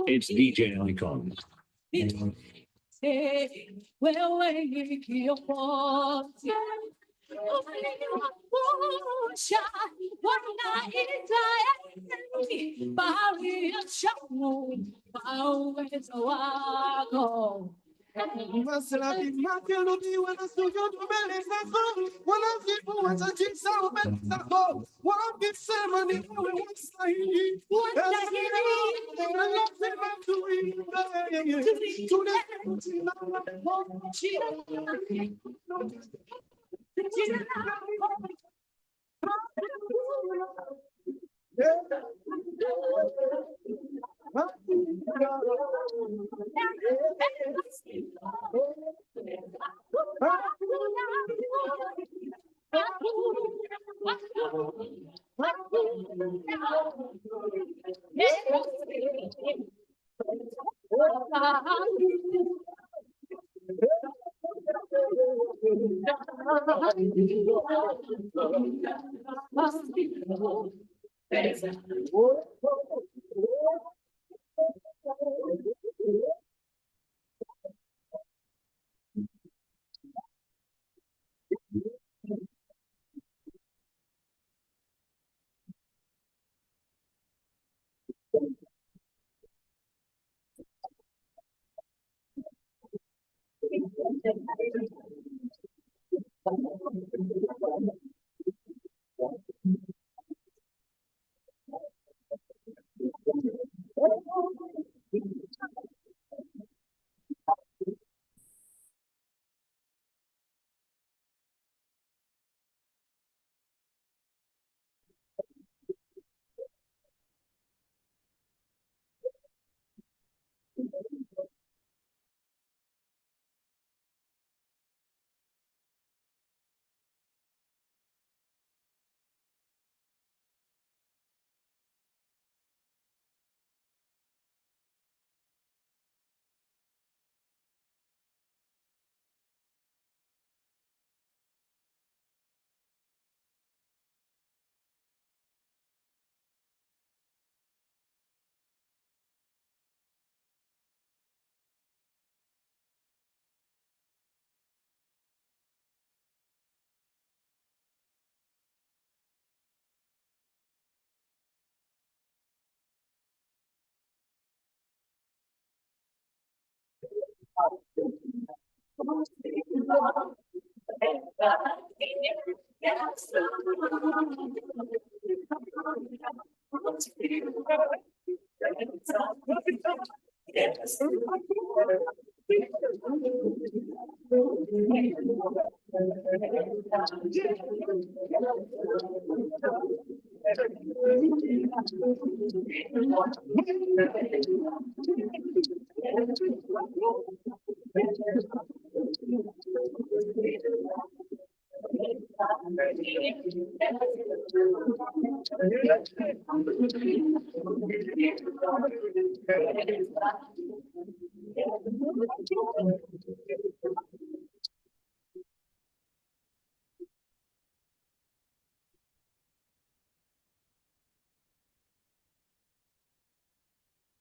It's DJ Icon.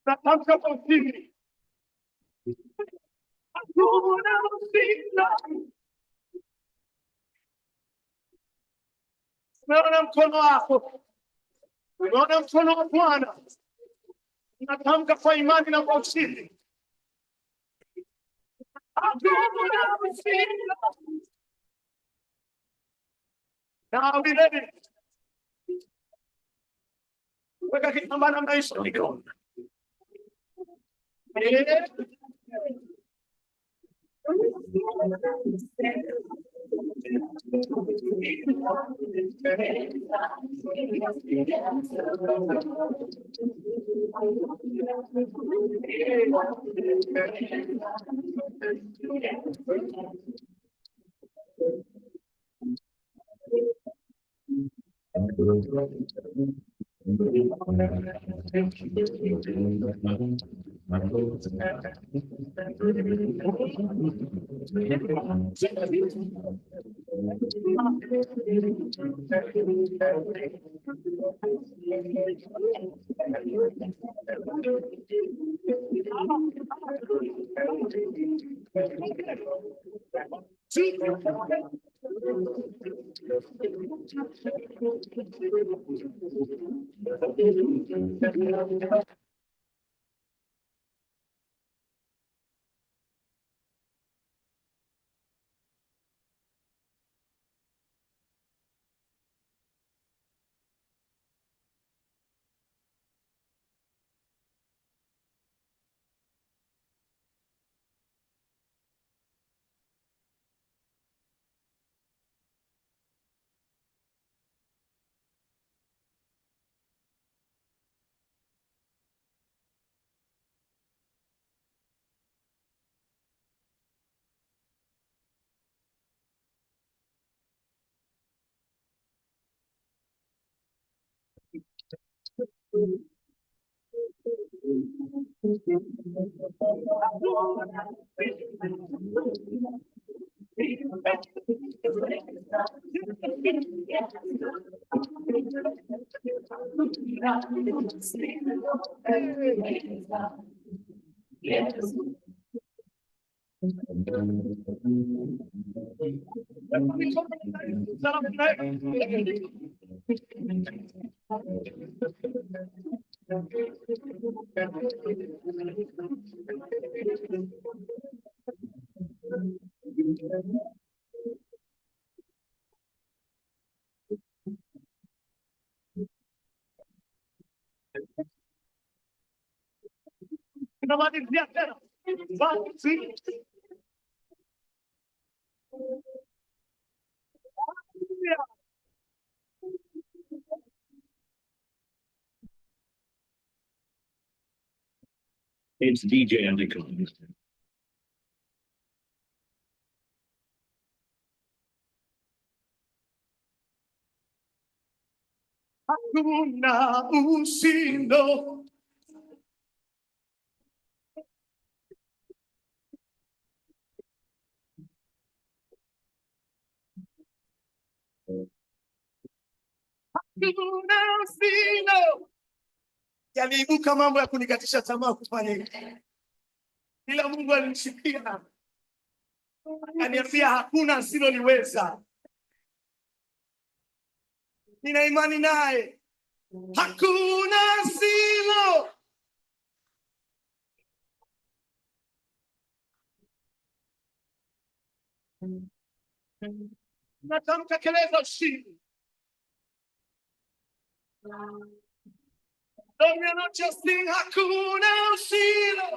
Natamka kwa siri. Hakuna mshinda. Umeona mkono wako. Umeona mkono wa Bwana. Natamka kwa imani na kwa ushindi. Hakuna mshinda. Now be ready. Weka kitambaa na maisha. It's DJ Anticon. Hakuna ushindo. Hakuna ushindo. Yaliibuka mambo ya kunikatisha tamaa kufanya hivi. Ila Mungu alinishikia. Akaniambia hakuna asiloliweza. Nina imani naye. Hakuna asilo. Natamka kelele ushindi. Don't just sing hakuna ushindi.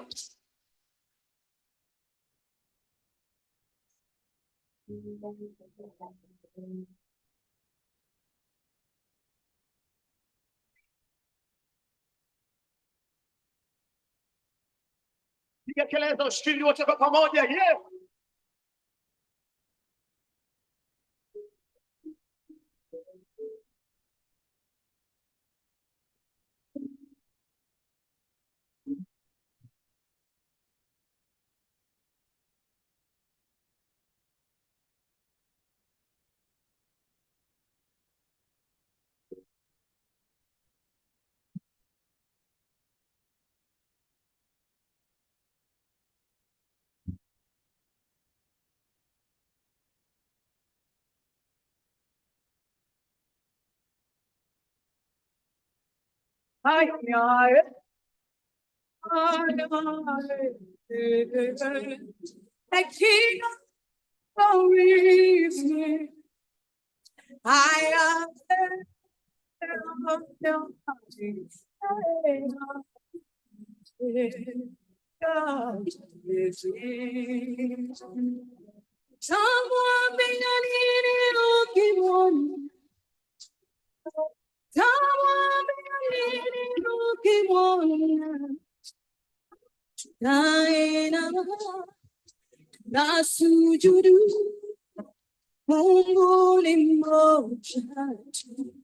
Piga kelele za ushindi wote kwa pamoja. Yeah. The King of glory, I am God is in. Someone bring an looking one. Someone bring an looking one. Naina nasujudu Mungu ni mmoja tu.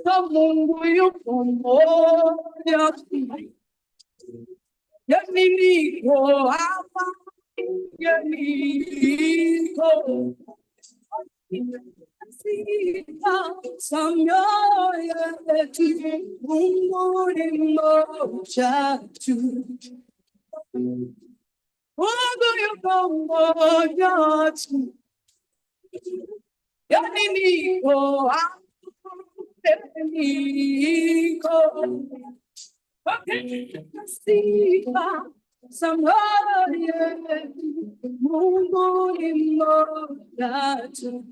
Mungu yuko mmoja, yani niko hapa, yani niko samyoyo yetu, Mungu ni mmoja tu. Mungu yuko mmoja tu, yani niko hapa, niko sifa samyoyo yetu, Mungu ni mmoja tu.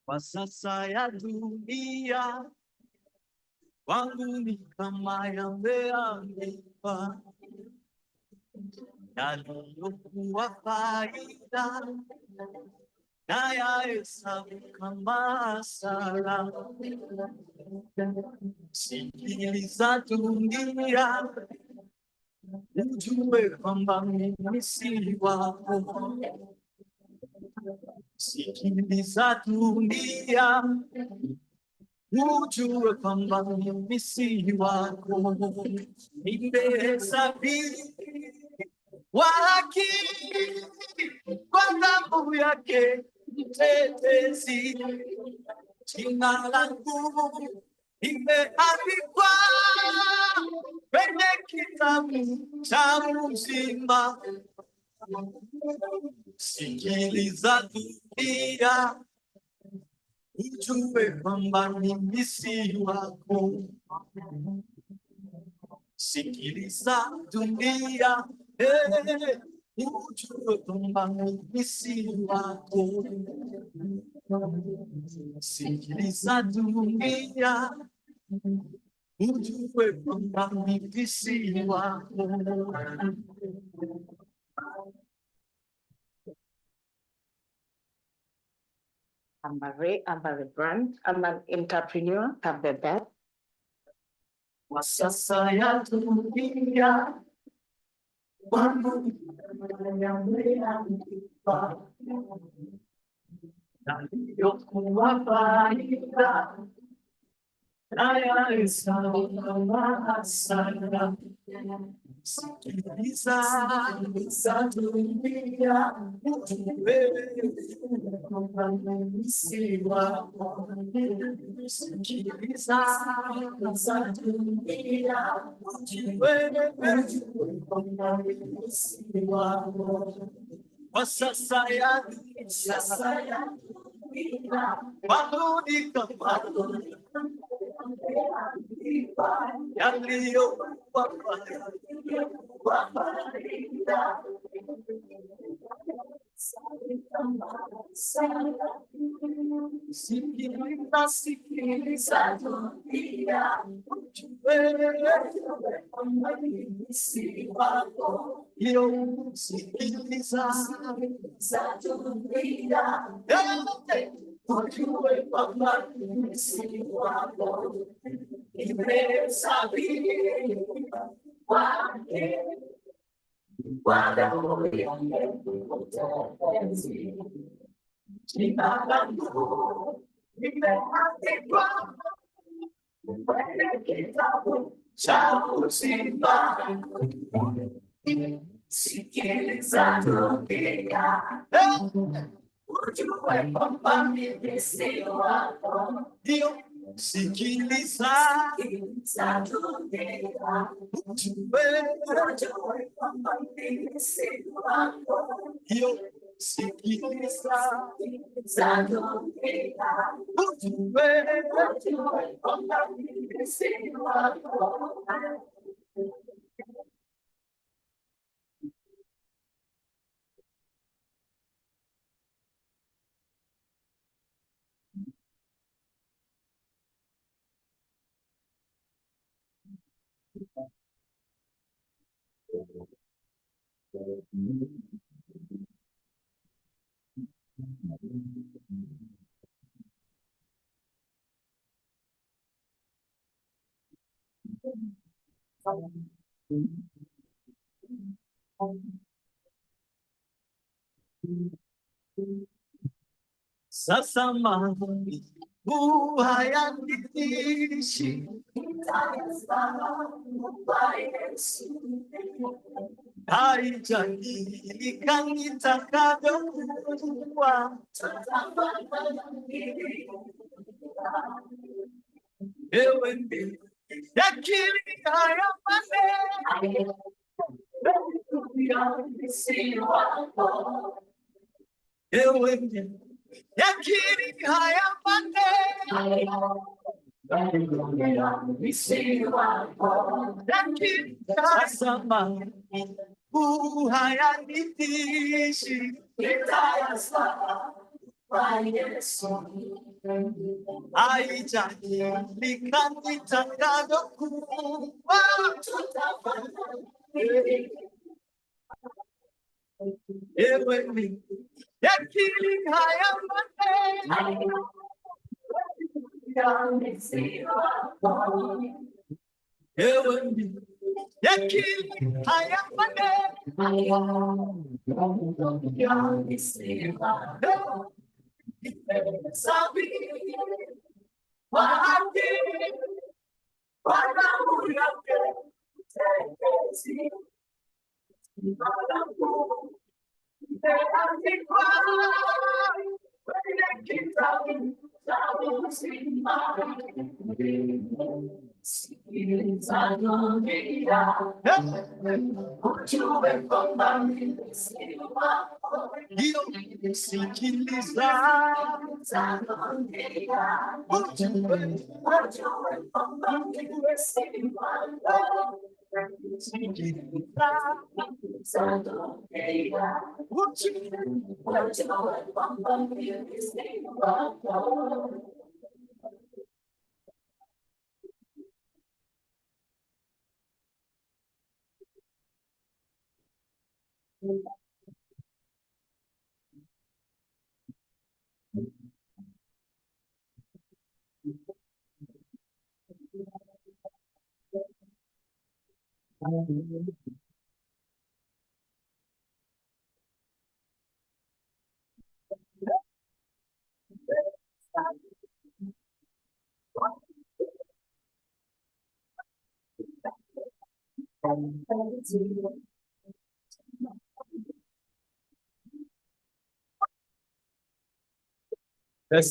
Kwa sasa ya dunia wangu ni kama yameandikwa, yaliyokuwa faida na yahesabu kama hasara. Sikiliza dunia, ujue kwamba mimi si wako. Sikiliza dunia, ujue kwamba mimi si wako. Nimehesabiwa haki kwa damu yake mtetezi, jina langu limeandikwa kwenye kitabu cha uzima. Sikiliza dunia, ujue kwamba mimi si wako. Sikiliza dunia, ujue kwamba mimi si wako. Sikiliza dunia, ujue kwamba mimi si wako. I'm a rebrand. I'm an entrepreneur at the back. Kwa sasa ya dunia, mambo yameandikwa, yaliyokuwa faida nayahesabu kama hasara. Sikiliza dunia, ujue kwamba mimi si wako. Sikiliza dunia, ujue kwamba mimi si wako. Kwa sasa ya dunia, warudi kama yaliyokuwa faida. Sikiliza dunia, ujue kwamba mimi si wako. Sikiliza dunia, ujue kwamba mimi si wako. Nimesafiri kwake, kwa damu yake mtetezi. Jina langu limeandikwa kwenye kitabu cha uzima. Sikiliza dunia, ujue kwamba mimi si wako. Sikiliza dunia, ujue kwamba mimi si wako. Sikiliza dunia, ujue kwamba mimi si wako. Sasa mambo hayanitishi, haijadilika nitakavyokuwa. Ewe mbingu yakiri haya maneno, si wako. Ewe mbingu yakiri haya maneno, si wako. Lakini sasa mambo hayanitishi, nitayasema kwa Yesu. Haijadilika nitakavyokuwa. Ewe mbingu yakiri haya maneno, si wako. Ewe mbingu yakiri haya maneno, si wako. Sabini wake kwa damu yake mtetezi. Jina langu limeandikwa kwenye kitabu cha uzima. Sikiliza dunia, ujue kwamba mimi si wako. Sikiliza dunia, ujue kwamba mimi si wako. Let's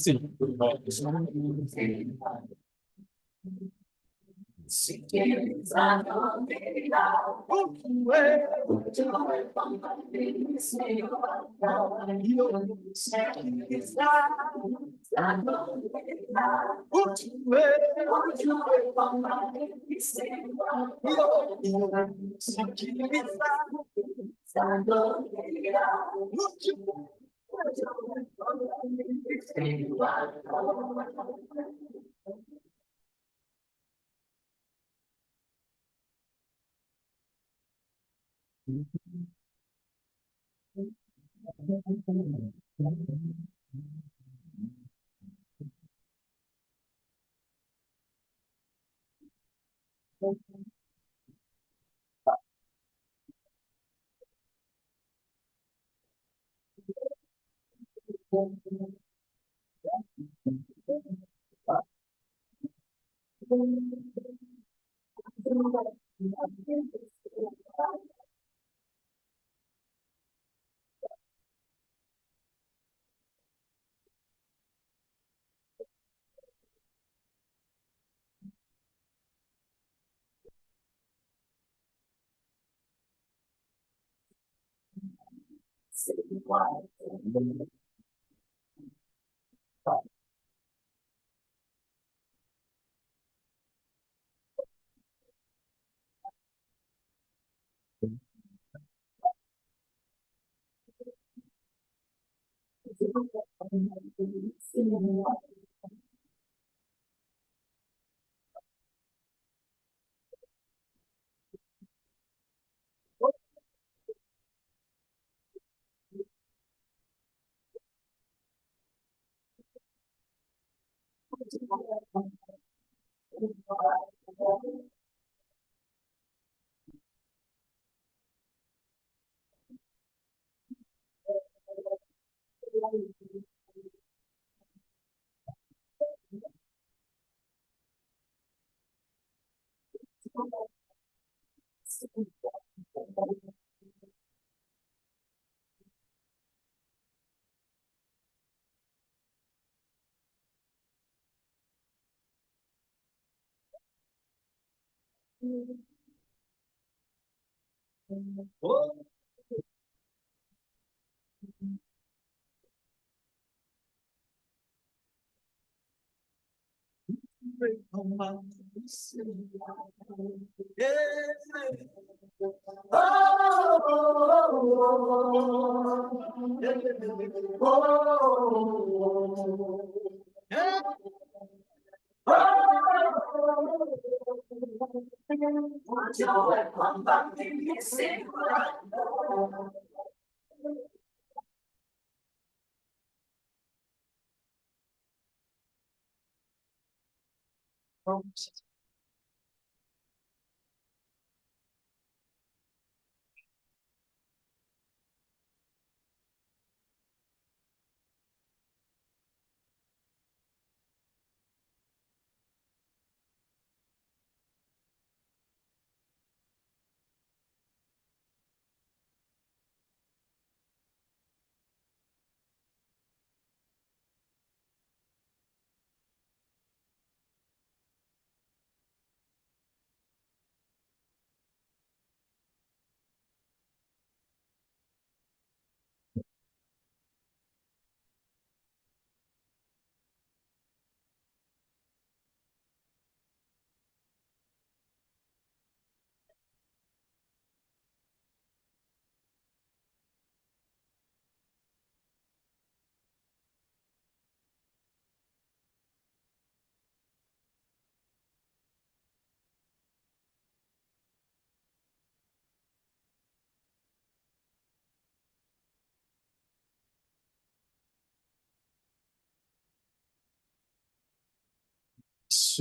see.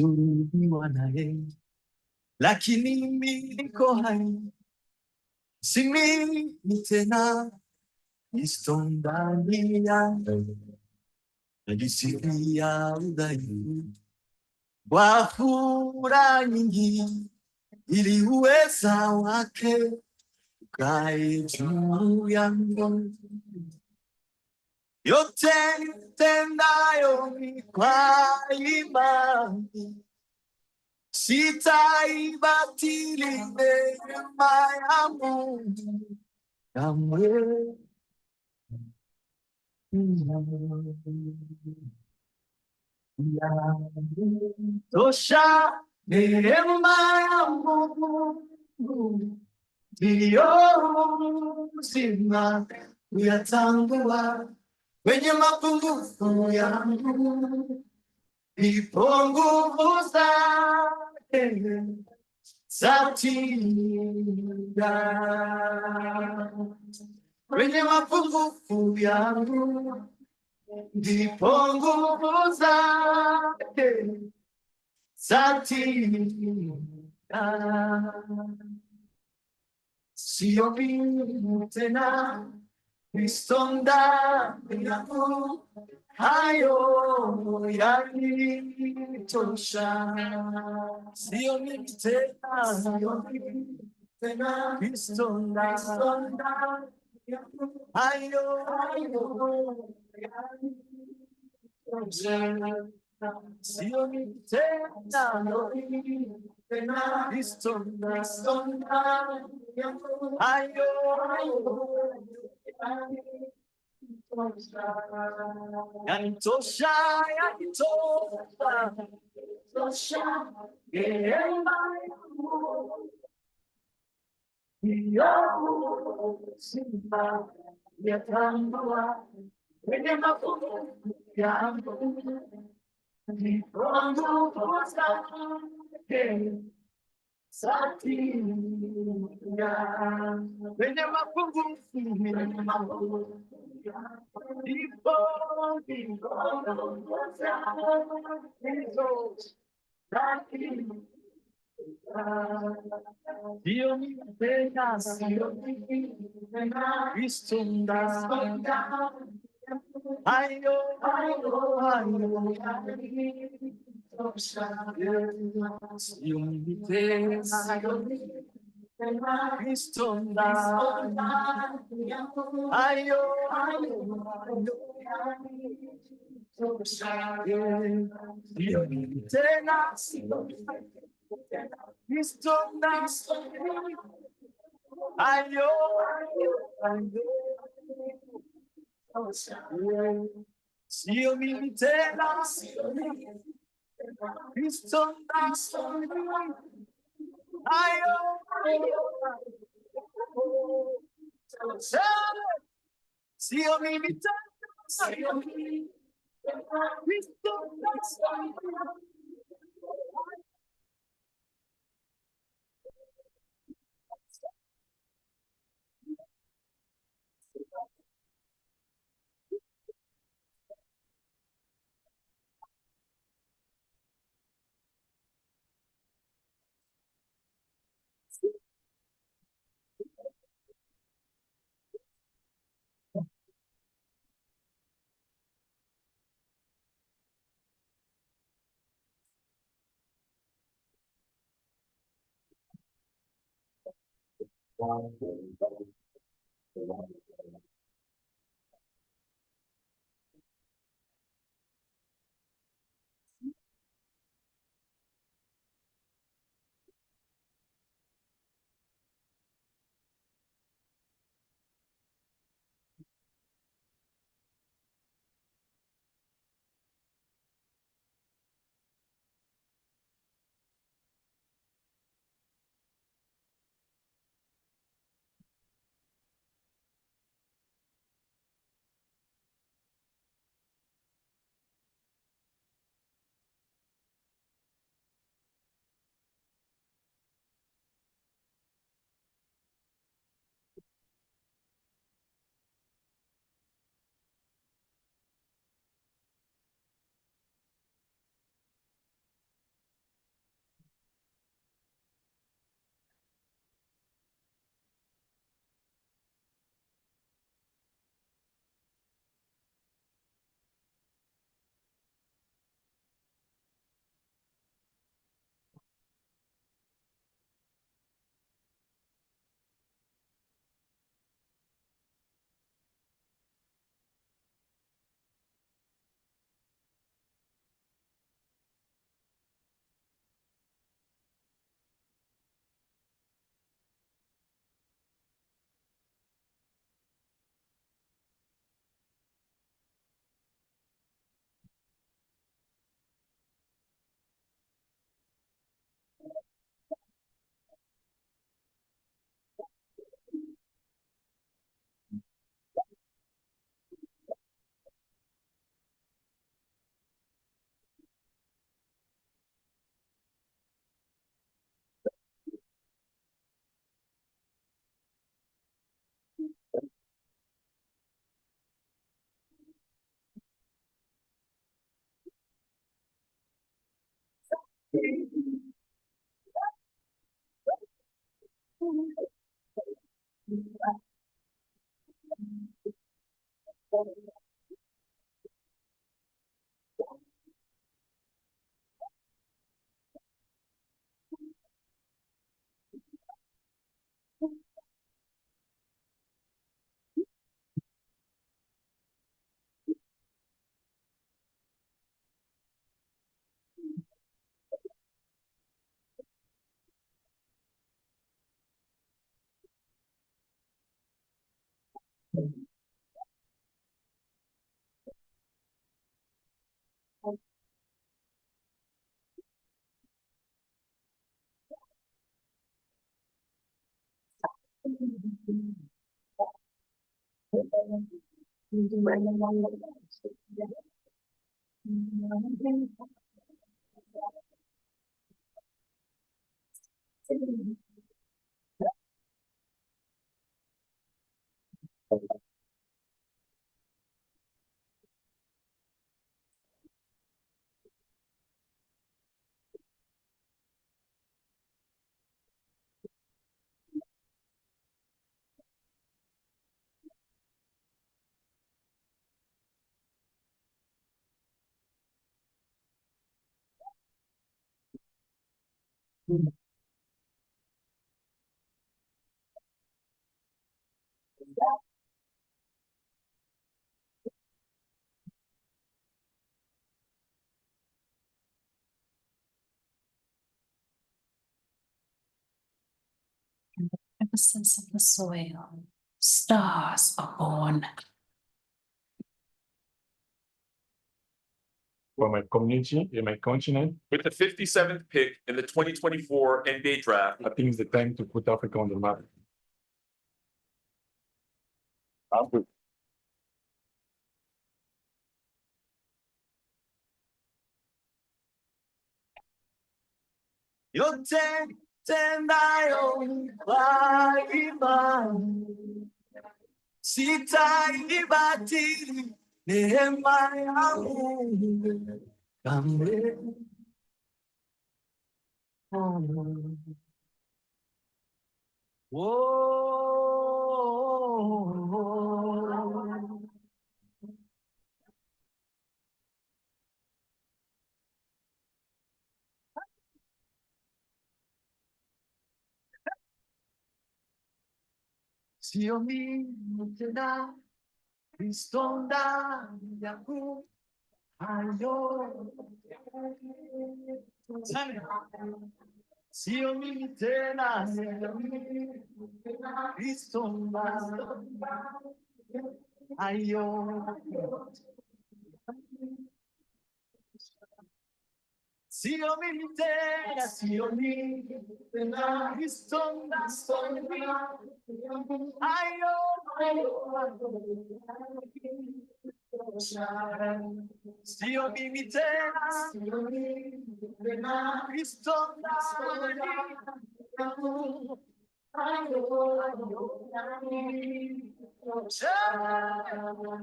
sulubiwa naye, lakini mimi niko hai, si mimi tena, Kristo ndani yangu, najisikia udhaifu, kwa furaha nyingi, ili uweza wake ukae juu yangu. Yote nitendayo ni kwa imani, sitaibatili neema ya Mungu kamwe. Tosha neema ya Mungu ndiyo uzima, kuyatambua kwenye mapungufu yangu, ipo nguvu zake zatimia. Kwenye mapungufu yangu, ndipo nguvu zake zatimia. Sio mimi tena, Kristo ndani yangu, hayo yanitosha. Sio mimi tena, Kristo ndani yangu, hayo yanitosha. Sio mimi tena, Kristo ndani yangu, hayo yanitosha, yanitosha. Neema yangu ndiyo uzima, kuyatambua kwenye mapungufu yangu, ndipo nguvu zake zatimia. Kwenye mapungufu yangu, ndipo nguvu zake zatimia. Sio mimi tena, sio mimi tena, Kristo ndani yangu, hayo yanitosha. Sio mimi tena, Kristo ndani yangu, hayo yanitosha. Sio mimi tena, Kristo ndani, hayo sio mimi tena, Kristo ndani, hayo sio mimi tena, Kristo ndani. Magnificence of the soil, stars are born. For my community and my continent, With the 57th pick in the 2024 NBA draft, I think it's the time to put Africa on the map. Yote tendayo kwa imani, sitaibatili neema ya Mungu kamwe. Oh, sio mimi tena, Kristo ndani yangu, hayo sio mimi tena, Kristo ndani hayo sio mimi tena, sio mimi tena, Kristo ndani hayo sio mimi tena, Kristo ndani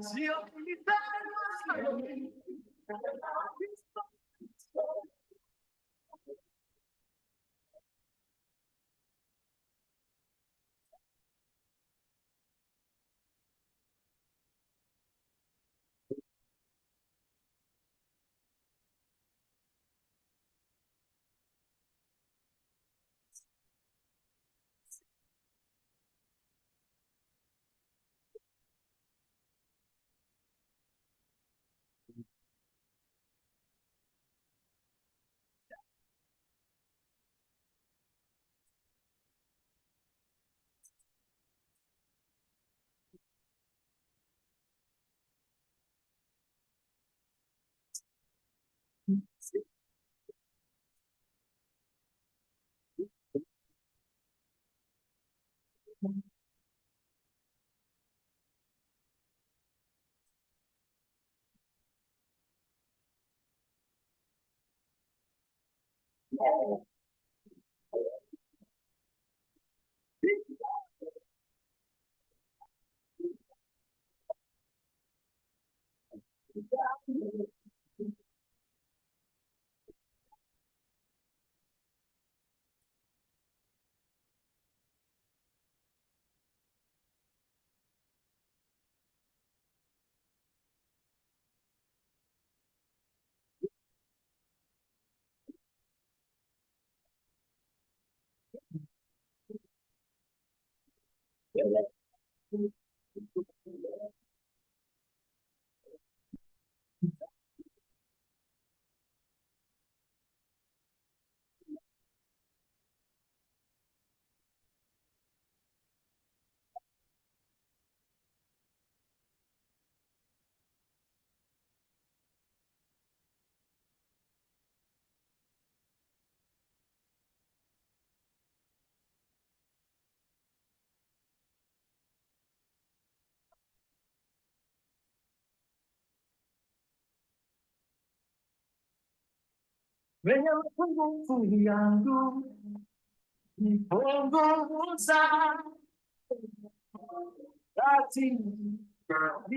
sio mimi tena, Wenye mapungufu yangu nipunguza dhati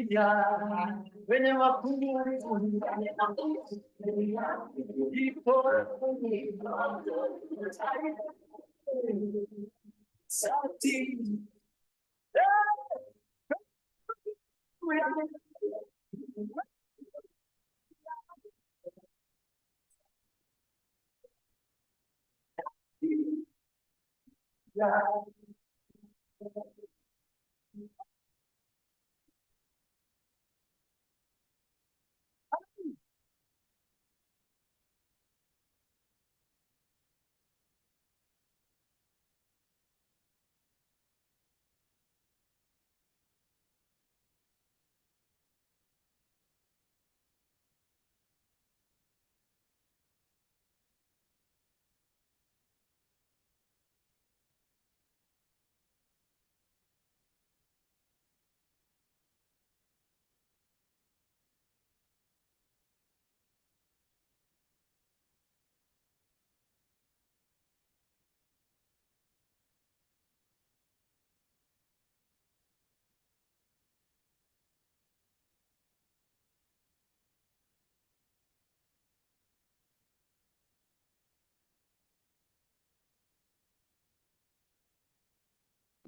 ya wenye mapungufu ipo dhati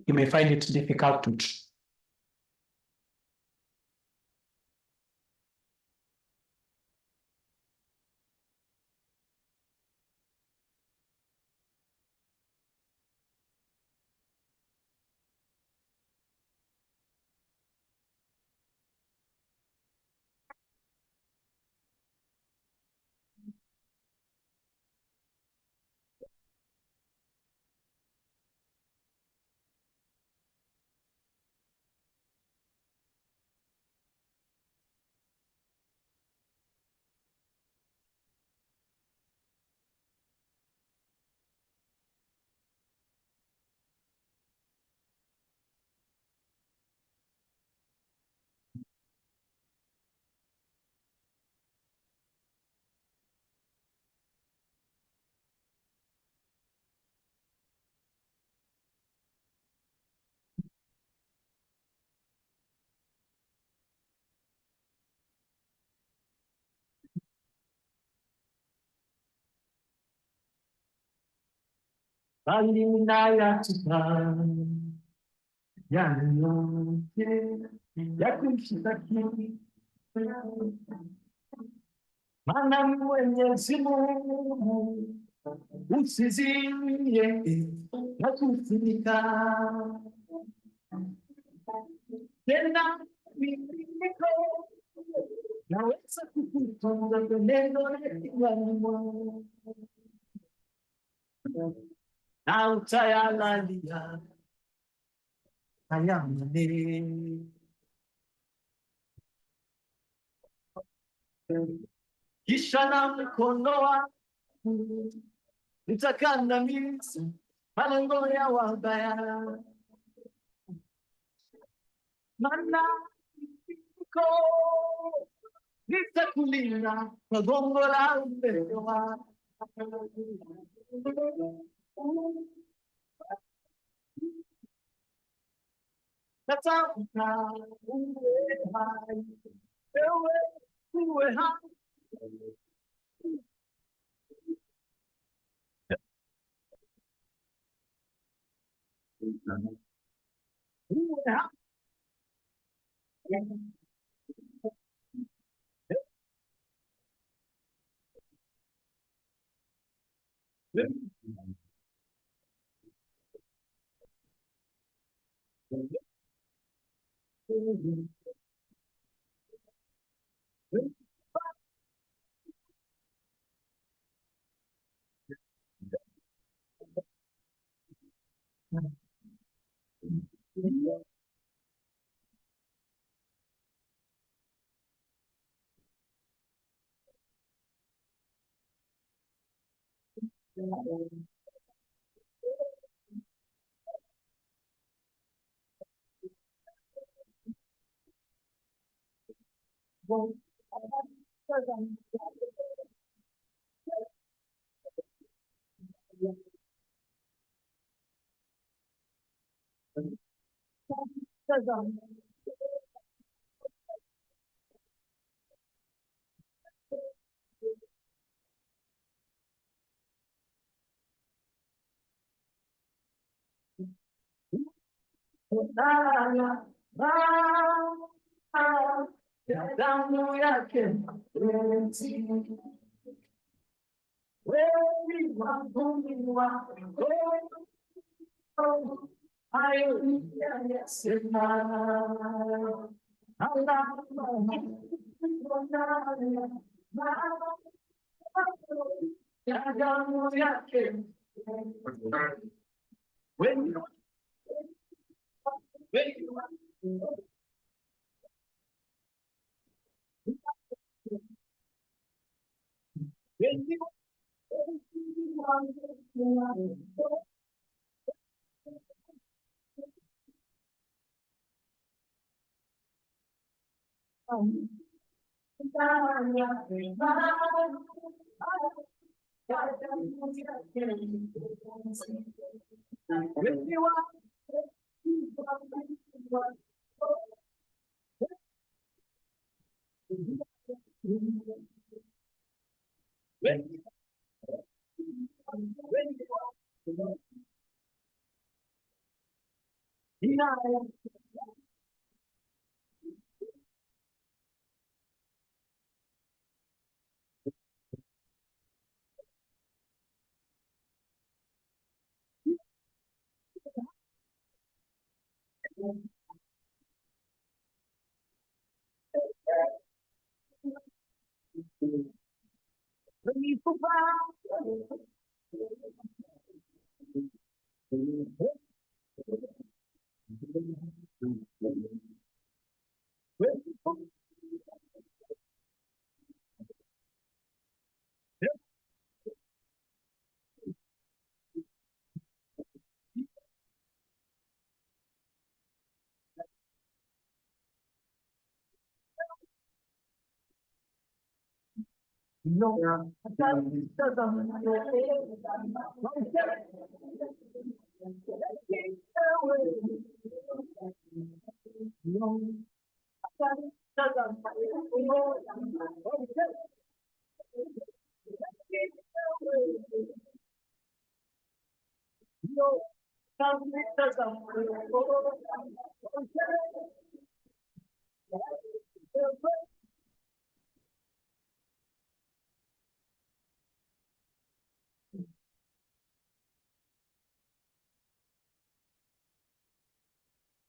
you may find it difficult to bali nayatupa yale yote ya kumshitaki, maana Mwenyezi Mungu usizie na kufunika tena niko naweza kukutunza kwa neno la kinywani mwangu na utayalalia haya maneno kisha na mkono wangu nitakandamiza malengo ya wabaya, maana niko nitakulinda kwa gongo la upendo wako. Natafuta uwe hai, ewe uwe hai. Uwe hai.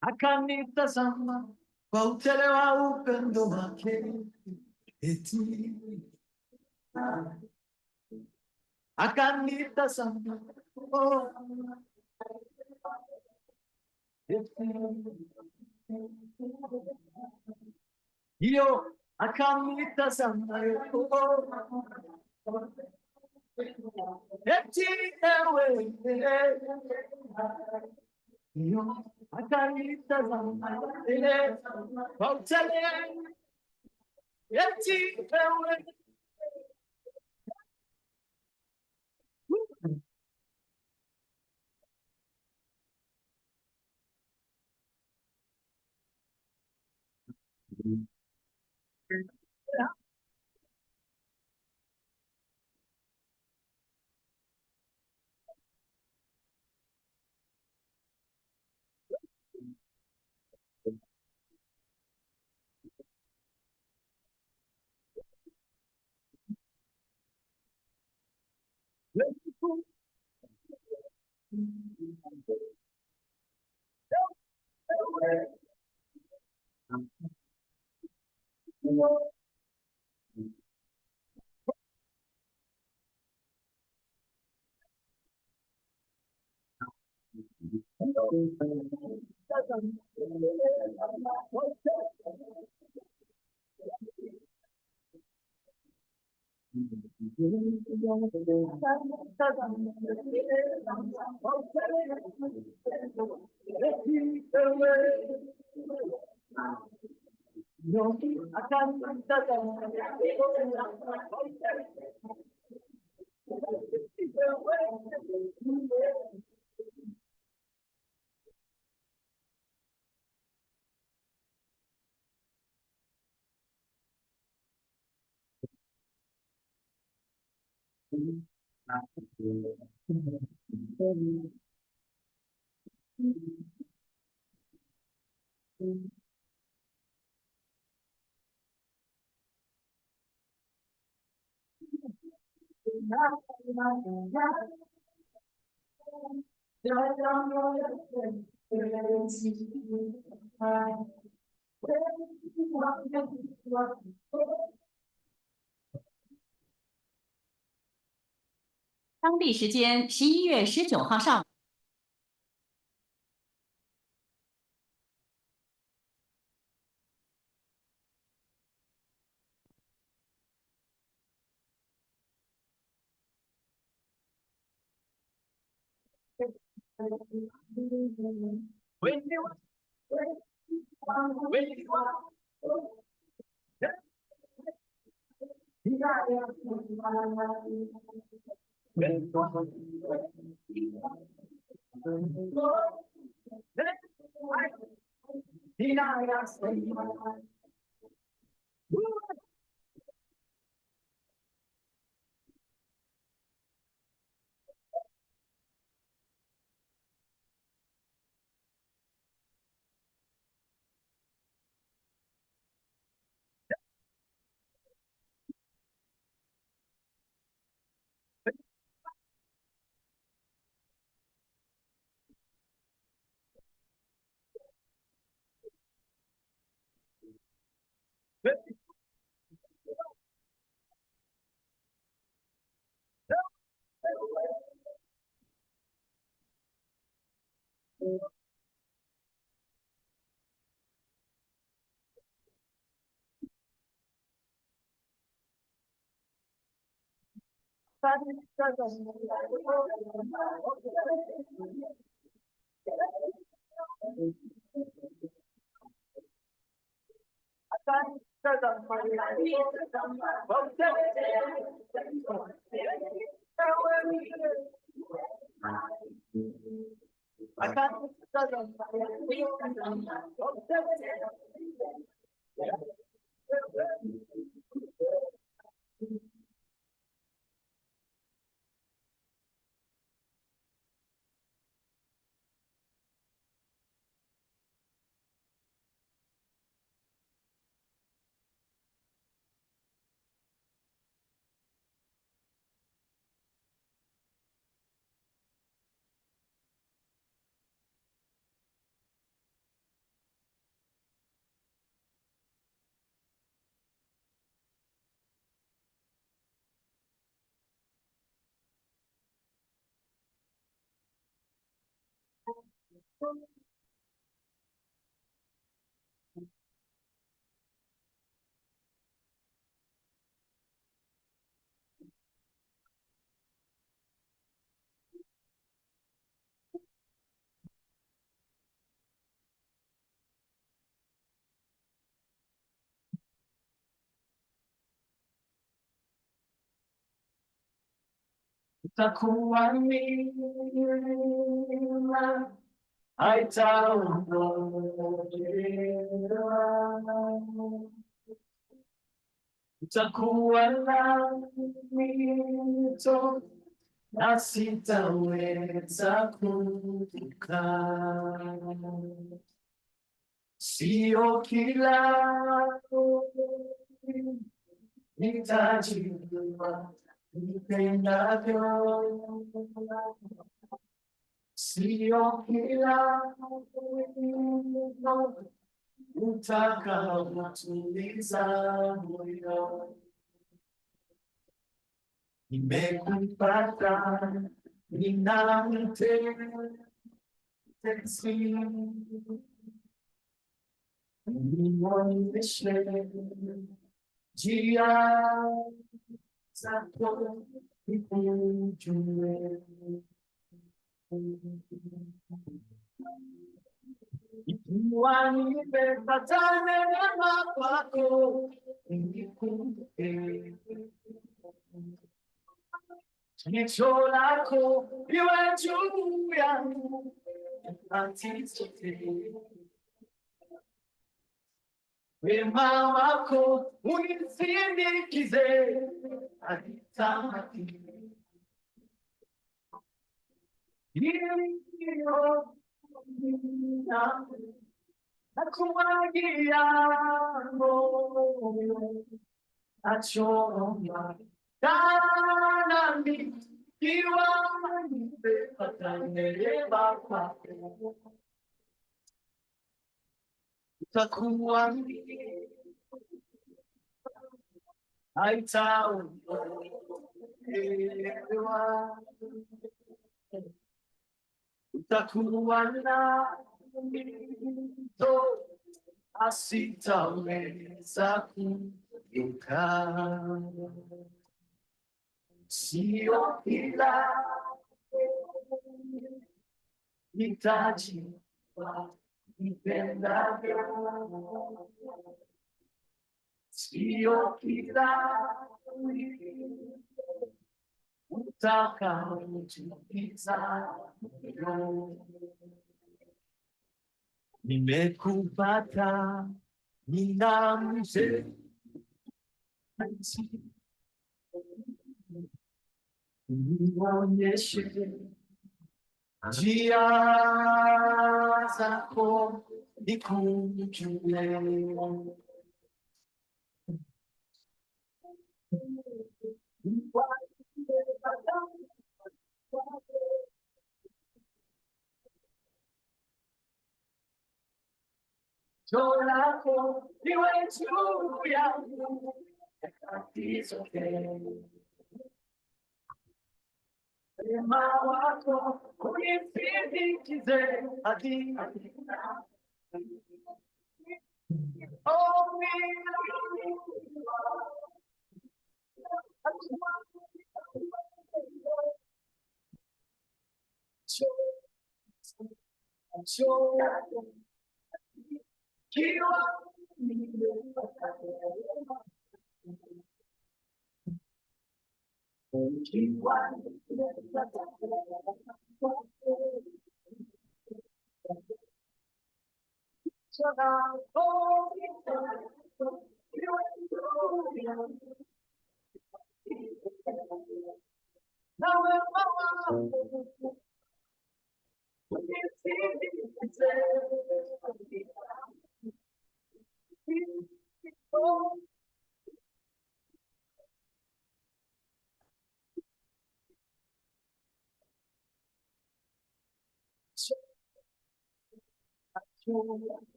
Akanitazama kwa utele wa upendo wake, eti akanitazama, oh, eti yo akanitazama, oh, eti ewe yo akanitazama, kwa utele eti ewe. 当地时间11月19号上午。Itakuwa milima haitaondolewa, itakuwa na mito na sitaweza kuvuka. Sio kila nitajua nipendavyo, sio kila utakaotuliza moyo. Nimekupata, ninamtesi, nionyeshe njia zako nikujue. Ikiwa nimepata neema kwako, nikumbuke. Jicho lako liwe juu yangu nyakati zote. Wema wako unisindikize hadi tamati. Ndio nakumwagia moyo, nachomba nami ikiwa nimepata neema kwako, utakuwa haitaondolewa, utakuwa nami asitaweza kuinuka. Sio kila hitaji nipendavyo, sio kila utakaotuliza moyo. Nimekupata, ninamtesi, nionyeshe njia zako nikujue. Jicho lako liwe juu yangu nyakati zote. Wema wako unisindikize hadi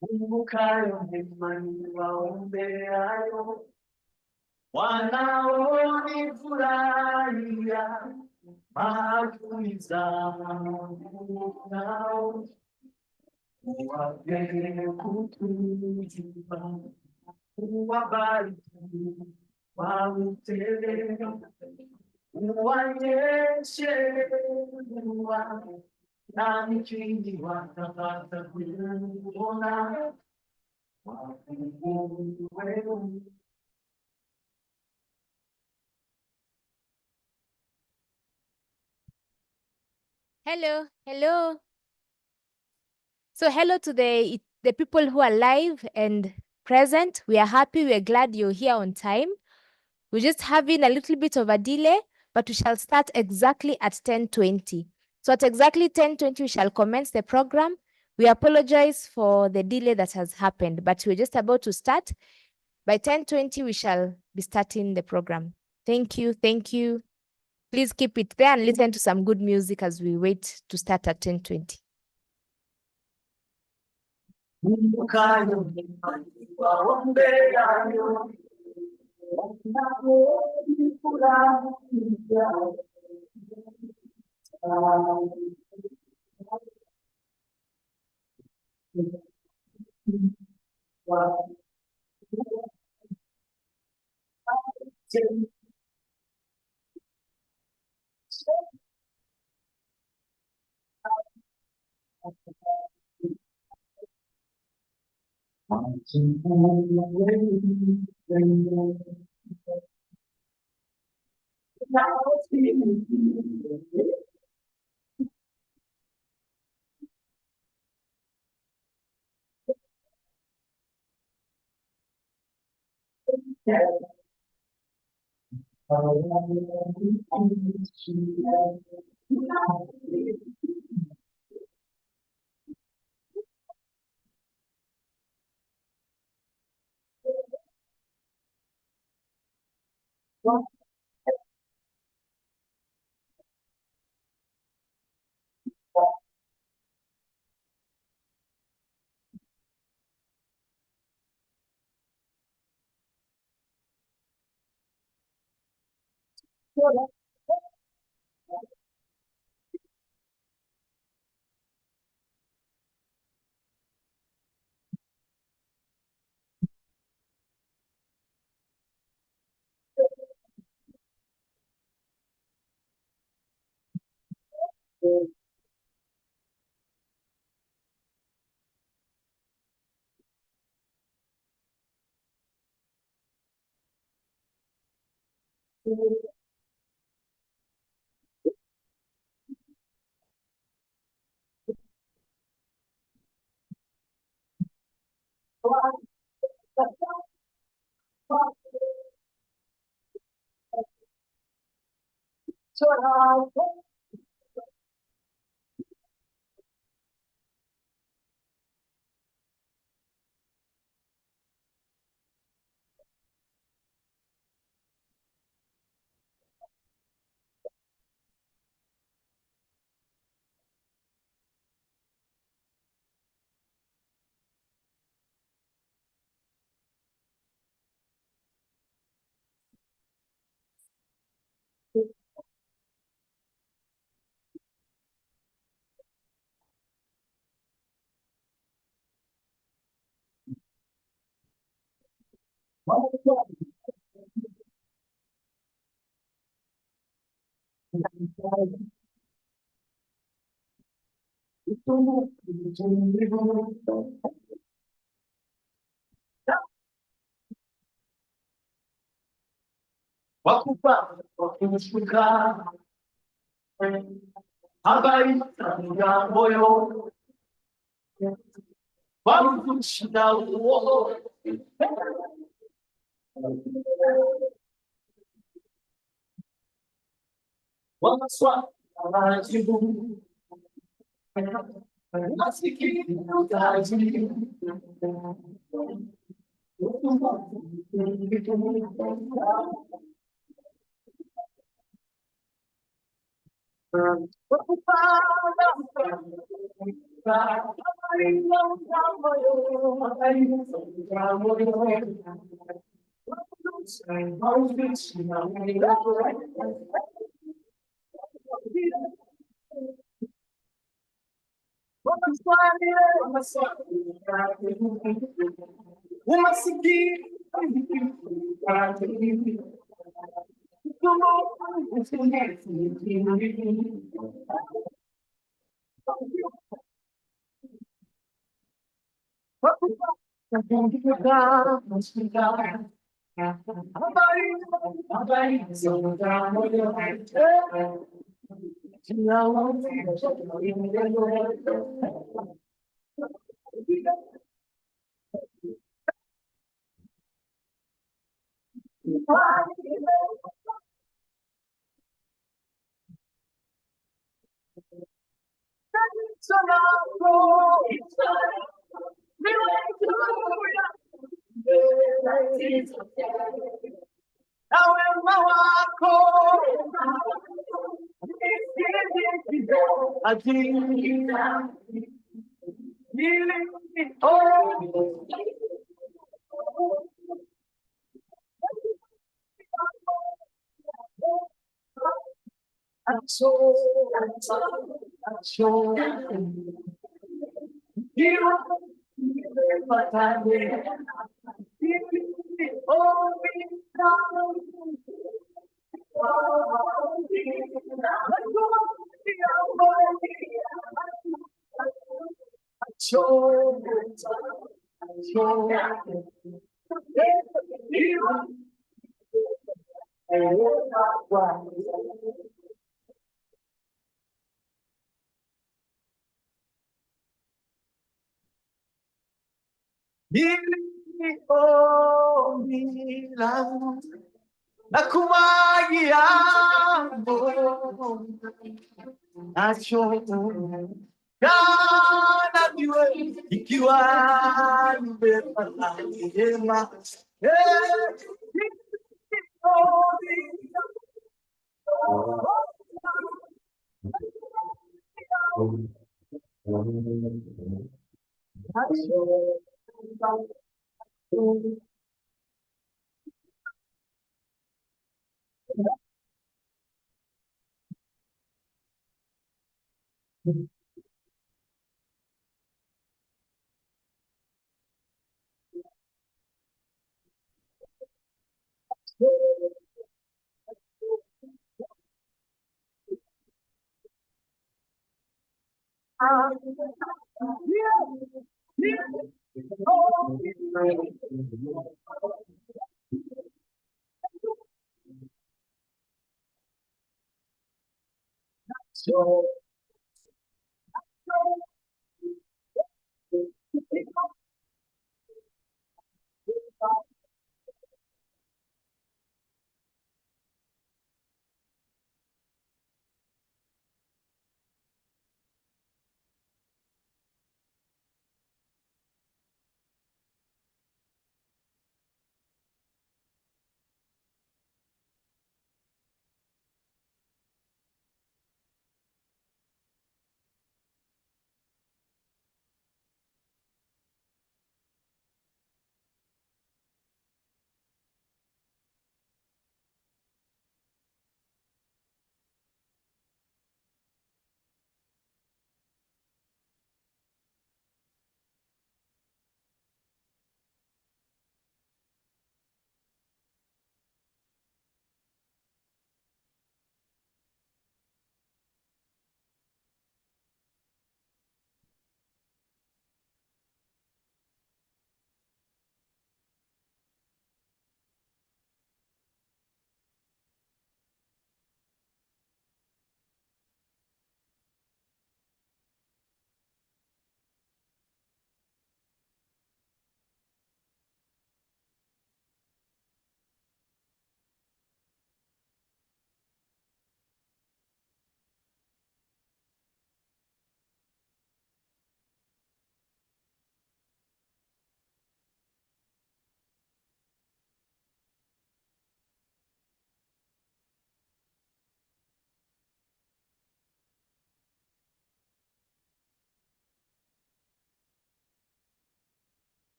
kumbukayo mema waombeayo, wanaonifurahia maadui zangu, nao uwape kutujua, uwabariki wautele, uwanyeshe mvua, na nchini watapata kuona Mungu wewe. Hello, hello. So hello to the people who are live and present. We are happy, we are glad you're here on time. We're just having a little bit of a delay, but we shall start exactly at 10:20. So at exactly 10:20, we shall commence the program. We apologize for the delay that has happened, but we're just about to start. By 10:20, we shall be starting the program. Thank you. Thank you. Please keep it there and listen to some good music as we wait to start at 10:20.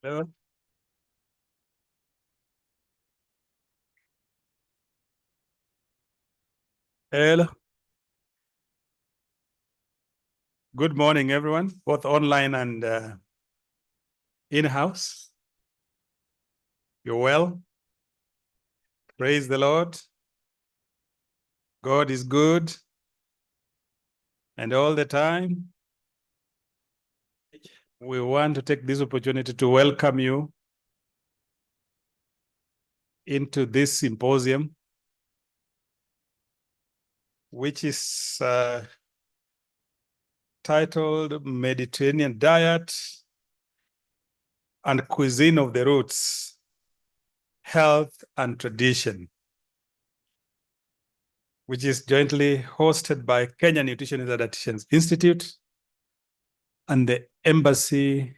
Hello. Hello. Good morning, everyone, both online and in-house. You're well. Praise the Lord. God is good. And all the time, we want to take this opportunity to welcome you into this symposium which is titled Mediterranean Diet and Cuisine of the Roots, Health and Tradition, which is jointly hosted by Kenya Nutritionist and Dietitians Institute and the Embassy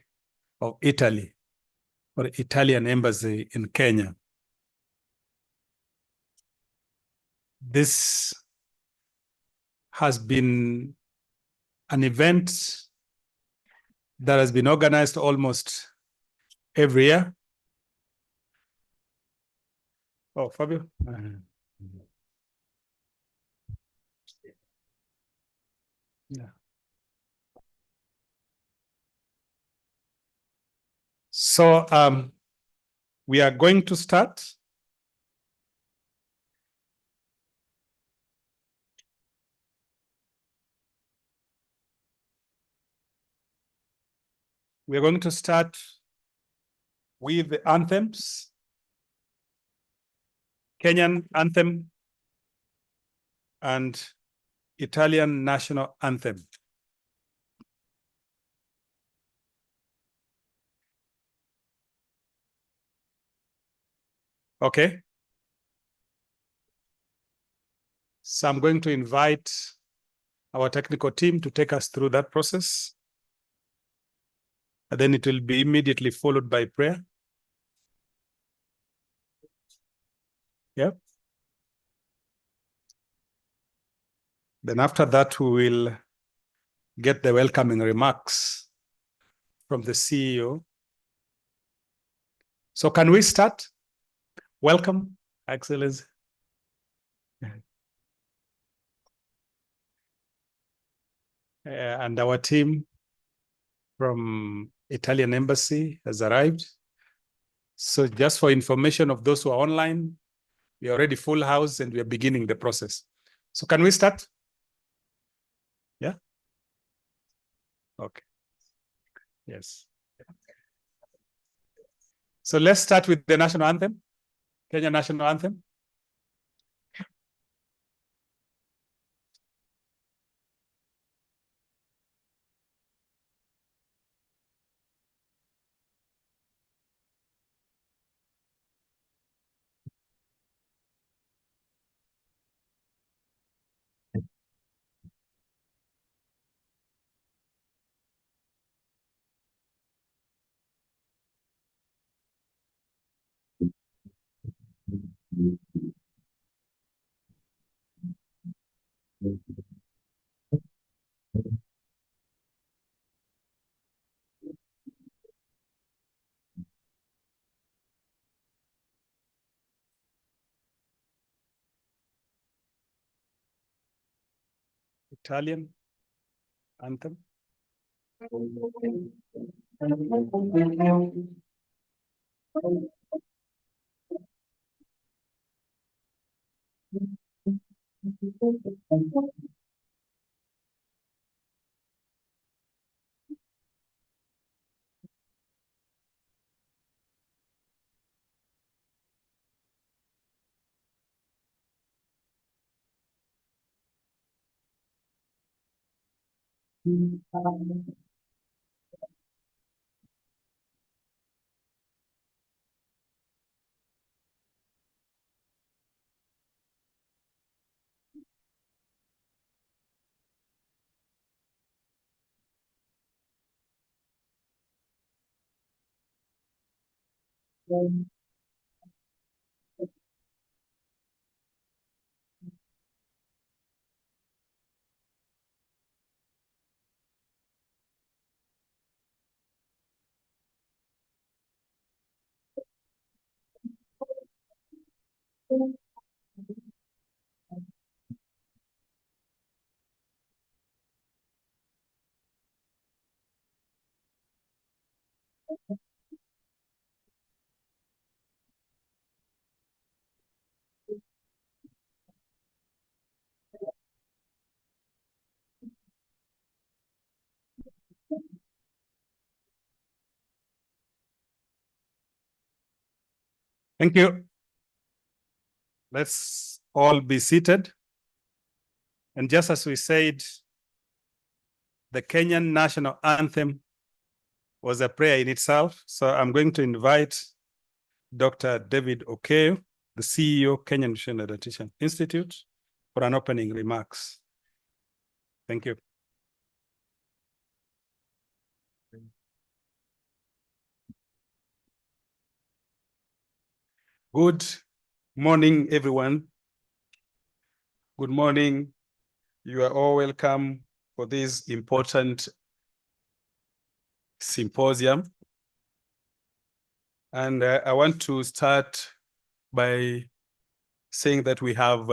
of Italy, or Italian Embassy in Kenya. This has been an event that has been organized almost every year. Oh, Fabio. Yeah. So we are going to start. We are going to start with the anthems. Kenyan anthem and Italian national anthem. Okay. So I'm going to invite our technical team to take us through that process. And then it will be immediately followed by prayer. Yep. Then after that, we will get the welcoming remarks from the CEO. So can we start? Welcome, Excellency. And our team from Italian Embassy has arrived. So just for information of those who are online, we are already full house and we are beginning the process. So can we start? Yeah? Okay. Yes. So let's start with the national anthem, Kenya national anthem. Italian anthem. Thank you. Let's all be seated. And just as we said, the Kenyan national anthem was a prayer in itself. So I'm going to invite Dr. David Okeo, the CEO, Kenyan Nutrition and Dietitian Institute, for an opening remarks. Thank you. Good morning, everyone. Good morning. You are all welcome for this important symposium. And I want to start by saying that we have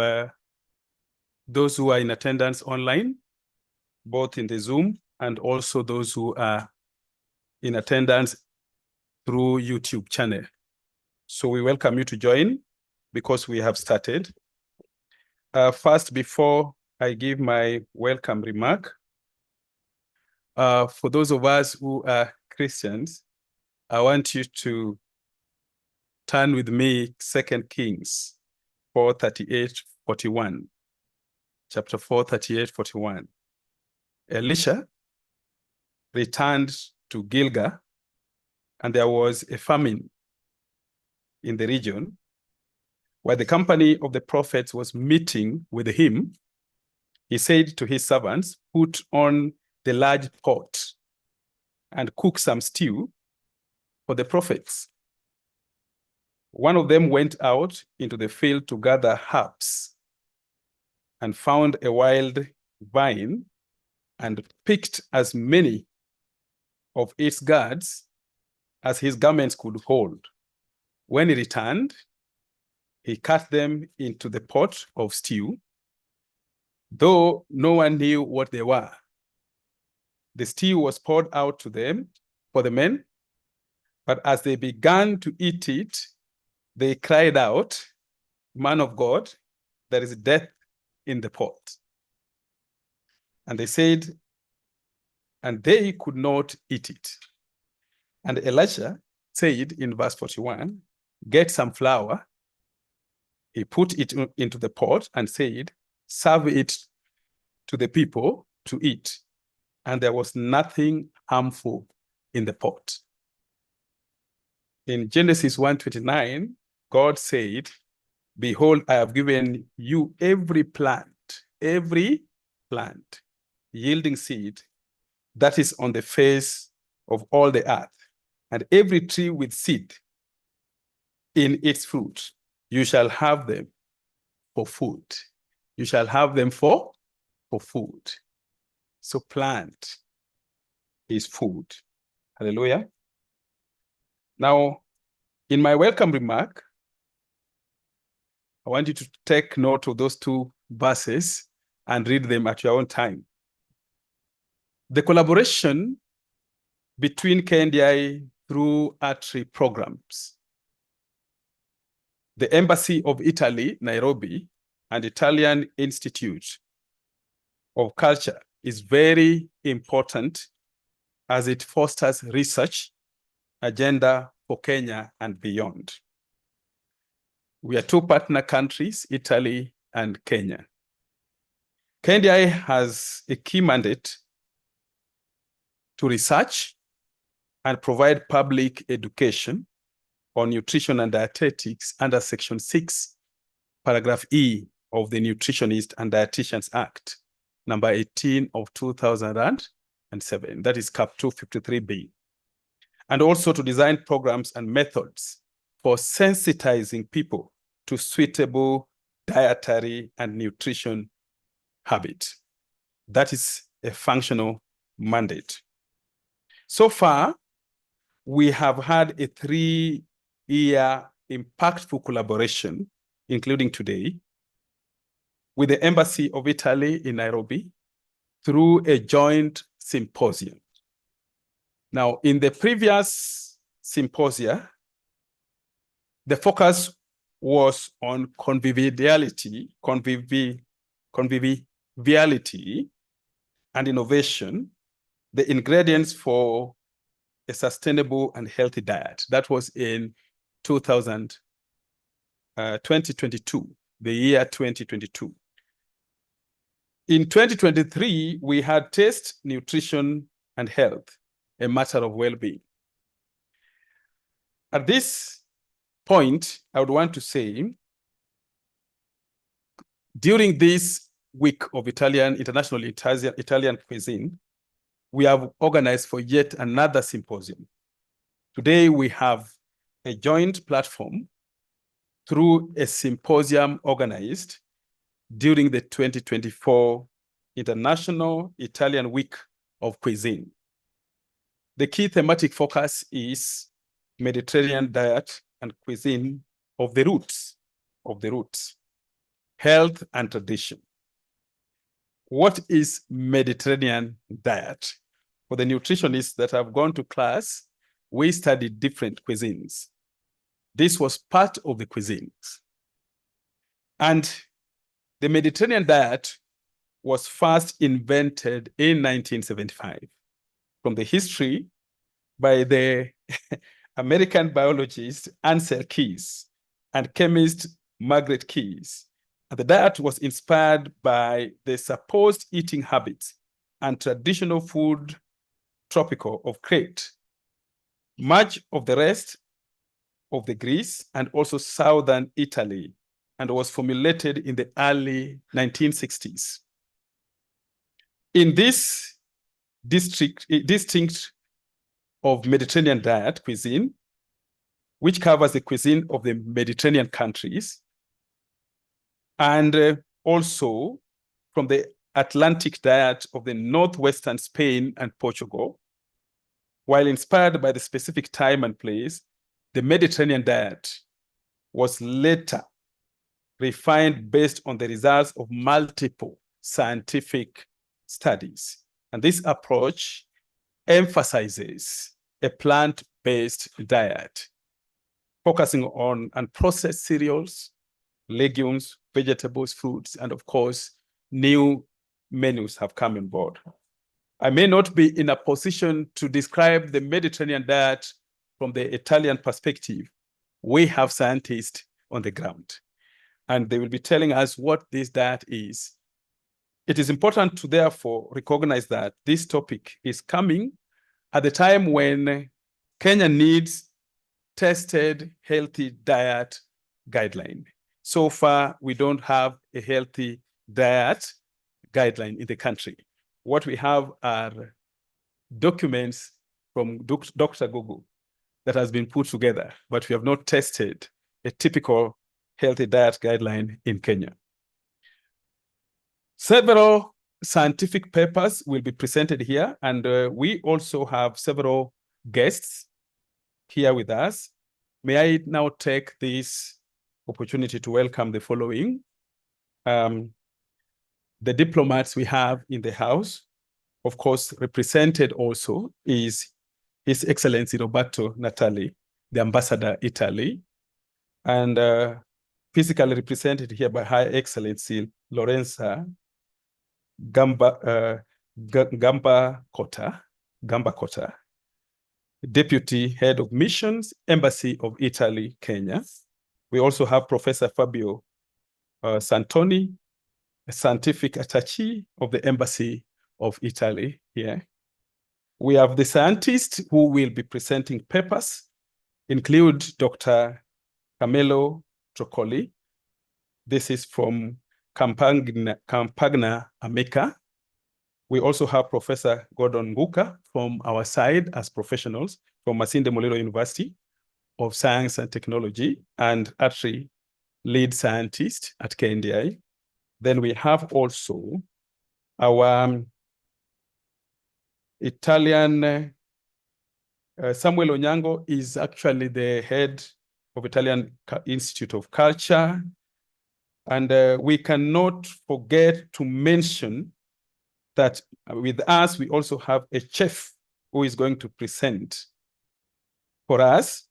those who are in attendance online, both in the Zoom and also those who are in attendance through YouTube channel. So we welcome you to join because we have started. First, before I give my welcome remark, for those of us who are Christians, I want you to turn with me 2 Kings 4:38-41. Chapter 4:38-41. Elisha returned to Gilgal, and there was a famine in the region. While the company of the prophets was meeting with him, he said to his servants, "Put on the large pot and cook some stew for the prophets." One of them went out into the field to gather herbs and found a wild vine and picked as many of its gourds as his garments could hold. When he returned, he cut them into the pot of stew, though no one knew what they were. The stew was poured out to them for the men, but as they began to eat it, they cried out, "Man of God, there is death in the pot." And they said, and they could not eat it. And Elisha said in verse 41, "Get some flour." He put it into the pot and said, "Serve it to the people to eat." And there was nothing harmful in the pot. In Genesis 1:29, God said, "Behold, I have given you every plant yielding seed that is on the face of all the earth, and every tree with seed in its fruit. You shall have them for food." You shall have them for food. So plant is food. Hallelujah. Now, in my welcome remark, I want you to take note of those two verses and read them at your own time. The collaboration between KNDI through ATRI programs, the Embassy of Italy, Nairobi, and Italian Institute of Culture is very important as it fosters research agenda for Kenya and beyond. We are two partner countries, Italy and Kenya. KNDI has a key mandate to research and provide public education on nutrition and dietetics under Section 6, Paragraph E of the Nutritionists and Dietitians Act, number 18 of 2007, that is Cap 253B. And also to design programs and methods for sensitizing people to suitable dietary and nutrition habits. That is a functional mandate. So far, we have had a 3-year impactful collaboration, including today, with the Embassy of Italy in Nairobi through a joint symposium. Now, in the previous symposia, the focus was on conviviality and innovation, the ingredients for a sustainable and healthy diet. That was in 2022, the year 2022. In 2023, we had taste, nutrition, and health, a matter of well-being. At this point, I would want to say, during this week of international Italian cuisine, we have organized for yet another symposium. Today, we have a joint platform through a symposium organized during the 2024 International Italian Week of Cuisine. The key thematic focus is Mediterranean diet and cuisine of the roots, health and tradition. What is Mediterranean diet? For the nutritionists that have gone to class, we studied different cuisines. This was part of the cuisines. And the Mediterranean diet was first invented in 1975 from the history by the American biologist Ansel Keys and chemist Margaret Keys. And the diet was inspired by the supposed eating habits and traditional food tropical of Crete, much of the rest of the Greece and also southern Italy, and was formulated in the early 1960s. In this distinct of Mediterranean diet cuisine, which covers the cuisine of the Mediterranean countries, and also from the Atlantic diet of the northwestern Spain and Portugal, while inspired by the specific time and place, the Mediterranean diet was later refined based on the results of multiple scientific studies. And this approach emphasizes a plant-based diet, focusing on unprocessed cereals, legumes, vegetables, fruits, and of course, new menus have come on board. I may not be in a position to describe the Mediterranean diet from the Italian perspective. We have scientists on the ground, and they will be telling us what this diet is. It is important to therefore recognize that this topic is coming at the time when Kenya needs tested healthy diet guideline. So far, we don't have a healthy diet guideline in the country. What we have are documents from Dr. Google that has been put together, but we have not tested a typical healthy diet guideline in Kenya. Several scientific papers will be presented here, and we also have several guests here with us. May I now take this opportunity to welcome the following. The diplomats we have in the house. Of course, represented also is His Excellency Roberto Natali, the Ambassador Italy, and physically represented here by High Excellency Lorenza Gamba Kota, Deputy Head of Missions, Embassy of Italy, Kenya. We also have Professor Fabio Santoni, a scientific attaché of the Embassy of Italy here. We have the scientists who will be presenting papers, include Dr. Camillo Troccoli. This is from Campagna, America. We also have Professor Gordon Nguka from our side as professionals from Masinde Muliro University of Science and Technology and ATRI lead scientist at KNDI. Then we have also our Italian, Samuel Onyango is actually the head of Italian Institute of Culture. And we cannot forget to mention that with us, we also have a chef who is going to present for us.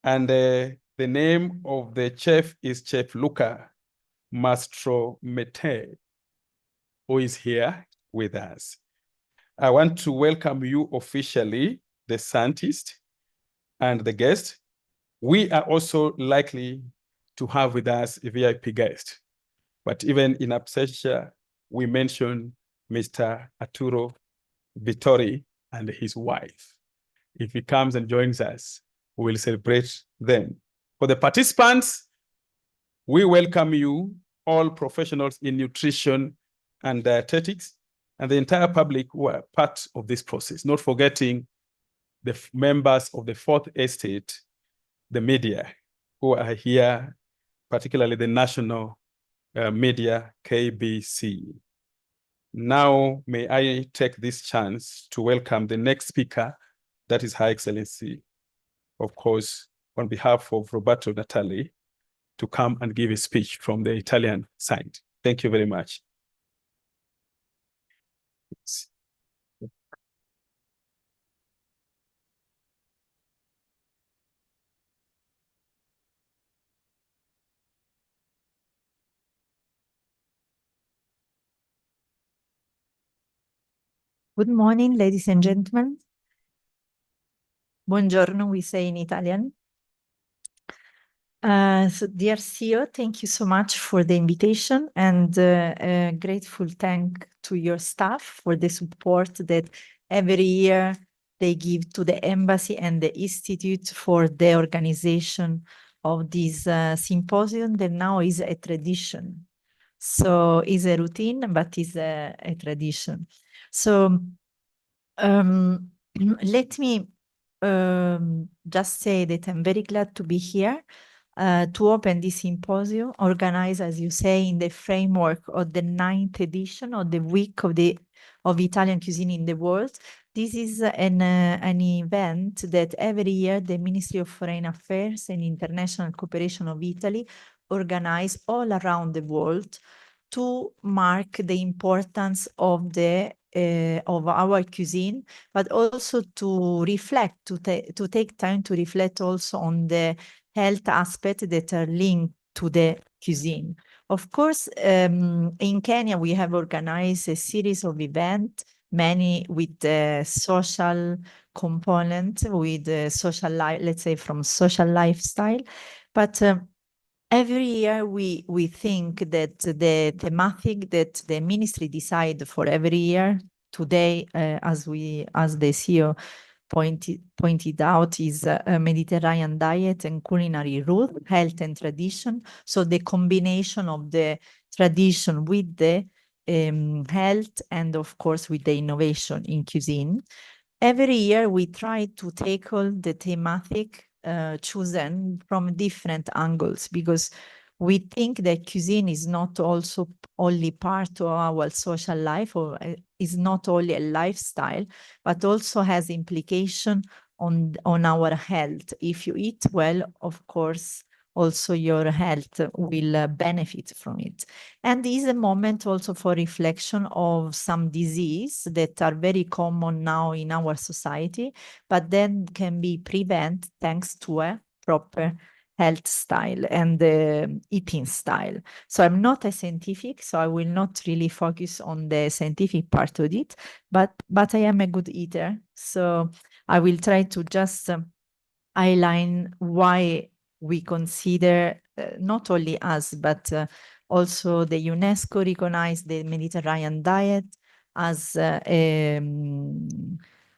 And the name of the chef is Chef Luca Mastromete, who is here with us. I want to welcome you officially, the scientist and the guest. We are also likely to have with us a VIP guest, but even in absentia, we mention Mr. Arturo Vittori and his wife. If he comes and joins us, we will celebrate them. For the participants, we welcome you, all professionals in nutrition and dietetics, and the entire public who are part of this process, not forgetting the members of the Fourth Estate, the media, who are here, particularly the national media, KBC. Now, may I take this chance to welcome the next speaker, that is Her Excellency, of course, on behalf of Roberto Natali, to come and give a speech from the Italian side. Thank you very much. Good morning, ladies and gentlemen. Buongiorno, we say in Italian. So dear CEO, thank you so much for the invitation, and a grateful thank to your staff for the support that every year they give to the embassy and the institute for the organization of this symposium that now is a tradition. So it's a routine, but it's a tradition. So let me just say that I'm very glad to be here to open this symposium, organized, as you say, in the framework of the 9th edition of the Week of Italian Cuisine in the World. This is an event that every year the Ministry of Foreign Affairs and International Cooperation of Italy organize all around the world to mark the importance of our cuisine, but also to reflect, to take time to reflect also on the health aspects that are linked to the cuisine. Of course, in Kenya, we have organized a series of events, many with the social component, with the social life, let's say from social lifestyle. But every year we think that the thematic that the ministry decide for every year, today, as the CEO pointed out, is a Mediterranean diet and culinary route, health and tradition. So the combination of the tradition with the health and of course with the innovation in cuisine. Every year we try to tackle the thematic chosen from different angles, because we think that cuisine is not also only part of our social life, or is not only a lifestyle, but also has implication on our health. If you eat well, of course, also your health will benefit from it. And this is a moment also for reflection of some disease that are very common now in our society, but then can be prevented thanks to a proper health style and eating style. So I'm not a scientific, so I will not really focus on the scientific part of it, but I am a good eater. So I will try to just outline why we consider not only us, but also the UNESCO recognized the Mediterranean diet as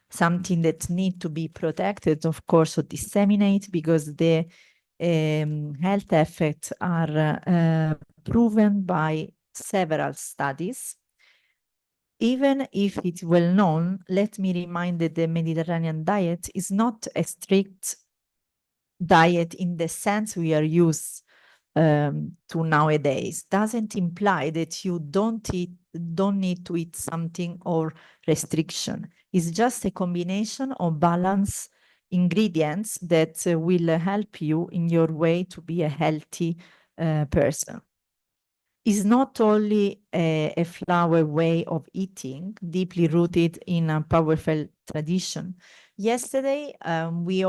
something that need to be protected, of course, or disseminate, because the health effects are proven by several studies. Even if it's well known, let me remind that the Mediterranean diet is not a strict diet in the sense we are used to nowadays. Doesn't imply that you don't need to eat something or restriction. It's just a combination of balanced ingredients that will help you in your way to be a healthy person. Is not only a flower way of eating, deeply rooted in a powerful tradition. Yesterday, we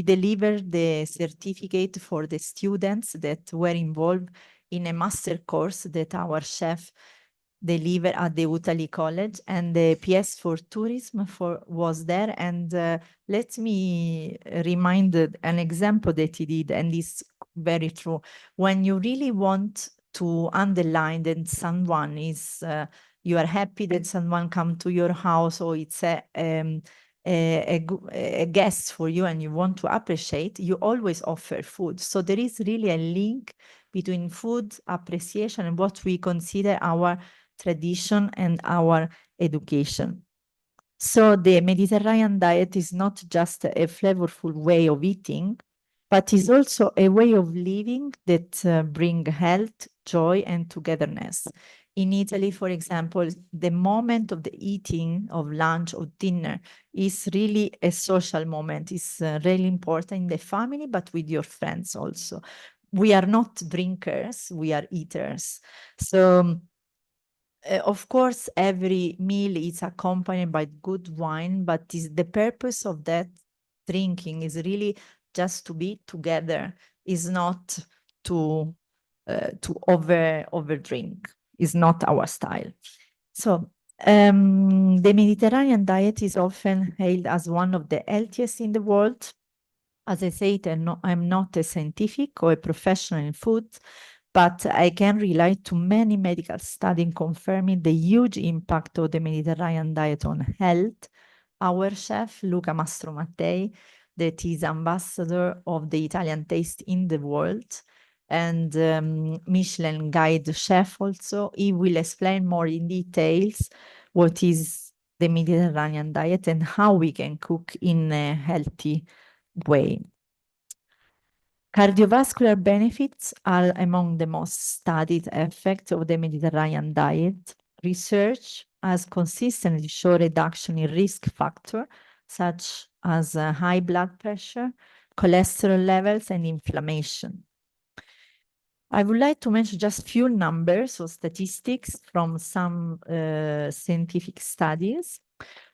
delivered the certificate for the students that were involved in a master course that our chef delivered at the Dietary College, and the PS for tourism was there. And let me remind an example that he did, and it's very true. When you really want to underline that someone is, you are happy that someone come to your house, or it's a guest for you and you want to appreciate, you always offer food. So there is really a link between food appreciation and what we consider our tradition and our education. So the Mediterranean diet is not just a flavorful way of eating, but is also a way of living that bring health, joy, and togetherness. In Italy, for example, the moment of the eating of lunch or dinner is really a social moment. It's really important in the family, but with your friends also. We are not drinkers, we are eaters. So of course, every meal is accompanied by good wine, but the purpose of that drinking is really just to be together, is not to over drink, is not our style. So the Mediterranean diet is often hailed as one of the healthiest in the world. As I said, I'm not a scientific or a professional in food, but I can relate to many medical studies confirming the huge impact of the Mediterranean diet on health. Our chef, Luca Mastromattei, that is ambassador of the Italian taste in the world, and Michelin guide chef also, he will explain more in details what is the Mediterranean diet and how we can cook in a healthy way. Cardiovascular benefits are among the most studied effects of the Mediterranean diet. Research has consistently shown reduction in risk factors such as high blood pressure, cholesterol levels, and inflammation. I would like to mention just few numbers or statistics from some scientific studies.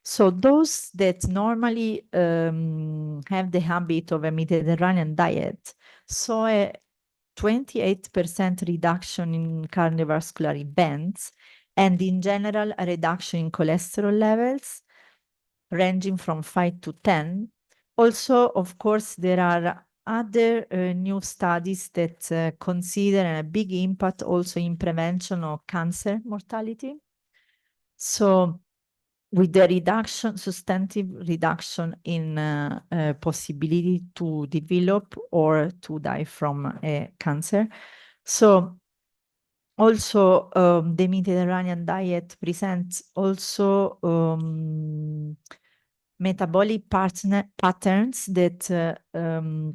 So those that normally have the habit of a Mediterranean diet saw a 28% reduction in cardiovascular events, and in general, a reduction in cholesterol levels ranging from 5 to 10. Also, of course, there are other new studies that consider a big impact also in prevention of cancer mortality. So with the reduction, substantive reduction in possibility to develop or to die from cancer. So also the Mediterranean diet presents also metabolic patterns that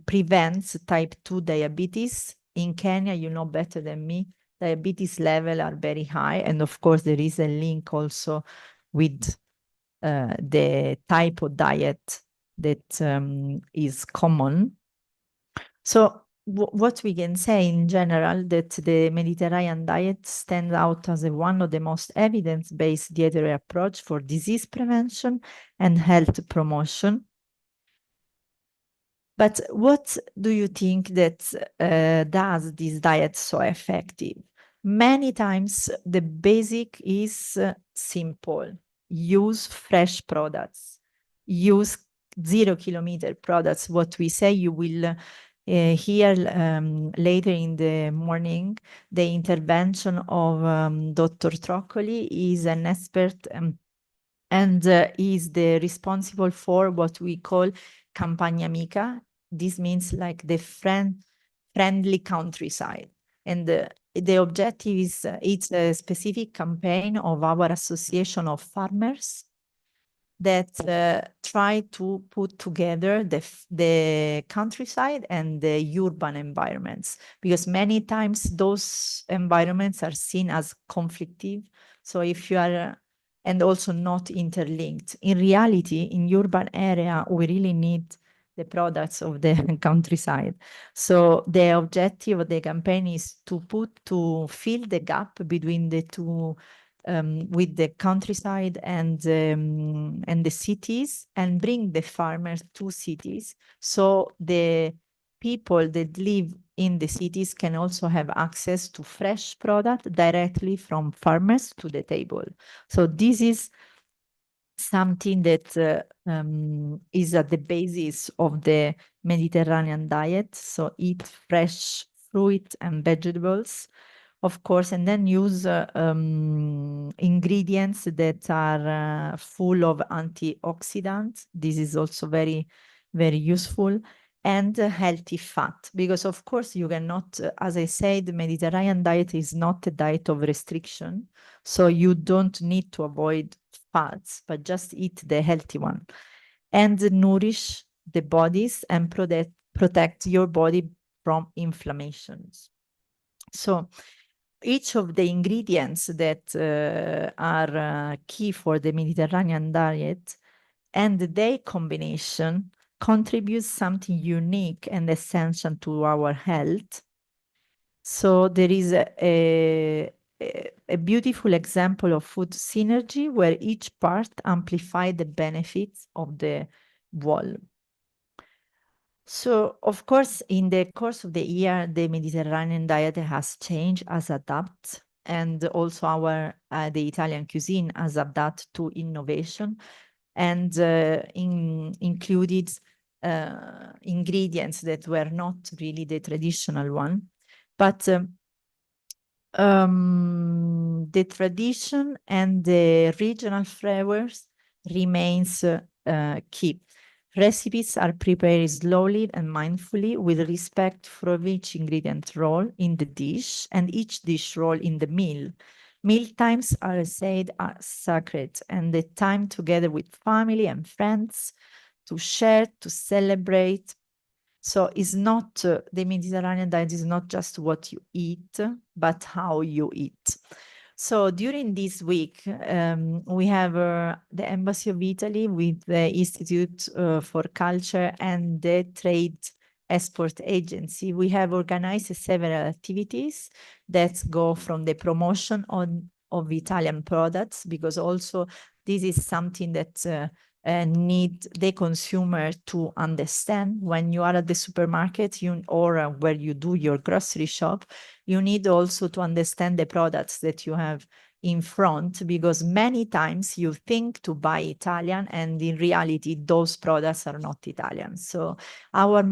prevents type 2 diabetes. In Kenya, you know better than me, diabetes levels are very high. And of course, there is a link also with the type of diet that is common. So what we can say in general that the Mediterranean diet stands out as one of the most evidence-based dietary approach for disease prevention and health promotion. But what do you think that does this diet so effective? Many times the basic is simple. Use fresh products. Use 0 kilometer products. What we say, you will hear later in the morning, the intervention of Dr. Troccoli. Is an expert and is the responsible for what we call Campagna Amica. This means like the friendly countryside. And the objective is it's a specific campaign of our association of farmers that try to put together the countryside and the urban environments, because many times those environments are seen as conflictive. So if you are, and also not interlinked. In reality, in urban area, we really need the products of the countryside. So the objective of the campaign is to fill the gap between the two, with the countryside and the cities, and bring the farmers to cities. So the people that live in the cities can also have access to fresh product directly from farmers to the table. So this is something that is at the basis of the Mediterranean diet. So eat fresh fruit and vegetables of course, and then use ingredients that are full of antioxidants. This is also very, very useful. And healthy fat, because of course you cannot, as I said, the Mediterranean diet is not a diet of restriction. So you don't need to avoid fats, but just eat the healthy one. And nourish the bodies and protect your body from inflammations. So each of the ingredients that are key for the Mediterranean diet and their combination contributes something unique and essential to our health. So there is a beautiful example of food synergy where each part amplifies the benefits of the whole. So, of course, in the course of the year, the Mediterranean diet has changed as adapt, and also the Italian cuisine has adapted to innovation and included ingredients that were not really the traditional one, but the tradition and the regional flavors remains key. Recipes are prepared slowly and mindfully with respect for each ingredient role in the dish and each dish role in the meal. Meal times are said are sacred, and the time together with family and friends to share, to celebrate. So it's not, the Mediterranean diet is not just what you eat, but how you eat. So during this week, we have the Embassy of Italy with the Institute for Culture and the Trade Export Agency. We have organized several activities that go from the promotion of Italian products, because also this is something that need the consumer to understand. When you are at the supermarket or where you do your grocery shop, you need also to understand the products that you have in front, because many times you think to buy Italian and in reality those products are not Italian. So our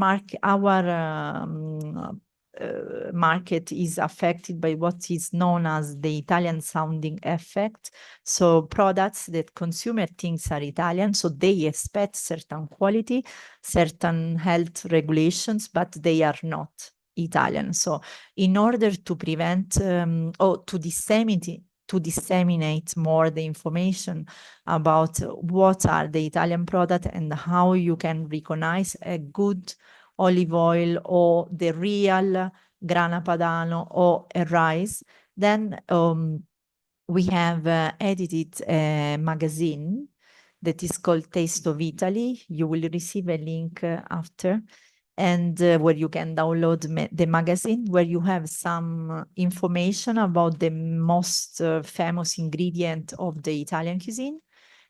market is affected by what is known as the Italian sounding effect. So products that consumer thinks are Italian, so they expect certain quality, certain health regulations, but they are not Italian. So in order to prevent or to disseminate more the information about what are the Italian products and how you can recognize a good olive oil or the real grana padano or a rice, then we have edited a magazine that is called Taste of Italy. You will receive a link after, and where you can download the magazine, where you have some information about the most famous ingredient of the Italian cuisine.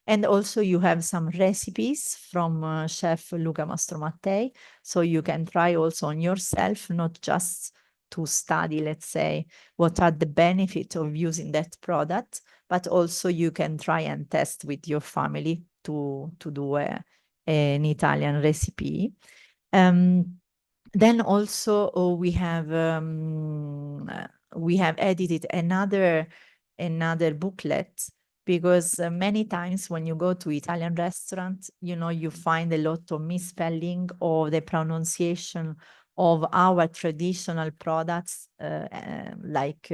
And also you have some recipes from Chef Luca Mastromattei. So you can try also on yourself, not just to study, let's say, what are the benefits of using that product, but also you can try and test with your family to do an Italian recipe. Then also we have edited another booklet, because many times when you go to Italian restaurants, you find a lot of misspelling or the pronunciation of our traditional products, like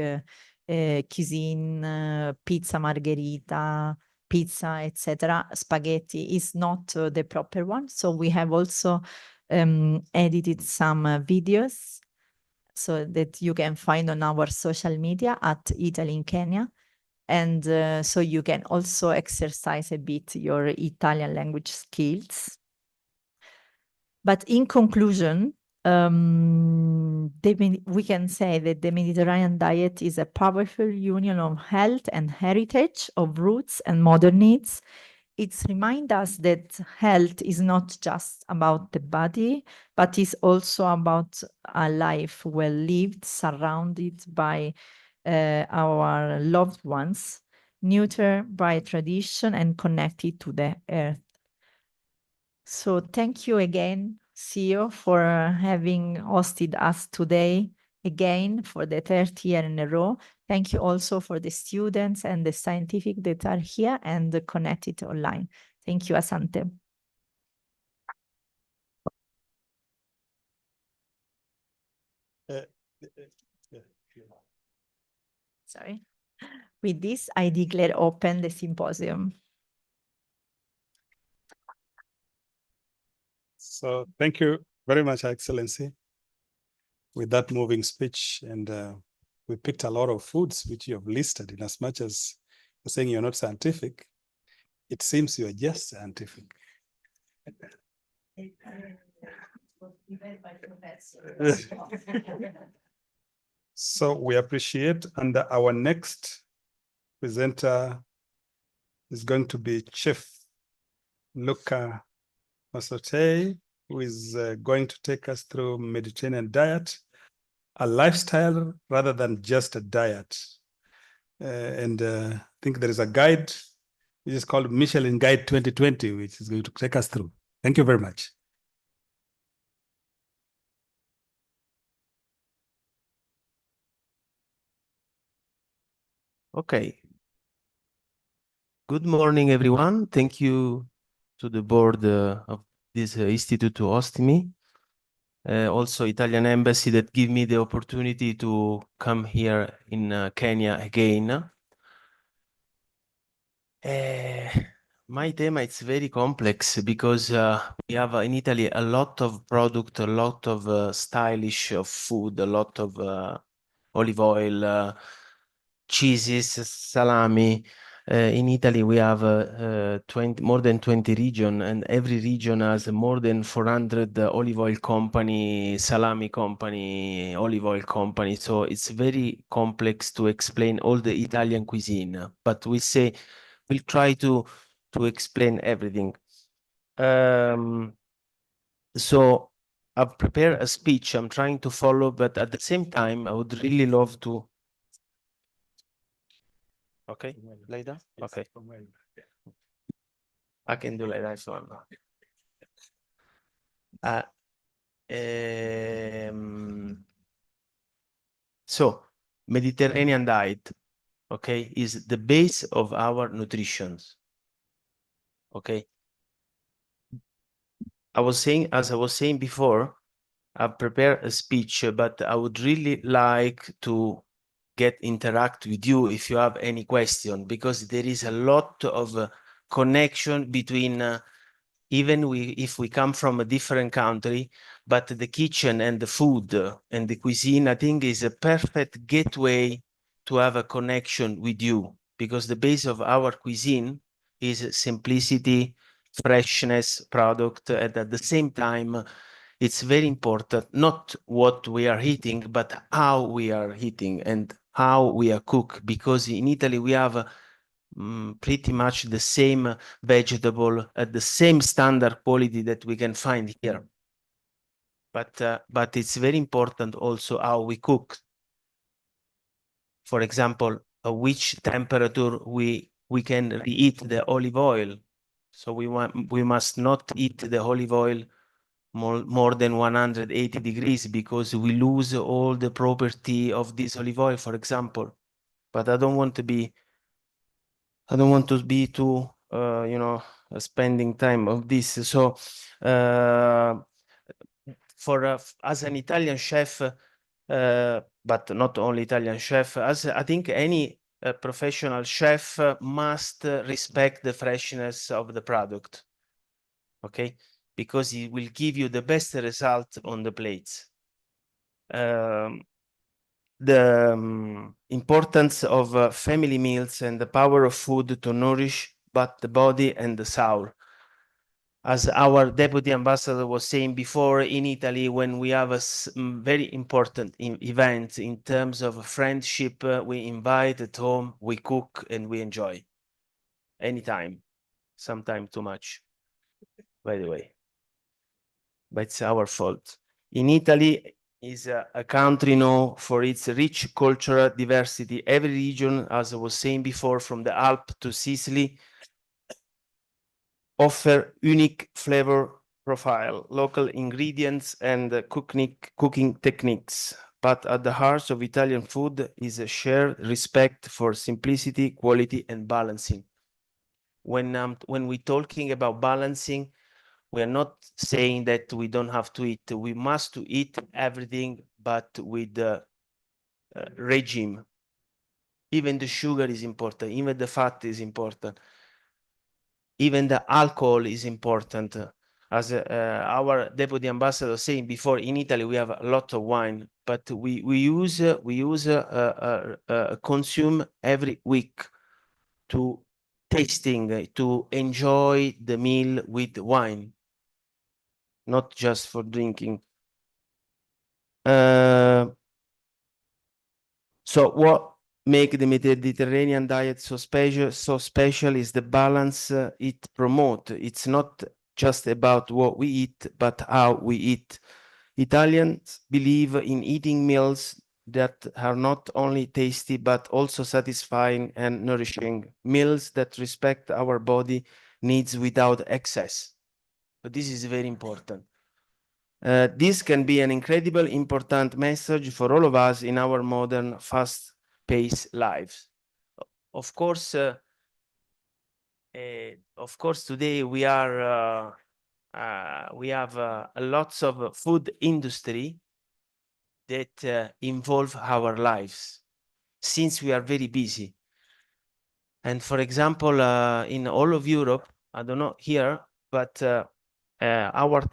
cuisine, pizza margherita, pizza, etc. Spaghetti is not the proper one. So we have also edited some videos so that you can find on our social media at Italy in Kenya. And so you can also exercise a bit your Italian language skills. But in conclusion, we can say that the Mediterranean diet is a powerful union of health and heritage, of roots and modern needs. It reminds us that health is not just about the body, but is also about a life well lived, surrounded by our loved ones, nurtured by tradition and connected to the earth. So thank you again, CEO, for having hosted us today again for the third year in a row. Thank you also for the students and the scientific that are here and connected online. Thank you, Asante. Sorry. With this, I declare open the symposium. So thank you very much, Excellency, with that moving speech. And we picked a lot of foods which you have listed. In as much as you're saying you're not scientific, it seems you're just scientific. So we appreciate, and our next presenter is going to be Chef Luca Masote, who is going to take us through Mediterranean diet, a lifestyle rather than just a diet. I think there is a guide, which is called Michelin Guide 2020, which is going to take us through. Thank you very much. Okay. Good morning, everyone. Thank you to the board of this institute to host me. Also Italian embassy that give me the opportunity to come here in Kenya again. My theme is very complex because we have in Italy a lot of product, a lot of stylish of food, a lot of olive oil, cheeses, salami. In Italy, we have more than 20 regions, and every region has more than 400 olive oil company, salami company, olive oil company. So it's very complex to explain all the Italian cuisine. But we'll try to explain everything. So I've prepared a speech I'm trying to follow, but at the same time, I would really love to. Okay, like that? Okay. I can do like that. So Mediterranean diet, okay, is the base of our nutrition. Okay. As I was saying before, I've prepared a speech, but I would really like to interact with you if you have any question, because there is a lot of connection between even if we come from a different country, but the kitchen and the food and the cuisine, I think, is a perfect gateway to have a connection with you, because the base of our cuisine is simplicity, freshness, product, and at the same time, it's very important, not what we are eating, but how we are eating and how we are cooked, because in Italy we have pretty much the same vegetable at the same standard quality that we can find here. But it's very important also how we cook. For example, at which temperature we can reheat the olive oil. So we must not eat the olive oil more than 180 degrees, because we lose all the property of this olive oil, for example. But I don't want to be too, spending time of this. So as an Italian chef, but not only Italian chef, as I think any professional chef must respect the freshness of the product. Okay, because it will give you the best result on the plates. The importance of family meals and the power of food to nourish both the body and the soul. As our deputy ambassador was saying before, in Italy, when we have a very important event in terms of friendship, we invite at home, we cook, and we enjoy. Anytime, sometimes too much, by the way. But it's our fault. In Italy is a country known for its rich cultural diversity. Every region, as I was saying before, from the Alps to Sicily, offer unique flavor profile, local ingredients, and cooking techniques. but at the heart of Italian food is a shared respect for simplicity, quality, and balancing. When we're talking about balancing, we are not saying that we don't have to eat. We must to eat everything, but with the regime. Even the sugar is important. Even the fat is important. Even the alcohol is important. As our deputy ambassador was saying before, in Italy we have a lot of wine, but we consume every week to tasting, to enjoy the meal with wine, not just for drinking. So what make the Mediterranean diet so special is the balance it promotes. It's not just about what we eat, but how we eat. Italians believe in eating meals that are not only tasty, but also satisfying and nourishing. Meals that respect our body needs without excess. But this is very important. This can be an incredible important message for all of us in our modern, fast-paced lives. Of course, today we are we have lots of food industry that involve our lives since we are very busy. And for example, in all of Europe, I don't know here, but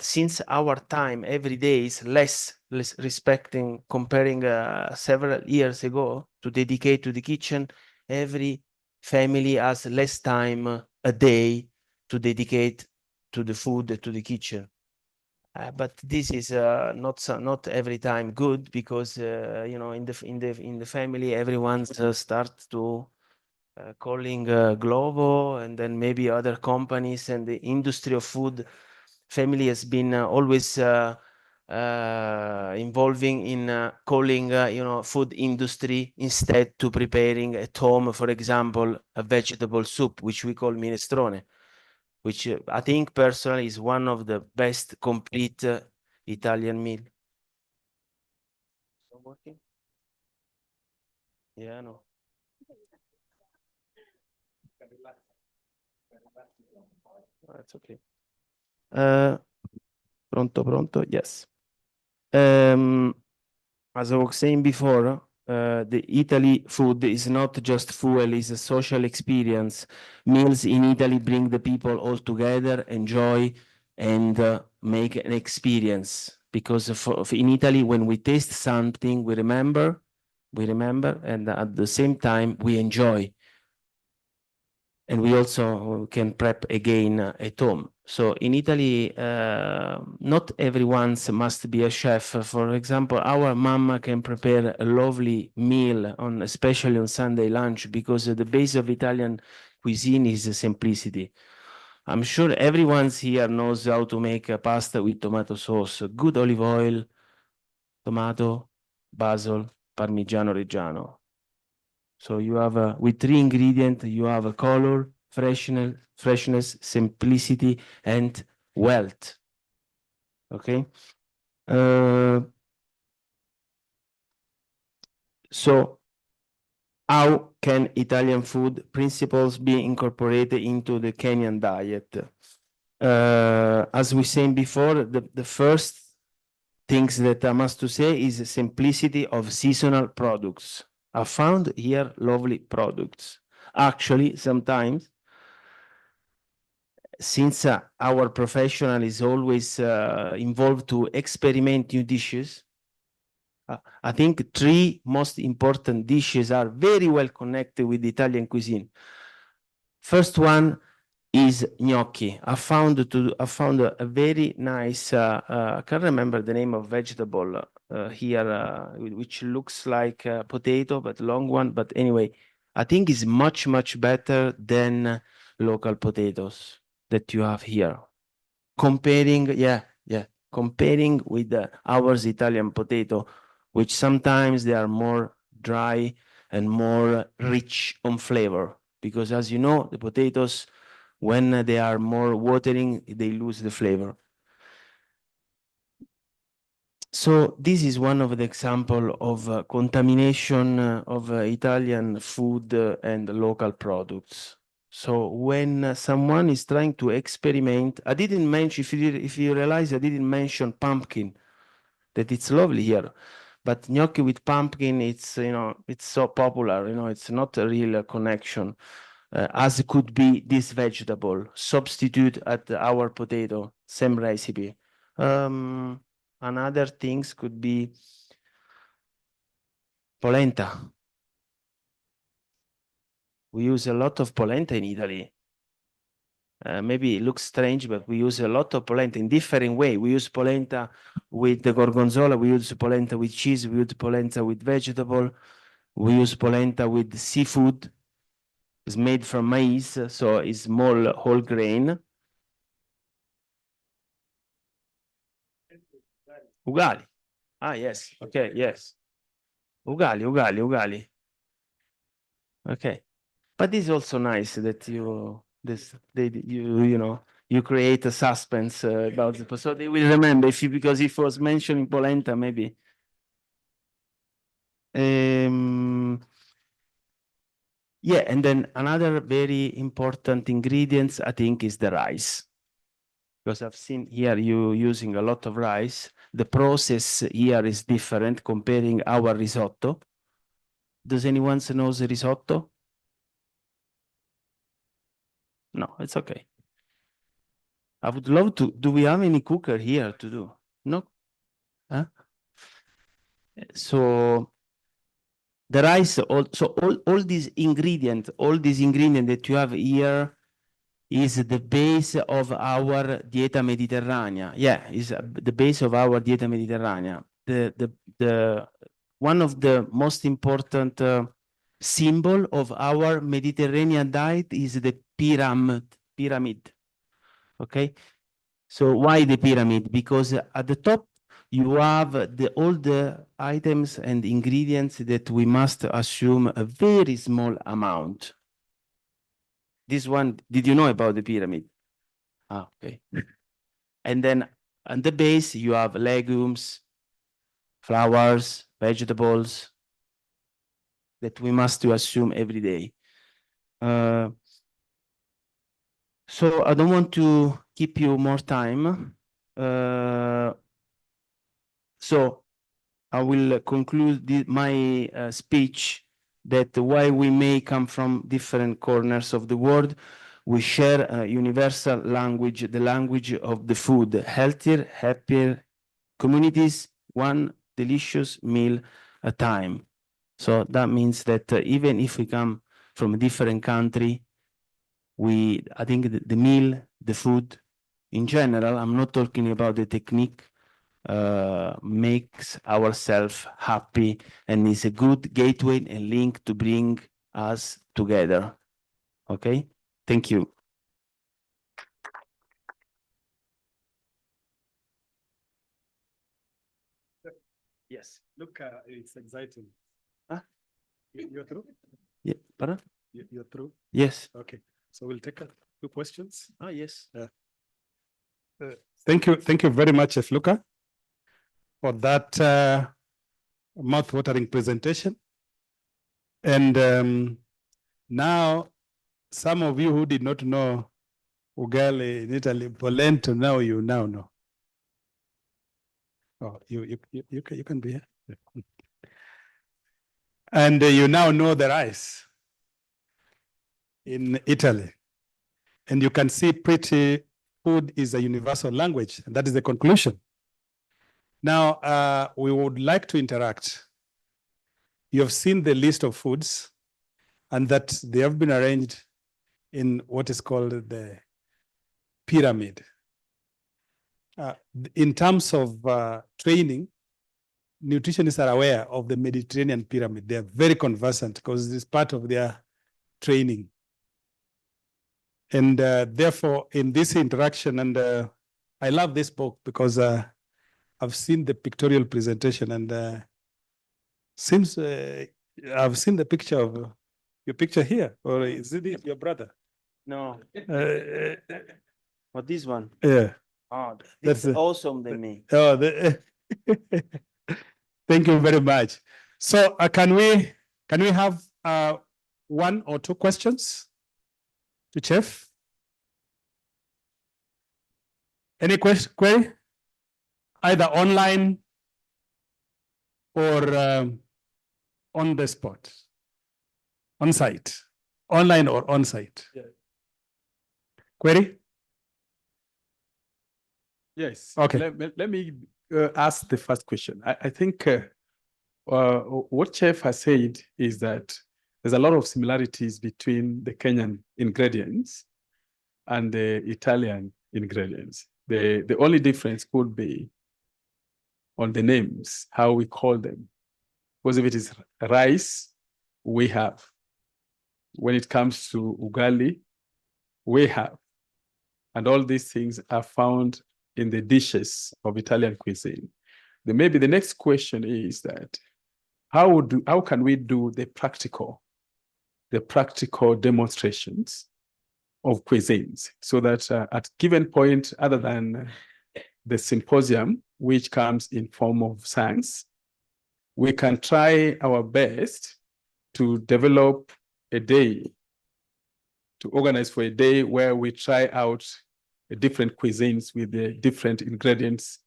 since our time every day is less respecting comparing several years ago to dedicate to the kitchen, every family has less time a day to dedicate to the food, to the kitchen. But this is not every time good, because you know, in the family everyone starts to calling Glovo and then maybe other companies, and the industry of food family has been always involving in calling you know, food industry instead to preparing at home, for example, a vegetable soup, which we call minestrone, which I think personally is one of the best complete Italian meal. Working? Yeah, no. That's okay. Pronto, yes. As I was saying before, the Italy food is not just fuel, it's a social experience. Meals in Italy bring the people all together, enjoy, and make an experience. Because in Italy, when we taste something, we remember, and at the same time, we enjoy. And we also can prep again at home. So in Italy, not everyone must be a chef. For example, our mama can prepare a lovely meal, especially on Sunday lunch, because the base of Italian cuisine is simplicity. I'm sure everyone here knows how to make a pasta with tomato sauce, good olive oil, tomato, basil, Parmigiano Reggiano. So you have with 3 ingredients, you have a color, freshness, simplicity, and wealth. Okay. So how can Italian food principles be incorporated into the Kenyan diet? As we said before, the first things that I must to say is the simplicity of seasonal products. I found here lovely products. Actually, sometimes, since our professional is always involved to experiment new dishes, I think 3 most important dishes are very well connected with Italian cuisine. First one is gnocchi. I found a very nice, I can't remember the name of vegetable here, which looks like a potato, but long one. But anyway, I think it's much, much better than local potatoes that you have here. Comparing with ours Italian potato, which sometimes they are more dry and more rich on flavor. Because as you know, the potatoes, when they are more watering, they lose the flavor. So this is one of the example of contamination of Italian food and local products. So when someone is trying to experiment, I didn't mention, if you realize, I didn't mention pumpkin, that it's lovely here, but gnocchi with pumpkin, it's, you know, it's so popular, you know, it's not a real connection, as it could be this vegetable, substitute at our potato, same recipe. Another things could be polenta. We use a lot of polenta in Italy. Maybe it looks strange, but we use a lot of polenta in different way. We use polenta with the gorgonzola, we use polenta with cheese, we use polenta with vegetable, we use polenta with seafood. It's made from maize, so it's small whole grain. Ugali. Ah, yes. Okay, yes. Ugali. Okay. But it's also nice that you you create a suspense about the, so they will remember if you, because if it was mentioning polenta, maybe. Yeah, and then another very important ingredients, I think, is the rice. Because I've seen here you using a lot of rice. The process here is different comparing our risotto. Does anyone know the risotto? No, it's okay. I would love to. Do we have any cooker here to do? No? Huh? So the rice, all these ingredients, that you have here is the base of our dieta mediterranea. Yeah, is the base of our dieta mediterranea. The one of the most important symbol of our Mediterranean diet is the pyramid. Okay, so why the pyramid? Because at the top you have all the items and ingredients that we must assume a very small amount. This one, did you know about the pyramid? Ah, okay. And then on the base you have legumes, flowers, vegetables that we must assume every day. So I don't want to keep you more time. So I will conclude my speech that while we may come from different corners of the world, we share a universal language, the language of the food, healthier, happier communities, one delicious meal at a time. So that means that even if we come from a different country, I think the meal, the food in general, I'm not talking about the technique, makes ourselves happy and is a good gateway and link to bring us together. Okay, thank you. Yes. Look, it's exciting. Huh? You're through? Yeah, pardon? You're through? Yes. Okay, so we'll take a few questions. Ah, yes. Thank you very much, Chef Luca, for that mouth-watering presentation. And now, some of you who did not know ugali in Italy, polenta, now you now know. Oh, you can be here. And you now know the rice in Italy. And you can see pretty food is a universal language. And that is the conclusion. Now, we would like to interact. You have seen the list of foods and that they have been arranged in what is called the pyramid. In terms of training, nutritionists are aware of the Mediterranean pyramid. They are very conversant because it is part of their training. And therefore, in this interaction, and I love this book because I've seen the pictorial presentation and seems I've seen the picture of your picture here, or is it your brother? No. What, this one? Yeah. Oh, this is awesome than me. Oh, Thank you very much. So can we have one or two questions to Chef? Any query? Either online or on the spot, on site, online or on site. Yeah. Query? Yes. Okay. Let me ask the first question. I think what Chef has said is that there's a lot of similarities between the Kenyan ingredients and the Italian ingredients. The only difference could be on the names, how we call them. Because if it is rice, we have. When it comes to ugali, we have. And all these things are found in the dishes of Italian cuisine. Then maybe the next question is that how can we do the practical demonstrations of cuisines so that at given point, other than the symposium, which comes in form of science, we can try our best to develop a day, to organize for a day where we try out different cuisines with the different ingredients,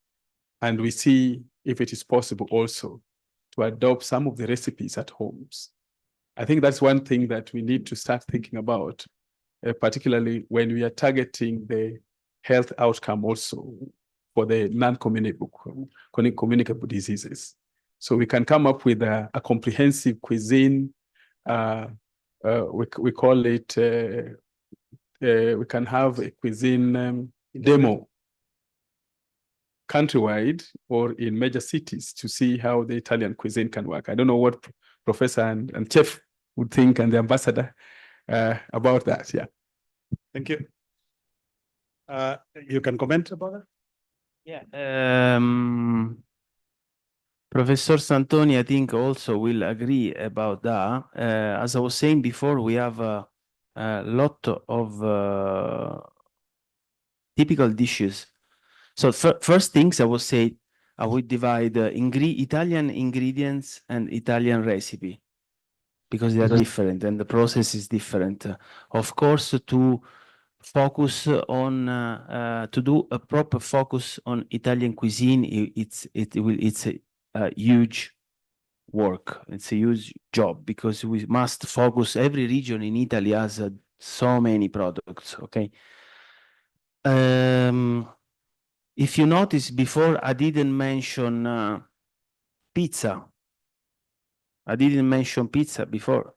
and we see if it is possible also to adopt some of the recipes at homes. I think that's one thing that we need to start thinking about, particularly when we are targeting the health outcome also for the non-communicable diseases. So we can come up with a comprehensive cuisine. We call it, we can have a cuisine demo countrywide or in major cities to see how the Italian cuisine can work. I don't know what Professor and Chef would think, and the ambassador about that. Yeah. Thank you. You can comment about that? Yeah. Professor Santoni, I think, also will agree about that. As I was saying before, we have a lot of typical dishes. So first things I would say, I would divide Italian ingredients and Italian recipe, because they are different and the process is different. Of course, to focus on to do a proper focus on Italian cuisine, it's a huge work. It's a huge job, because we must focus. Every region in Italy has so many products. Okay. If you notice before, I didn't mention pizza. I didn't mention pizza before,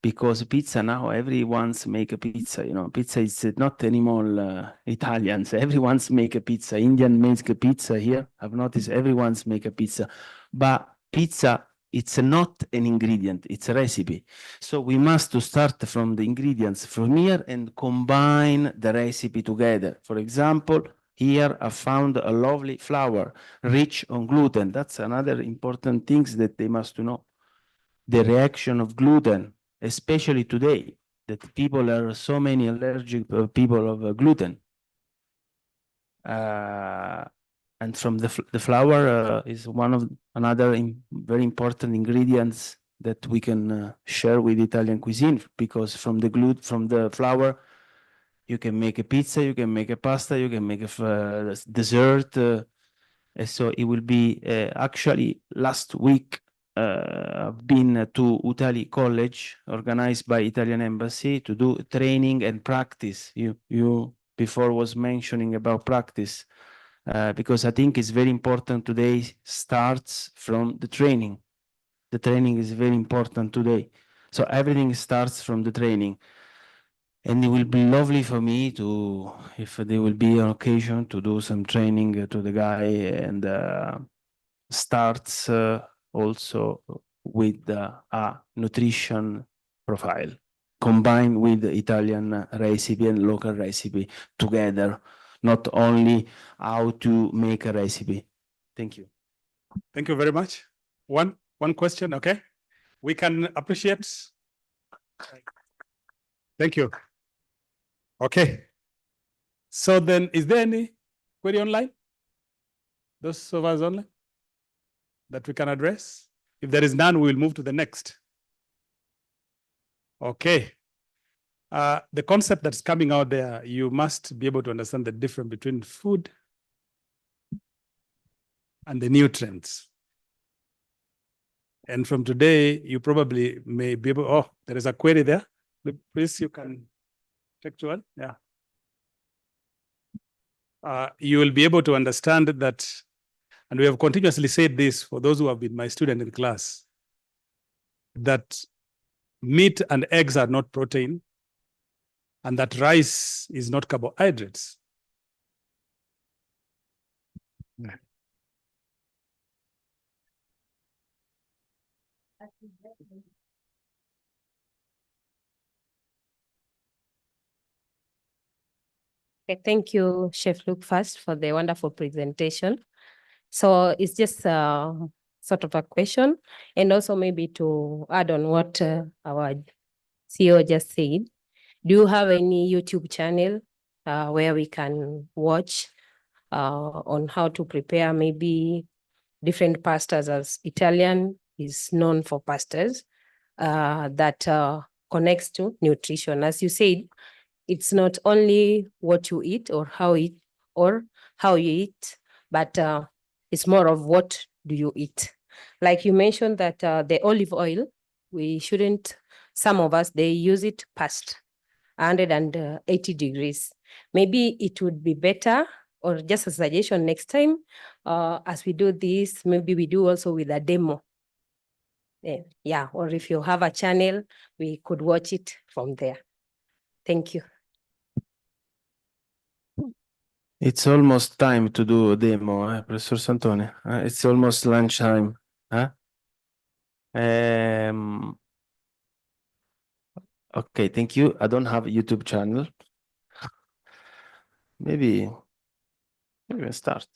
because pizza now, everyone's make a pizza. You know, pizza is not anymore Italians. Everyone's make a pizza. Indian makes a pizza here. I've noticed everyone's make a pizza. But pizza, it's not an ingredient, it's a recipe. So we must to start from the ingredients from here and combine the recipe together. For example, here I found a lovely flour rich on gluten. That's another important thing that they must know. The reaction of gluten, especially today, that people are so many allergic people of gluten. And from the flour is one of another very important ingredients that we can share with Italian cuisine, because from the flour, you can make a pizza, you can make a pasta, you can make a dessert. And so it will be actually last week I've been to Italy College, organized by Italian Embassy, to do training and practice. You before was mentioning about practice, because I think it's very important today, starts from the training. The training is very important today. So everything starts from the training. And it will be lovely for me to, if there will be an occasion, to do some training to the guy, and starts also with a nutrition profile, combined with the Italian recipe and local recipe together, not only how to make a recipe. Thank you. Thank you very much. One question, okay? We can appreciate. Thank you. Okay. So then, is there any query online? Those of us only that we can address? If there is none, we will move to the next. Okay. The concept that's coming out there, you must be able to understand the difference between food and the nutrients. And from today, you probably may be able, oh, there is a query there. Please, you can check to one. Yeah. You will be able to understand that, and we have continuously said this for those who have been my student in class, that meat and eggs are not protein, and that rice is not carbohydrates. Okay, thank you, Chef Luke, first for the wonderful presentation. So it's just sort of a question, and also maybe to add on what our CEO just said. Do you have any YouTube channel where we can watch on how to prepare maybe different pastas, as Italian is known for pastas that connects to nutrition? As you said, it's not only what you eat or how you eat, but it's more of what do you eat. Like you mentioned that the olive oil, we shouldn't, some of us, they use it past 180 degrees. Maybe it would be better, or just a suggestion next time, as we do this, maybe we do also with a demo. Yeah, or if you have a channel, we could watch it from there. Thank you. It's almost time to do a demo, Professor Santoni. It's almost lunchtime. Huh? Okay, thank you. I don't have a YouTube channel. Maybe we'll start.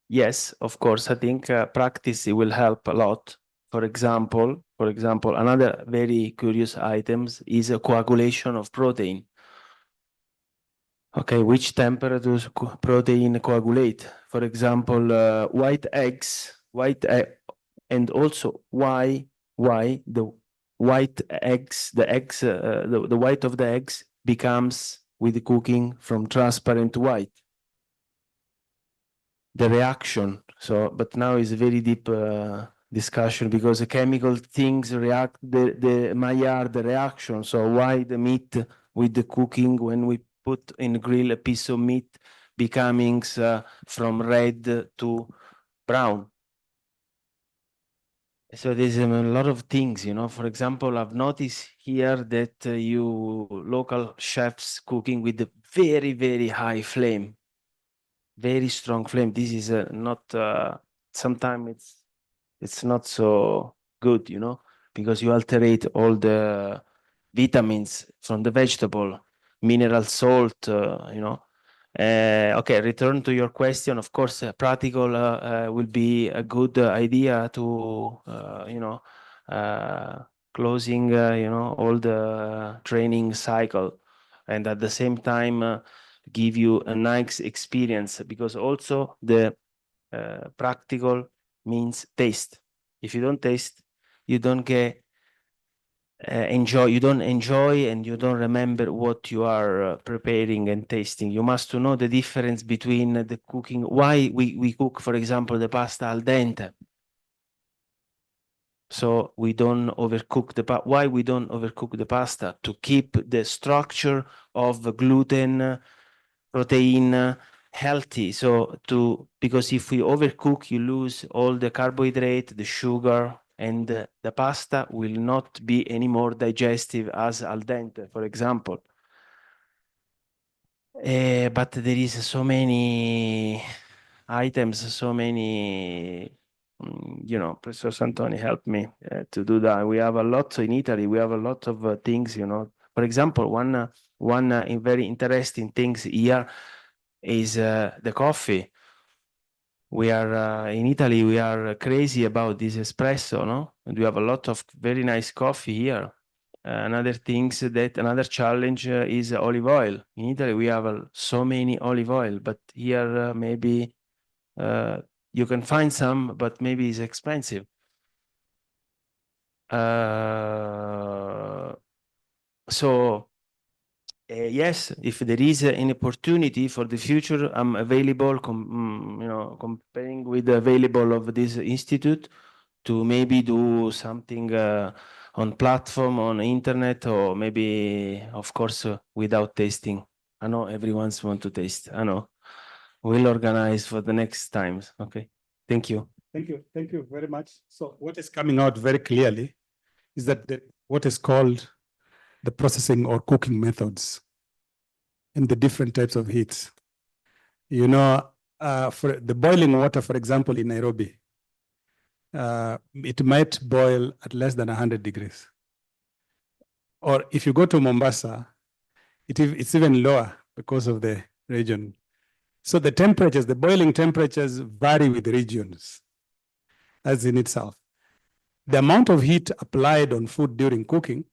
Yes, of course. I think practice will help a lot. For example, another very curious items is a coagulation of protein. Okay, which temperatures protein coagulate? For example, white eggs, and also why the white eggs, the white of the eggs becomes with the cooking from transparent to white. The reaction. So, but now is a very deep discussion because the chemical things react, the Maillard reaction. So why the meat with the cooking, when we put in grill a piece of meat becoming from red to brown. So there's a lot of things, you know. For example, I've noticed here that you local chefs cooking with a very, very high flame, very strong flame. This is not, sometimes it's not so good, you know, because you alterate all the vitamins from the vegetable, mineral salt, you know. Okay, return to your question. Of course, practical will be a good idea to, you know, closing, you know, all the training cycle, and at the same time give you a nice experience, because also the practical means taste. If you don't taste, you don't get you don't enjoy, and you don't remember what you are preparing and tasting. You must know the difference between the cooking. Why we cook, for example, the pasta al dente. So we don't overcook why we don't overcook the pasta? To keep the structure of gluten, protein healthy. So because if we overcook, you lose all the carbohydrate, the sugar, and the pasta will not be any more digestive as al dente, for example. But there is so many items, so many, you know, Professor Santoni helped me to do that. We have a lot in Italy. We have a lot of things, you know. For example, one very interesting things here is the coffee. We are in Italy, we are crazy about this espresso, no? And we have a lot of very nice coffee here. another challenge is olive oil. In Italy, we have so many olive oil, but here maybe you can find some, but maybe it's expensive. So yes, if there is an opportunity for the future, I'm available, comparing with the available of this institute to maybe do something on platform, on internet, or maybe, of course, without tasting. I know everyone's want to taste. I know. We'll organize for the next times. Okay. Thank you. Thank you. Thank you very much. So what is coming out very clearly is that what is called the processing or cooking methods and the different types of heats. You know, for the boiling water, for example, in Nairobi, it might boil at less than 100 degrees. Or if you go to Mombasa, it's even lower because of the region. So the temperatures, the boiling temperatures vary with regions as in itself. The amount of heat applied on food during cooking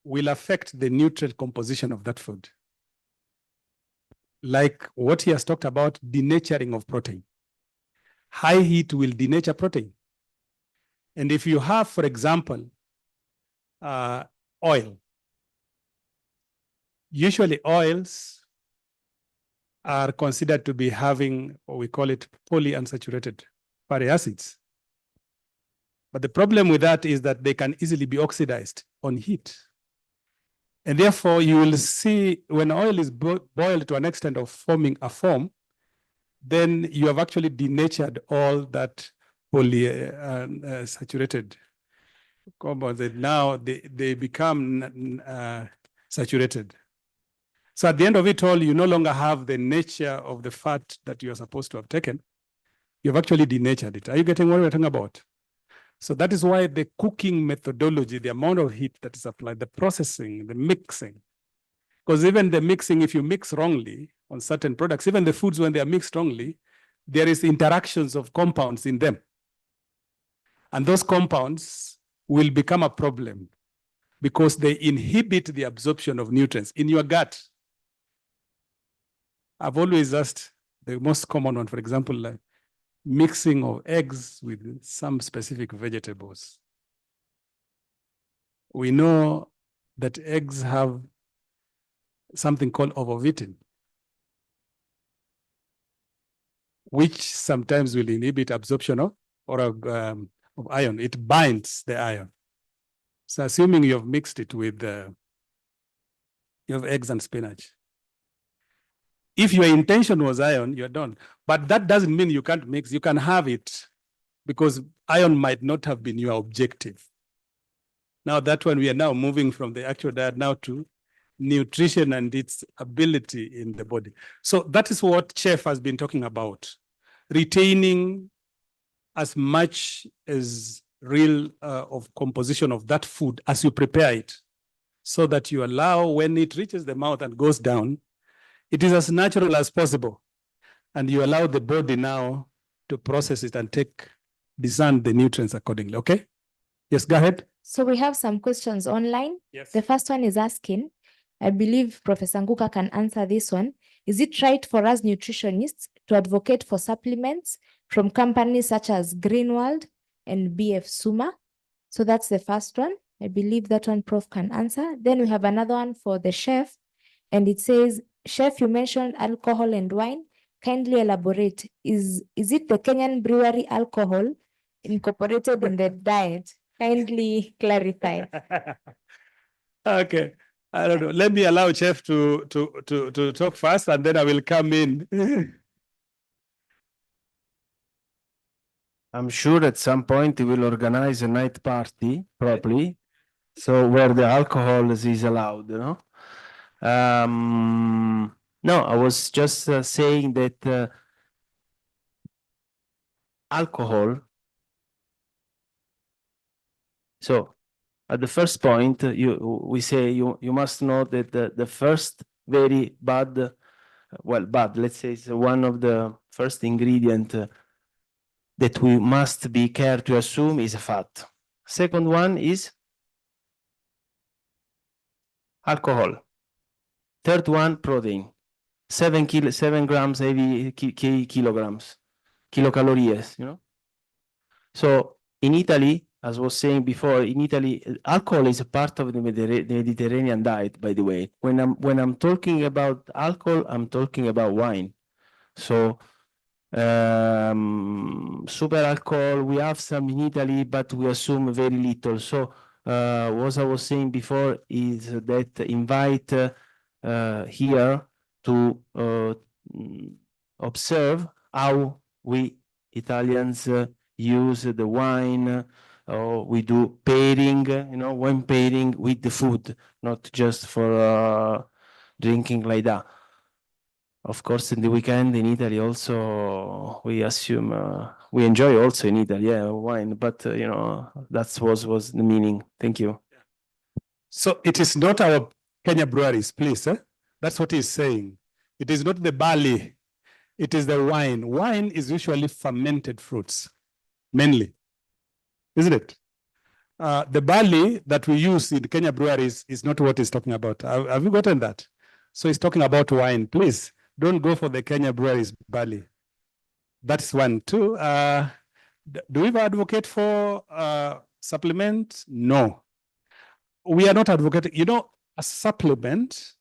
will affect the nutrient composition of that food. Like what he has talked about, denaturing of protein. High heat will denature protein. And if you have, for example, oil, usually oils are considered to be having, what we call it, polyunsaturated fatty acids. But the problem with that is that they can easily be oxidized on heat. And therefore, you will see when oil is boiled to an extent of forming a foam, then you have actually denatured all that polyunsaturated compounds. Now they become saturated. So at the end of it all, you no longer have the nature of the fat that you are supposed to have taken. You've actually denatured it. Are you getting what we're talking about? So that is why the cooking methodology, the amount of heat that is applied, the processing, the mixing, because even the mixing, if you mix wrongly on certain products, even the foods when they are mixed wrongly, there is interactions of compounds in them. And those compounds will become a problem because they inhibit the absorption of nutrients in your gut. I've always asked the most common one, for example, like mixing of eggs with some specific vegetables. We know that eggs have something called ovovitin, which sometimes will inhibit absorption of iron. It binds the iron. So assuming you have mixed it with you have eggs and spinach. If your intention was iron, you're done. But that doesn't mean you can't mix. You can have it because iron might not have been your objective. Now that one, we are now moving from the actual diet now to nutrition and its ability in the body. So that is what Chef has been talking about. Retaining as much as real of composition of that food as you prepare it, so that you allow when it reaches the mouth and goes down, it is as natural as possible. And you allow the body now to process it and discern the nutrients accordingly. Okay? Yes, go ahead. So we have some questions online. Yes. The first one is asking, I believe Professor Nguka can answer this one. Is it right for us nutritionists to advocate for supplements from companies such as Greenworld and BF Suma? So that's the first one. I believe that one Prof can answer. Then we have another one for the chef. And it says, Chef, you mentioned alcohol and wine. Kindly elaborate. Is it the Kenyan brewery alcohol incorporated in the diet? Kindly clarify. Okay. I don't know. Let me allow Chef to talk first, and then I will come in. I'm sure at some point we will organize a night party properly, so where the alcohol is allowed, you know. No, I was just saying that alcohol. So at the first point, we say you must know that the first very bad, let's say it's one of the first ingredient that we must be care to assume is fat. Second one is alcohol. Third one, protein. 7 grams every kilograms, kilocalories, you know. So in Italy, as I was saying before, in Italy, alcohol is a part of the Mediterranean diet, by the way. When I'm talking about alcohol, I'm talking about wine. So super alcohol, we have some in Italy, but we assume very little. So what I was saying before is that invite here to observe how we Italians use the wine, or we do pairing, you know, wine pairing with the food, not just for drinking like that. Of course, in the weekend in Italy also, we assume, we enjoy also in Italy, yeah, wine, but you know, that was the meaning. Thank you. So it is not our Kenya breweries, please. That's what he's saying. It is not the barley. It is the wine. Wine is usually fermented fruits, mainly, isn't it? The barley that we use in Kenya breweries is not what he's talking about. Have you gotten that? So he's talking about wine. Please don't go for the Kenya breweries barley. That's one. Two, do we advocate for supplement? No. We are not advocating. You know, a supplement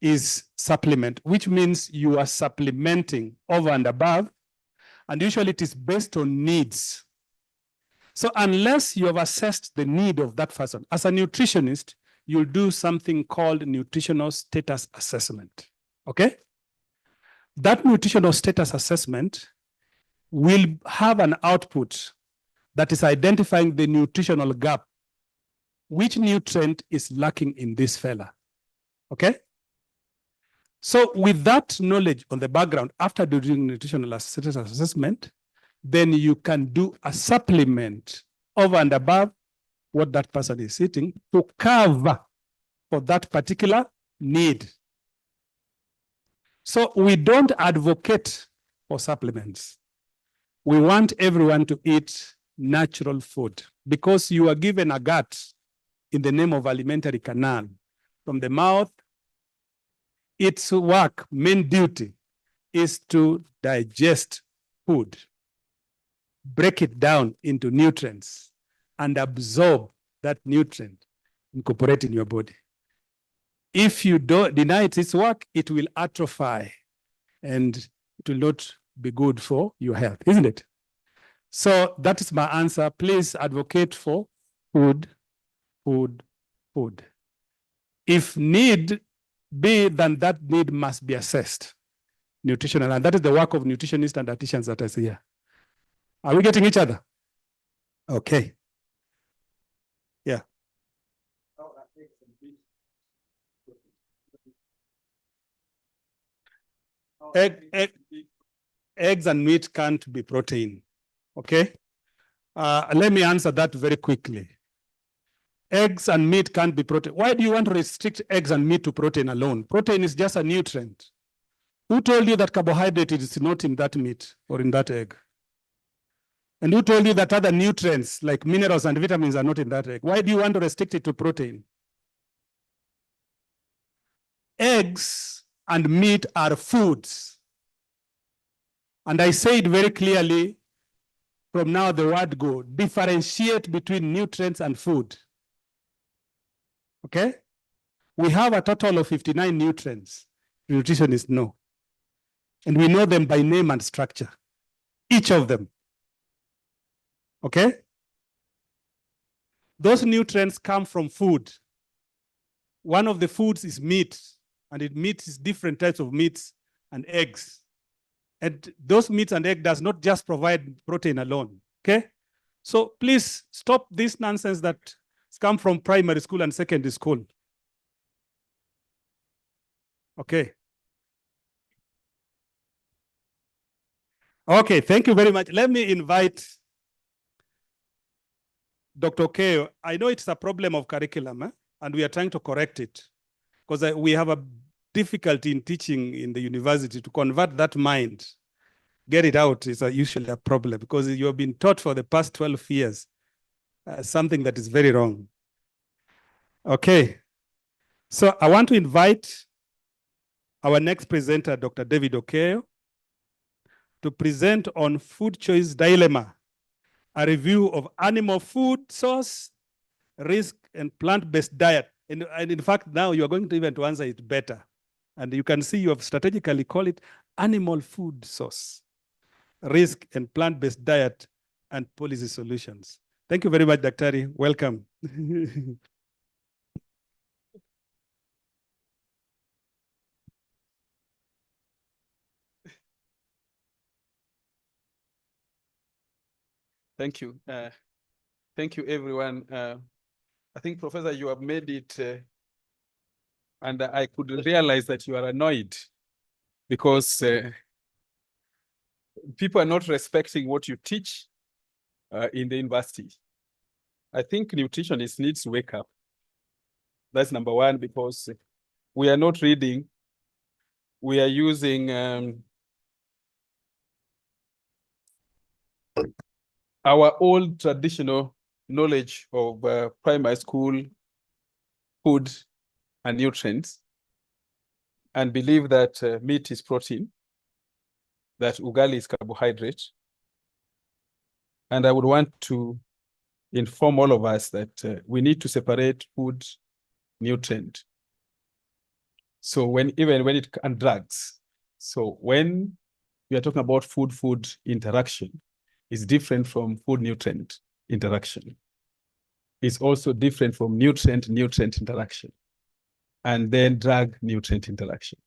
is supplement, which means you are supplementing over and above, and usually it is based on needs. So unless you have assessed the need of that person, as a nutritionist, you'll do something called nutritional status assessment, okay? That nutritional status assessment will have an output that is identifying the nutritional gap. Which nutrient is lacking in this fella, okay? So with that knowledge on the background, after doing nutritional status assessment, then you can do a supplement over and above what that person is eating to cover for that particular need. So we don't advocate for supplements. We want everyone to eat natural food because you are given a gut in the name of alimentary canal. From the mouth, its work, main duty, is to digest food, break it down into nutrients, and absorb that nutrient, incorporate in your body. If you don't deny its work, it will atrophy and it will not be good for your health, isn't it? So that is my answer. Please advocate for food, food, food. If need be, then that need must be assessed, nutritional, and that is the work of nutritionists and dietitians that is here. Are we getting each other? Okay. Yeah. Eggs and meat can't be protein. Okay. Let me answer that very quickly. Eggs and meat can't be protein. Why do you want to restrict eggs and meat to protein alone? Protein is just a nutrient. Who told you that carbohydrate is not in that meat or in that egg? And who told you that other nutrients like minerals and vitamins are not in that egg? Why do you want to restrict it to protein? Eggs and meat are foods. And I say it very clearly from now the word go, differentiate between nutrients and food. Okay? We have a total of 59 nutrients, nutritionists know. And we know them by name and structure, each of them. Okay? Those nutrients come from food. One of the foods is meat, and meat is different types of meats and eggs. And those meats and eggs does not just provide protein alone, okay? So please stop this nonsense that come from primary school and secondary school. Okay. Okay, thank you very much. Let me invite Dr. Keo. I know it's a problem of curriculum, and we are trying to correct it because we have a difficulty in teaching in the university to convert that mind. Get it out is usually a problem because you have been taught for the past 12 years something that is very wrong. Okay. So I want to invite our next presenter, Dr. David Okeyo, to present on food choice dilemma, a review of animal food source, risk, and plant-based diet. And in fact, now you are going to even to answer it better. And you can see you have strategically called it animal food source, risk, and plant-based diet and policy solutions. Thank you very much, Dietary. Welcome. Thank you. Thank you, everyone. I think, Professor, you have made it, and I could realize that you are annoyed because people are not respecting what you teach in the university. I think nutritionists need to wake up. That's number one, because we are not reading. We are using our old traditional knowledge of primary school food and nutrients, and believe that meat is protein, that ugali is carbohydrate. And I would want to inform all of us that we need to separate food, nutrient. So even when it, and drugs. So when we are talking about food interaction, it's different from food-nutrient interaction. It's also different from nutrient-nutrient interaction, and then drug-nutrient interaction.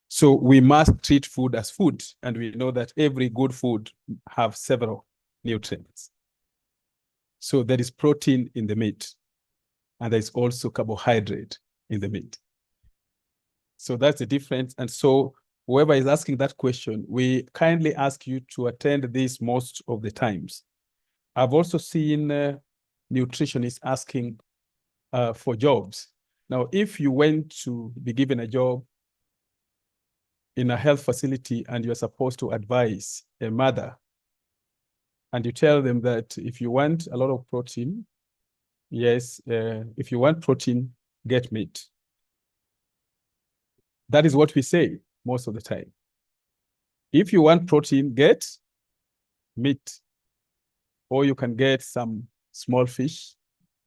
So we must treat food as food, and we know that every good food have several nutrients. So there is protein in the meat, and there's also carbohydrate in the meat. So that's the difference. And so whoever is asking that question, we kindly ask you to attend this most of the times. I've also seen nutritionists asking for jobs. Now, if you went to be given a job in a health facility and you're supposed to advise a mother, and you tell them that if you want a lot of protein, yes, if you want protein, get meat. That is what we say most of the time. If you want protein, get meat. Or you can get some small fish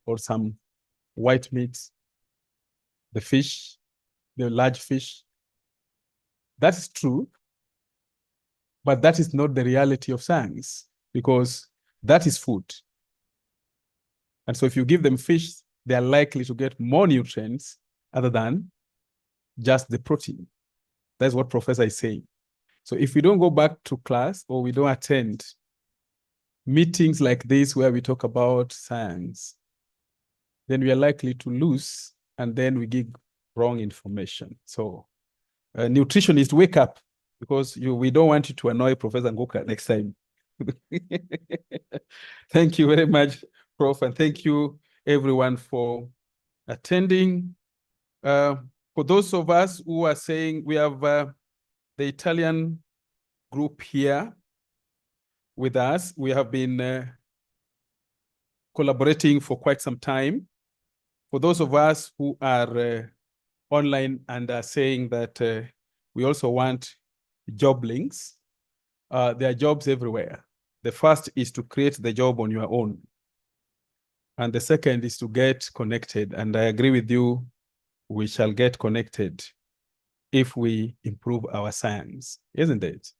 or some white meat, the fish, the large fish. That is true, but that is not the reality of science, because that is food. And so if you give them fish, they are likely to get more nutrients other than just the protein. That's what Professor is saying. So if we don't go back to class or we don't attend meetings like this where we talk about science, then we are likely to lose, and then we give wrong information. So nutritionists, wake up, because we don't want you to annoy Professor Ngoka next time. Thank you very much, Prof, and thank you everyone for attending. For those of us who are saying, we have the Italian group here with us. We have been collaborating for quite some time. For those of us who are online and are saying that we also want job links, there are jobs everywhere. The first is to create the job on your own. And the second is to get connected. And I agree with you, we shall get connected if we improve our science, isn't it?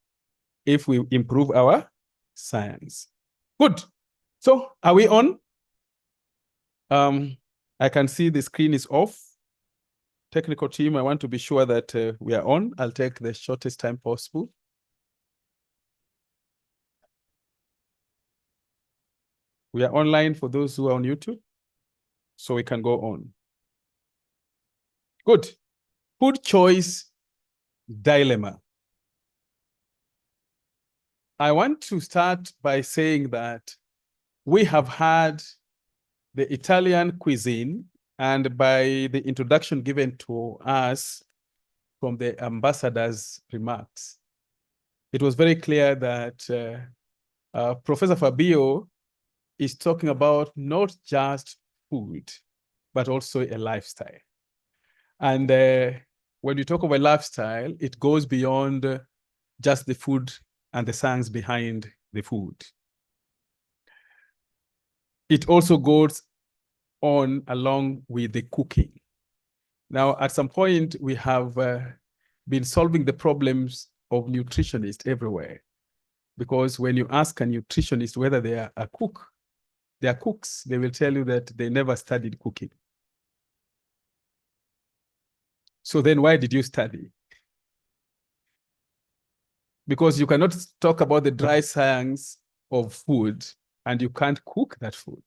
If we improve our science. Good. So are we on? I can see the screen is off. Technical team, I want to be sure that we are on. I'll take the shortest time possible. We are online for those who are on YouTube, so we can go on. Good. Food choice dilemma. I want to start by saying that we have had the Italian cuisine, and by the introduction given to us from the ambassador's remarks, it was very clear that Professor Fabio is talking about not just food, but also a lifestyle. And when you talk about lifestyle, it goes beyond just the food and the science behind the food. It also goes on along with the cooking. Now, at some point, we have been solving the problems of nutritionists everywhere. Because when you ask a nutritionist whether they are a cook, they are cooks, they will tell you that they never studied cooking. So then why did you study? Because you cannot talk about the dry science of food and you can't cook that food.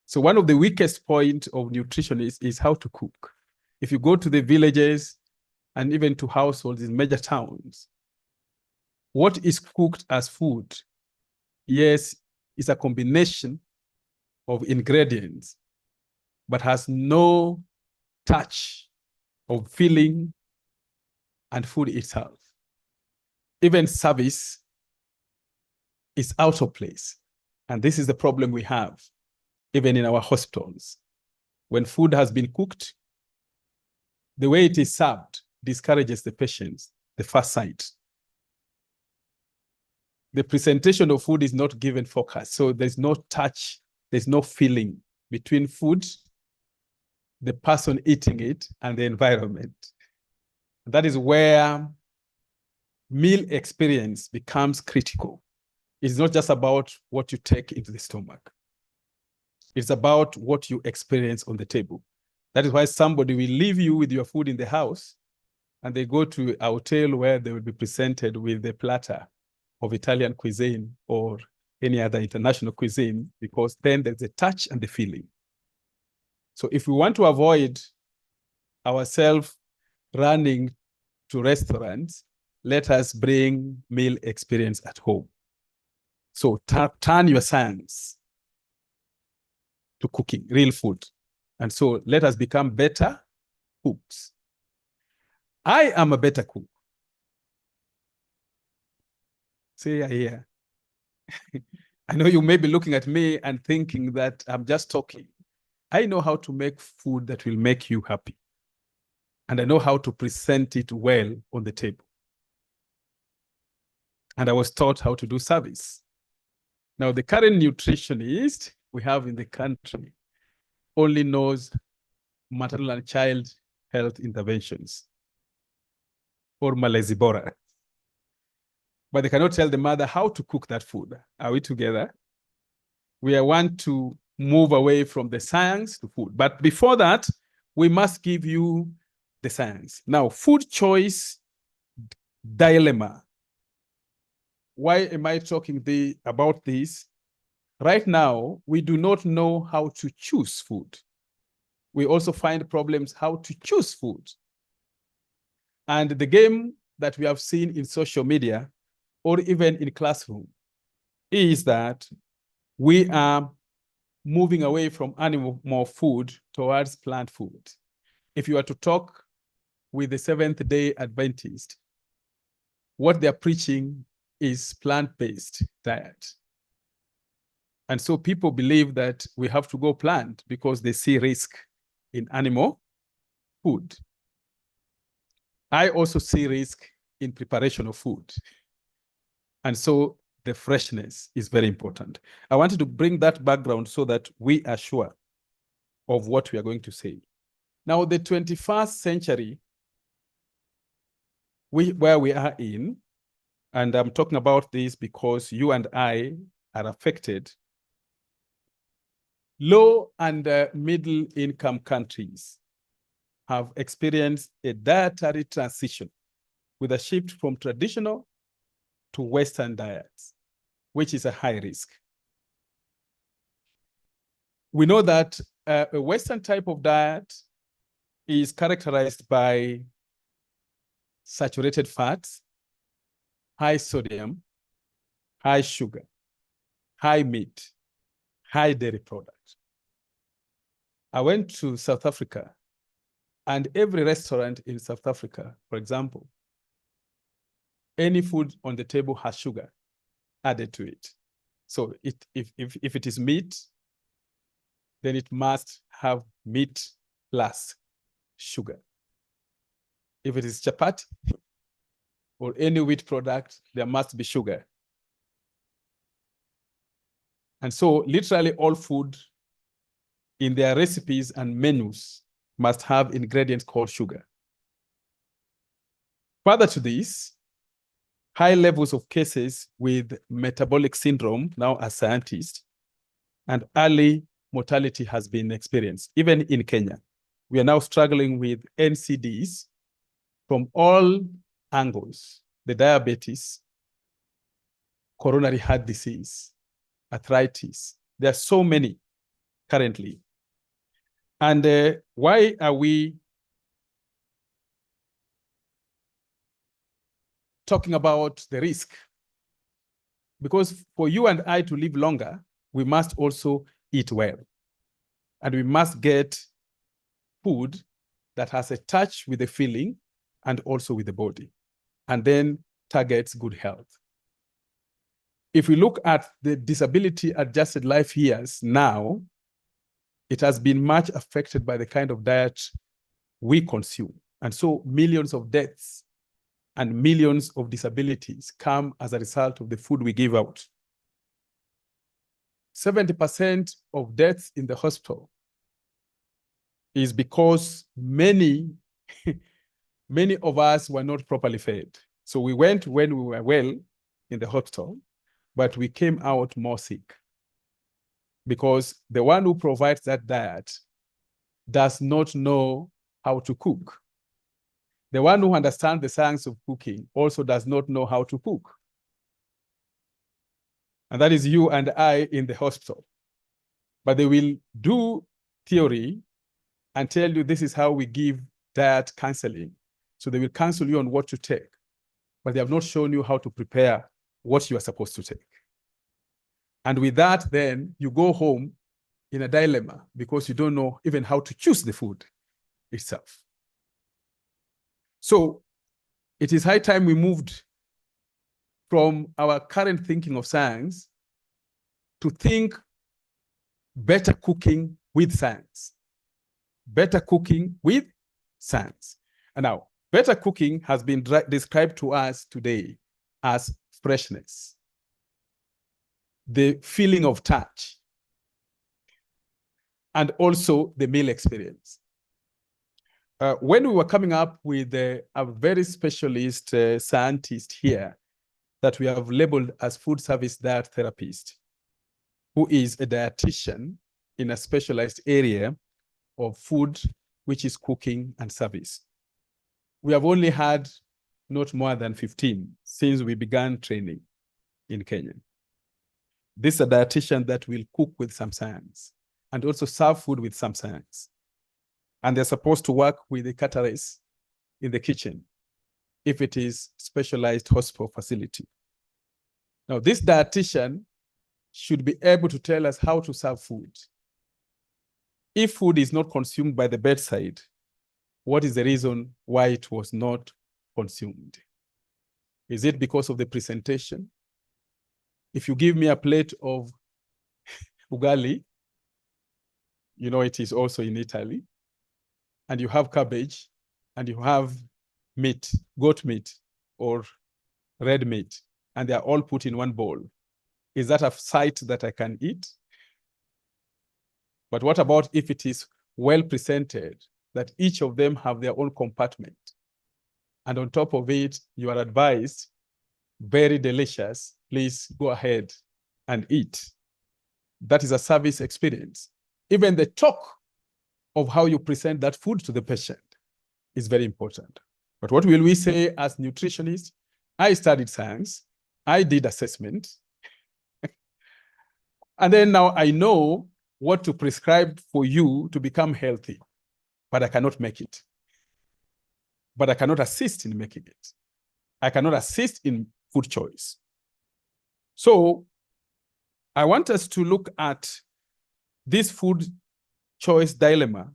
So one of the weakest points of nutritionists is how to cook. If you go to the villages and even to households in major towns, what is cooked as food, yes, is a combination of ingredients, but has no touch of feeling and food itself. Even service is out of place. And this is the problem we have, even in our hospitals. When food has been cooked, the way it is served discourages the patients, the first sight. The presentation of food is not given focus. So there's no touch, there's no feeling between food, the person eating it, and the environment. That is where meal experience becomes critical. It's not just about what you take into the stomach. It's about what you experience on the table. That is why somebody will leave you with your food in the house and they go to a hotel where they will be presented with a platter of Italian cuisine or any other international cuisine, because then there's a touch and the feeling. So if we want to avoid ourselves running to restaurants, let us bring meal experience at home. So turn your science to cooking, real food. And so let us become better cooks. I am a better cook. Say I hear. I know you may be looking at me and thinking that I'm just talking. I know how to make food that will make you happy. And I know how to present it well on the table. And I was taught how to do service. Now, the current nutritionist we have in the country only knows maternal and child health interventions, or malezi bora. But they cannot tell the mother how to cook that food. Are we together? We want to move away from the science to food. But before that, we must give you the science. Now, food choice dilemma. Why am I talking about this? Right now, we do not know how to choose food. We also find problems how to choose food. And the game that we have seen in social media or even in classroom is that we are moving away from animal food towards plant food. If you are to talk with the Seventh-day Adventist, what they're preaching is plant-based diet. And so people believe that we have to go plant because they see risk in animal food. I also see risk in preparation of food. And so the freshness is very important. I wanted to bring that background so that we are sure of what we are going to say. Now, the 21st century, where we are in, and I'm talking about this because you and I are affected, low and middle income countries have experienced a dietary transition with a shift from traditional to Western diets, which is a high risk. We know that a Western type of diet is characterized by saturated fats, high sodium, high sugar, high meat, high dairy products. I went to South Africa, and every restaurant in South Africa, for example, any food on the table has sugar added to it. So if it is meat, then it must have meat plus sugar. If it is chapati or any wheat product, there must be sugar. And so literally all food in their recipes and menus must have ingredients called sugar. Further to this, high levels of cases with metabolic syndrome now as scientists, and early mortality has been experienced, even in Kenya. We are now struggling with NCDs from all angles: the diabetes, coronary heart disease, arthritis. There are so many currently. And why are we talking about the risk? Because for you and I to live longer, we must also eat well. And we must get food that has a touch with the feeling and also with the body, and then targets good health. If we look at the disability adjusted life years now, it has been much affected by the kind of diet we consume. And so millions of deaths and millions of disabilities come as a result of the food we give out. 70% of deaths in the hospital is because many of us were not properly fed. So we went when we were well in the hospital, but we came out more sick because the one who provides that diet does not know how to cook. The one who understands the science of cooking also does not know how to cook. And that is you and I in the hospital. But they will do theory and tell you this is how we give diet counseling. So they will counsel you on what to take, but they have not shown you how to prepare what you are supposed to take. And with that, then you go home in a dilemma because you don't know even how to choose the food itself. So it is high time we moved from our current thinking of science to think better cooking with science. Better cooking with science. And now, better cooking has been described to us today as freshness, the feeling of touch, and also the meal experience. When we were coming up with a very specialist scientist here that we have labeled as food service diet therapist, who is a dietitian in a specialized area of food, which is cooking and service. We have only had not more than 15 since we began training in Kenya. This is a dietitian that will cook with some science and also serve food with some science. And they're supposed to work with the caterers in the kitchen if it is specialized hospital facility. Now, this dietitian should be able to tell us how to serve food. If food is not consumed by the bedside, what is the reason why it was not consumed? Is it because of the presentation? If you give me a plate of ugali, you know it is also in Italy, and you have cabbage, and you have meat, goat meat, or red meat, and they are all put in one bowl. Is that a sight that I can eat? But what about if it is well presented, that each of them have their own compartment? And on top of it, you are advised, very delicious, please go ahead and eat. That is a service experience. Even the talk of how you present that food to the patient is very important. But what will we say as nutritionists? I studied science, I did assessment, and then now I know what to prescribe for you to become healthy, but I cannot make it. But I cannot assist in making it. I cannot assist in food choice. So I want us to look at this food choice dilemma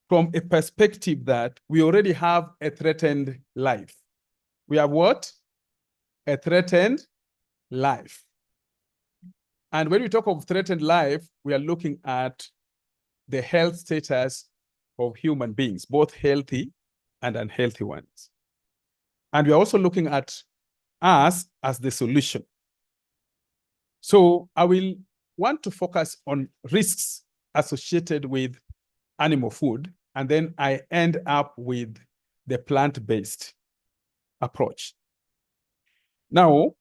from a perspective that we already have a threatened life. We have what? A threatened life. And when we talk of threatened life, we are looking at the health status of human beings, both healthy and unhealthy ones. And we are also looking at us as the solution. So I will want to focus on risks associated with animal food, and then I end up with the plant-based approach. Now,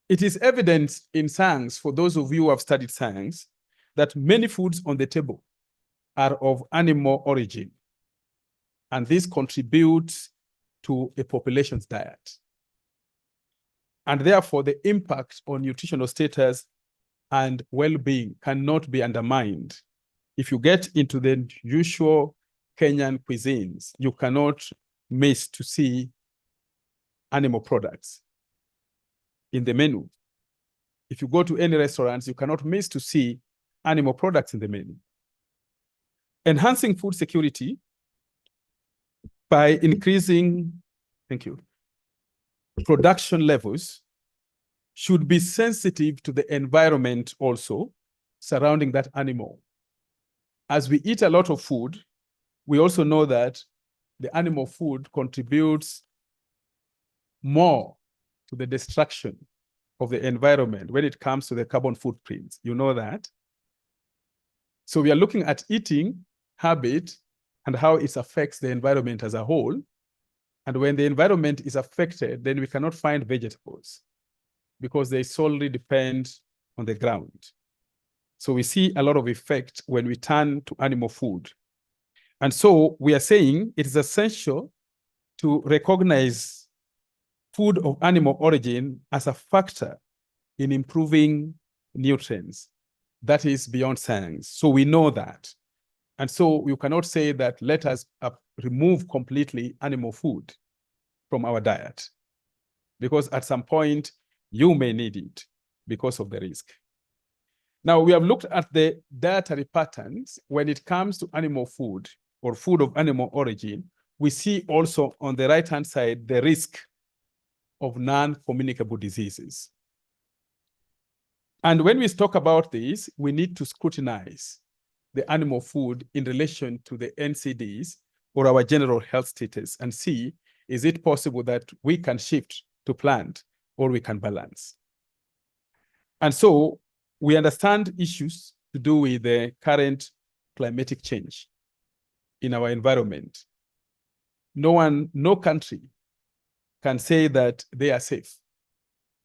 it is evident in science, for those of you who have studied science, that many foods on the table are of animal origin, and this contributes to a population's diet. And therefore, the impact on nutritional status and well-being cannot be undermined. If you get into the usual Kenyan cuisines, you cannot miss to see animal products in the menu. If you go to any restaurants, you cannot miss to see animal products in the menu. Enhancing food security by increasing, thank you, production levels should be sensitive to the environment also surrounding that animal. As we eat a lot of food, we also know that the animal food contributes more to the destruction of the environment when it comes to the carbon footprint. You know that. So we are looking at eating habit and how it affects the environment as a whole. And when the environment is affected, then we cannot find vegetables because they solely depend on the ground. So we see a lot of effect when we turn to animal food. And so we are saying it is essential to recognize food of animal origin as a factor in improving nutrients. That is beyond science. So we know that. And so you cannot say that let us remove completely animal food from our diet, because at some point you may need it because of the risk. Now, we have looked at the dietary patterns when it comes to animal food or food of animal origin. We see also on the right-hand side the risk of non-communicable diseases. And when we talk about this, we need to scrutinize the animal food in relation to the NCDs or our general health status and see, is it possible that we can shift to plant or we can balance? And so we understand issues to do with the current climatic change in our environment. No country can say that they are safe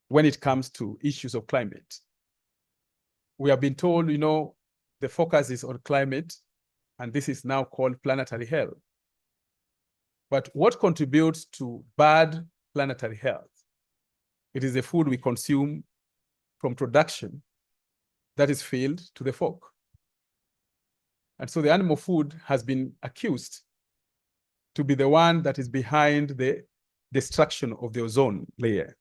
when it comes to issues of climate. We have been told, the focus is on climate, and this is now called planetary health. But what contributes to bad planetary health? It is the food we consume from production that is filled to the fork. And so the animal food has been accused to be the one that is behind the destruction of the ozone layer.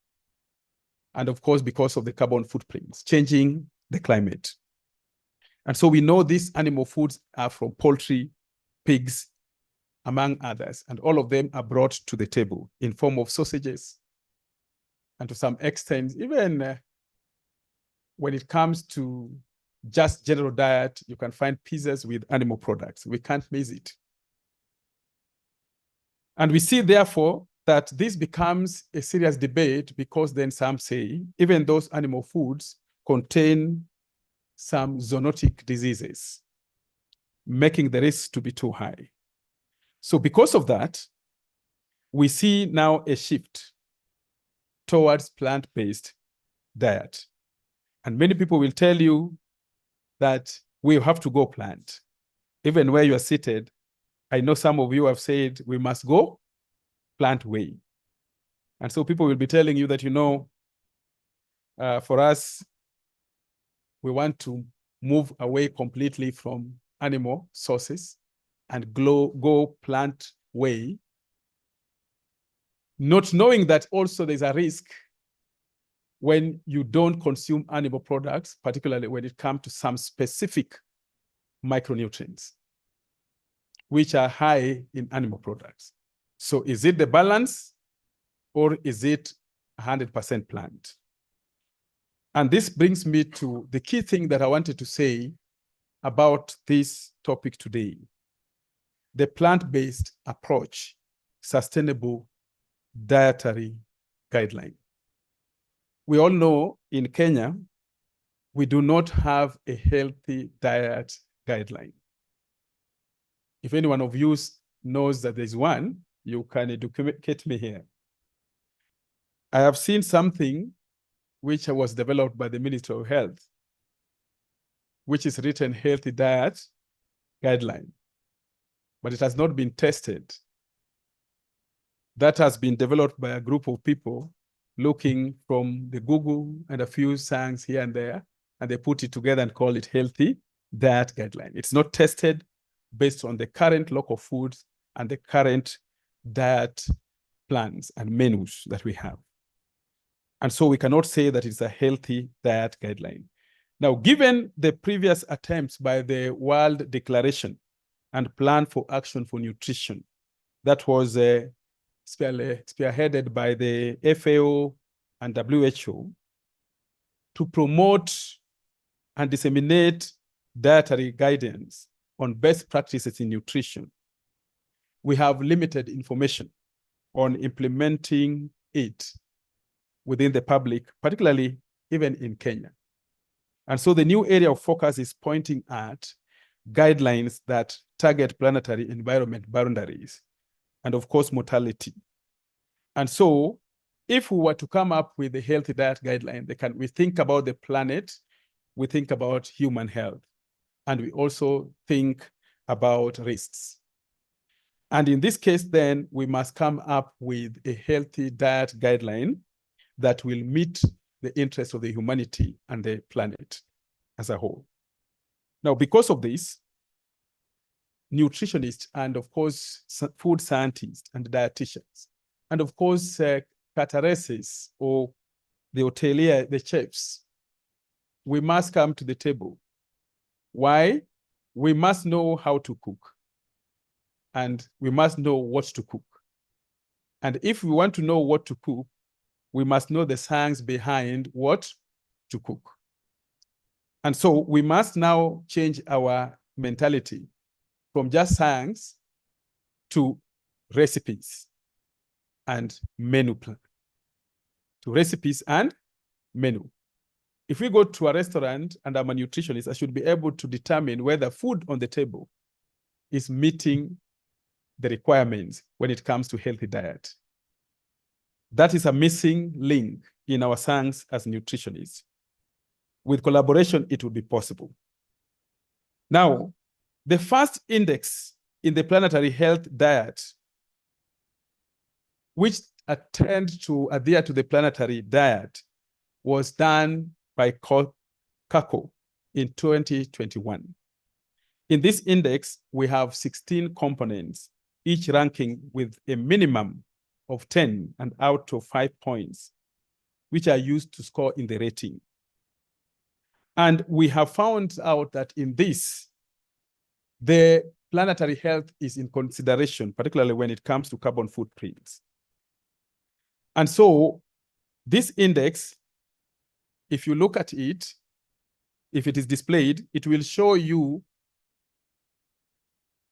And of course, because of the carbon footprints, changing the climate. And so we know these animal foods are from poultry, pigs, among others, and all of them are brought to the table in form of sausages. And to some extent, even when it comes to just general diet, you can find pizzas with animal products. We can't miss it. And we see, therefore, that this becomes a serious debate because then some say, even those animal foods contain some zoonotic diseases, making the risk to be too high. So because of that, we see now a shift towards plant-based diet. And many people will tell you that we have to go plant. Even where you are seated, I know some of you have said we must go plant way. And so people will be telling you that, for us, we want to move away completely from animal sources and go plant way, not knowing that also there's a risk when you don't consume animal products, particularly when it comes to some specific micronutrients, which are high in animal products. So is it the balance or is it 100% plant? And this brings me to the key thing that I wanted to say about this topic today. the plant-based approach, sustainable dietary guideline. We all know in Kenya, we do not have a healthy diet guideline. If any one of you knows that there's one, you can educate me here. I have seen something which was developed by the Ministry of Health, which is written healthy diet guideline, but it has not been tested. That has been developed by a group of people looking from the Google and a few science here and there, and they put it together and call it healthy diet guideline. It's not tested based on the current local foods and the current diet plans and menus that we have. And so we cannot say that it's a healthy diet guideline. Now, given the previous attempts by the World Declaration and Plan for Action for Nutrition, that was spearheaded by the FAO and WHO to promote and disseminate dietary guidance on best practices in nutrition, we have limited information on implementing it within the public, particularly even in Kenya. And so the new area of focus is pointing at guidelines that target planetary environment boundaries and of course mortality. And so if we were to come up with a healthy diet guideline, we think about the planet, we think about human health, and we also think about risks. And in this case, then we must come up with a healthy diet guideline that will meet the interests of the humanity and the planet as a whole. Now, because of this, nutritionists and of course, food scientists and dietitians, and of course, cateresses or the hotelier, the chefs, we must come to the table. Why? We must know how to cook, and we must know what to cook. And if we want to know what to cook, we must know the science behind what to cook. And so we must now change our mentality from just science to recipes and menu plan. To recipes and menu. If we go to a restaurant and I'm a nutritionist, I should be able to determine whether food on the table is meeting the requirements when it comes to healthy diet. That is a missing link in our science as nutritionists. With collaboration, it will be possible. Now, the first index in the planetary health diet, which attend to adhere to the planetary diet, was done by CACO in 2021. In this index, we have 16 components, each ranking with a minimum of 10 and out of 5 points, which are used to score in the rating. And we have found out that in this, the planetary health is in consideration, particularly when it comes to carbon footprints. And so this index, if you look at it, if it is displayed, it will show you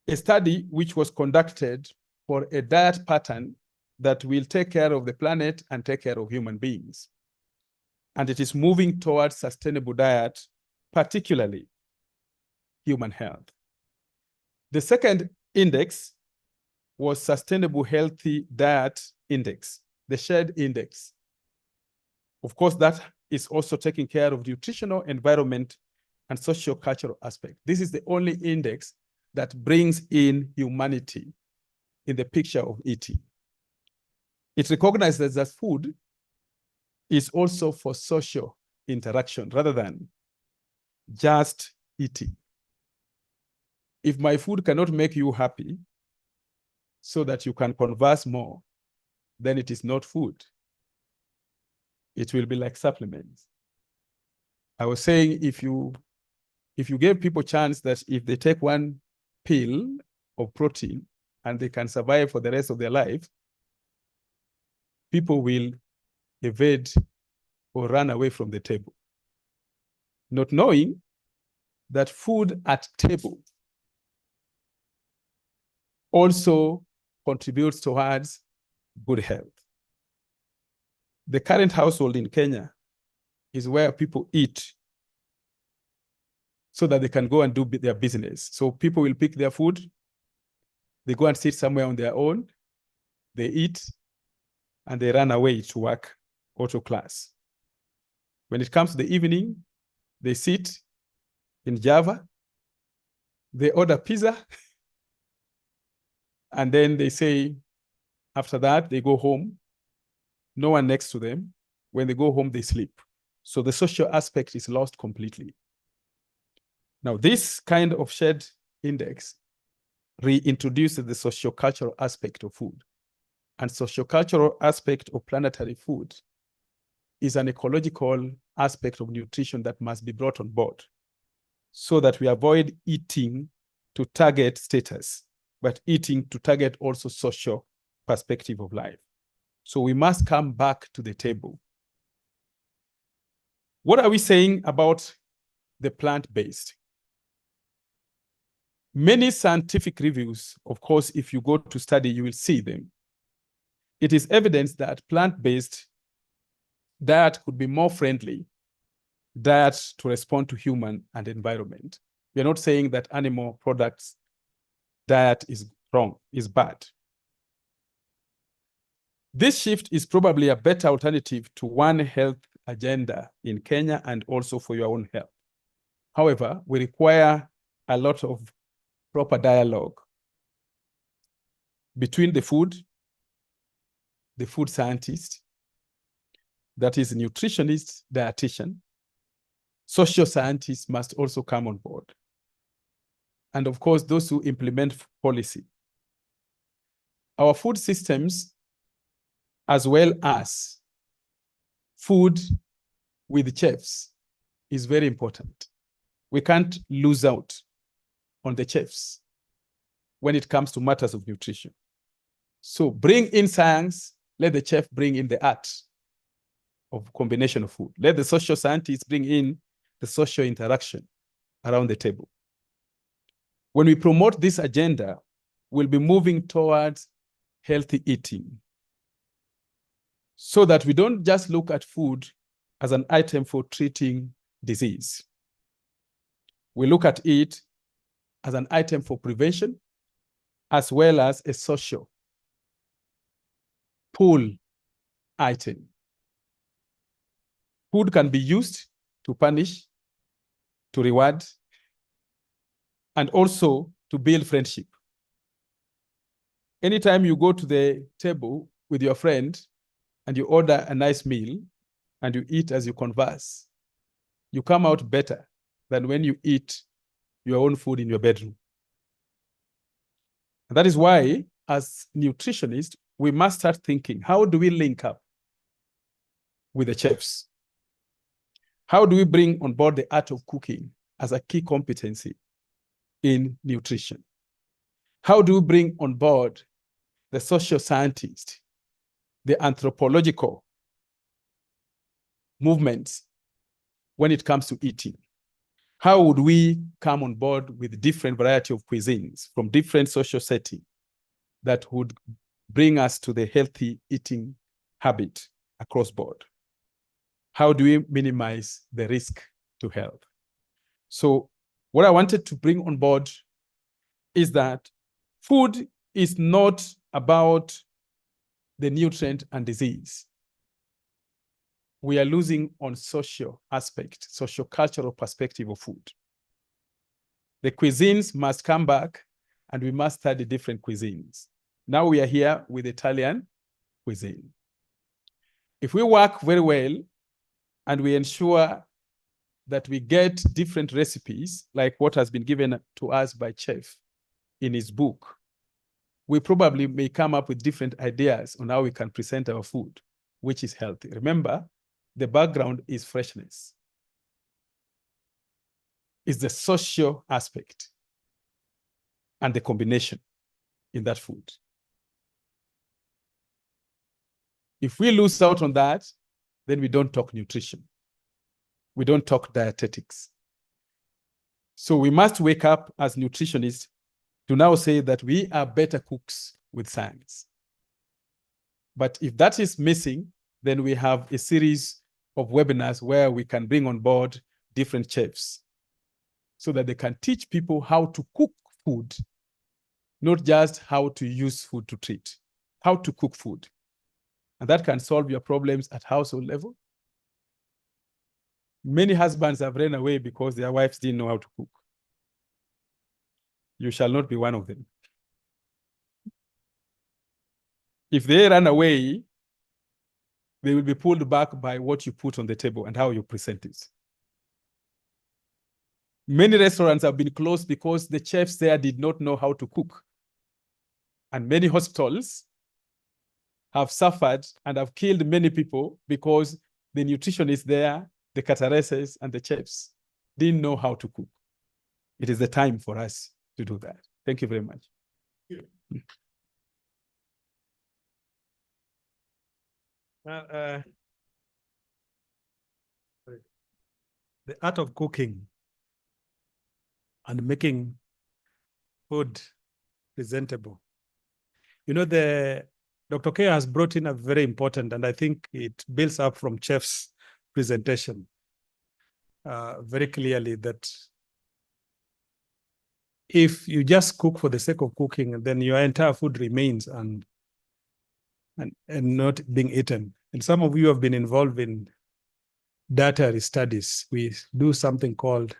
a study which was conducted for a diet pattern that will take care of the planet and take care of human beings. And it is moving towards sustainable diet, particularly human health. The second index was Sustainable Healthy Diet Index, the shared index. Of course, that is also taking care of nutritional, environment, and socio-cultural aspect. This is the only index that brings in humanity in the picture of eating. It recognizes that food is also for social interaction rather than just eating. If my food cannot make you happy so that you can converse more, then it is not food. It will be like supplements. I was saying if you gave people a chance that if they take one pill of protein and they can survive for the rest of their life, people will evade or run away from the table, not knowing that food at table also contributes towards good health. The current household in Kenya is where people eat so that they can go and do their business. So people will pick their food, they go and sit somewhere on their own, they eat, and they run away to work or to class. When it comes to the evening, they sit in Java, they order pizza, and then they say, after that, they go home, no one next to them. When they go home, they sleep. So the social aspect is lost completely. Now, this kind of shared index reintroduces the socio-cultural aspect of food. And socio-cultural aspect of planetary food is an ecological aspect of nutrition that must be brought on board so that we avoid eating to target status, but eating to target also social perspective of life. So we must come back to the table. What are we saying about the plant-based? Many scientific reviews, of course, if you go to study, you will see them. It is evidence that plant-based diet could be more friendly diet to respond to human and environment. We are not saying that animal products diet is wrong, is bad. This shift is probably a better alternative to One Health agenda in Kenya and also for your own health. However, we require a lot of proper dialogue between the food scientist, that is nutritionist, dietitian. Social scientists must also come on board. And of course, those who implement policy. Our food systems, as well as food with chefs, is very important. We can't lose out on the chefs when it comes to matters of nutrition. So bring in science, let the chef bring in the art of combination of food. Let the social scientists bring in the social interaction around the table. When we promote this agenda, we'll be moving towards healthy eating so that we don't just look at food as an item for treating disease. We look at it as an item for prevention, as well as a social pull item. Food can be used to punish, to reward, and also to build friendship. Anytime you go to the table with your friend and you order a nice meal and you eat as you converse, you come out better than when you eat your own food in your bedroom. And that is why, as nutritionists, we must start thinking, how do we link up with the chefs? How do we bring on board the art of cooking as a key competency in nutrition? How do we bring on board the social scientist, the anthropological movements when it comes to eating? How would we come on board with different variety of cuisines from different social settings that would bring us to the healthy eating habit across board? How do we minimize the risk to health? So what I wanted to bring on board is that food is not about the nutrient and disease. We are losing on social aspect, social cultural perspective of food. The cuisines must come back and we must study different cuisines. Now we are here with Italian cuisine. If we work very well and we ensure that we get different recipes, like what has been given to us by Chef in his book, we probably may come up with different ideas on how we can present our food, which is healthy. Remember, the background is freshness. It's the social aspect and the combination in that food. If we lose out on that, then we don't talk nutrition. We don't talk dietetics. So we must wake up as nutritionists to now say that we are better cooks with science. But if that is missing, then we have a series of webinars where we can bring on board different chefs so that they can teach people how to cook food, not just how to use food to treat, how to cook food. And that can solve your problems at household level. Many husbands have run away because their wives didn't know how to cook. You shall not be one of them. If they run away, they will be pulled back by what you put on the table and how you present it. Many restaurants have been closed because the chefs there did not know how to cook. And many hospitals have suffered and have killed many people because the nutritionists there, the cateresses and the chefs didn't know how to cook. It is the time for us to do that. Thank you very much. The art of cooking and making food presentable. You know, Dr. K has brought in a very important, and I think it builds up from Chef's presentation very clearly, that if you just cook for the sake of cooking, then your entire food remains and not being eaten. And some of you have been involved in dietary studies. We do something called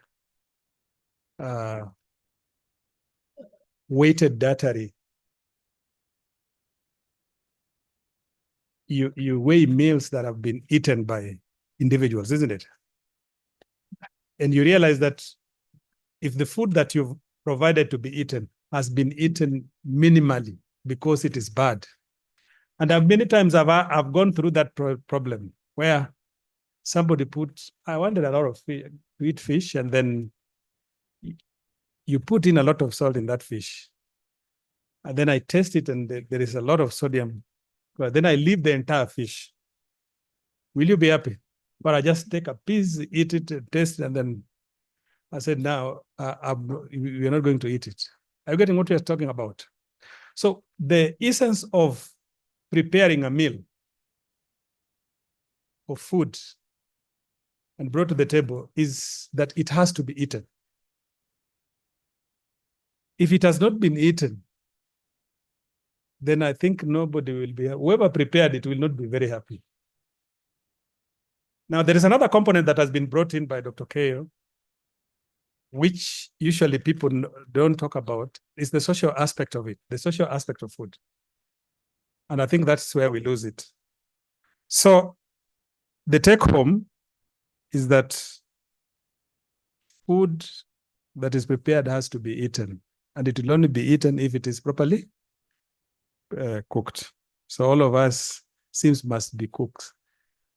weighted dietary. You weigh meals that have been eaten by individuals, isn't it? And you realize that if the food that you've provided to be eaten has been eaten minimally because it is bad. And many times I've gone through that problem where somebody I wanted a lot of fish, to eat fish, and then you put in a lot of salt in that fish. And then I taste it and there is a lot of sodium. But then I leave the entire fish. Will you be happy? But I just take a piece, eat it, taste it, and then I said, now, we're not going to eat it. Are you getting what we're talking about? So the essence of preparing a meal of food and brought to the table is that it has to be eaten. If it has not been eaten, then I think nobody will be, whoever prepared it will not be very happy. Now, there is another component that has been brought in by Dr. Keyo, which usually people don't talk about, is the social aspect of it, the social aspect of food. And I think that's where we lose it. So the take home is that food that is prepared has to be eaten, and it will only be eaten if it is properly cooked. So all of us must be cooked.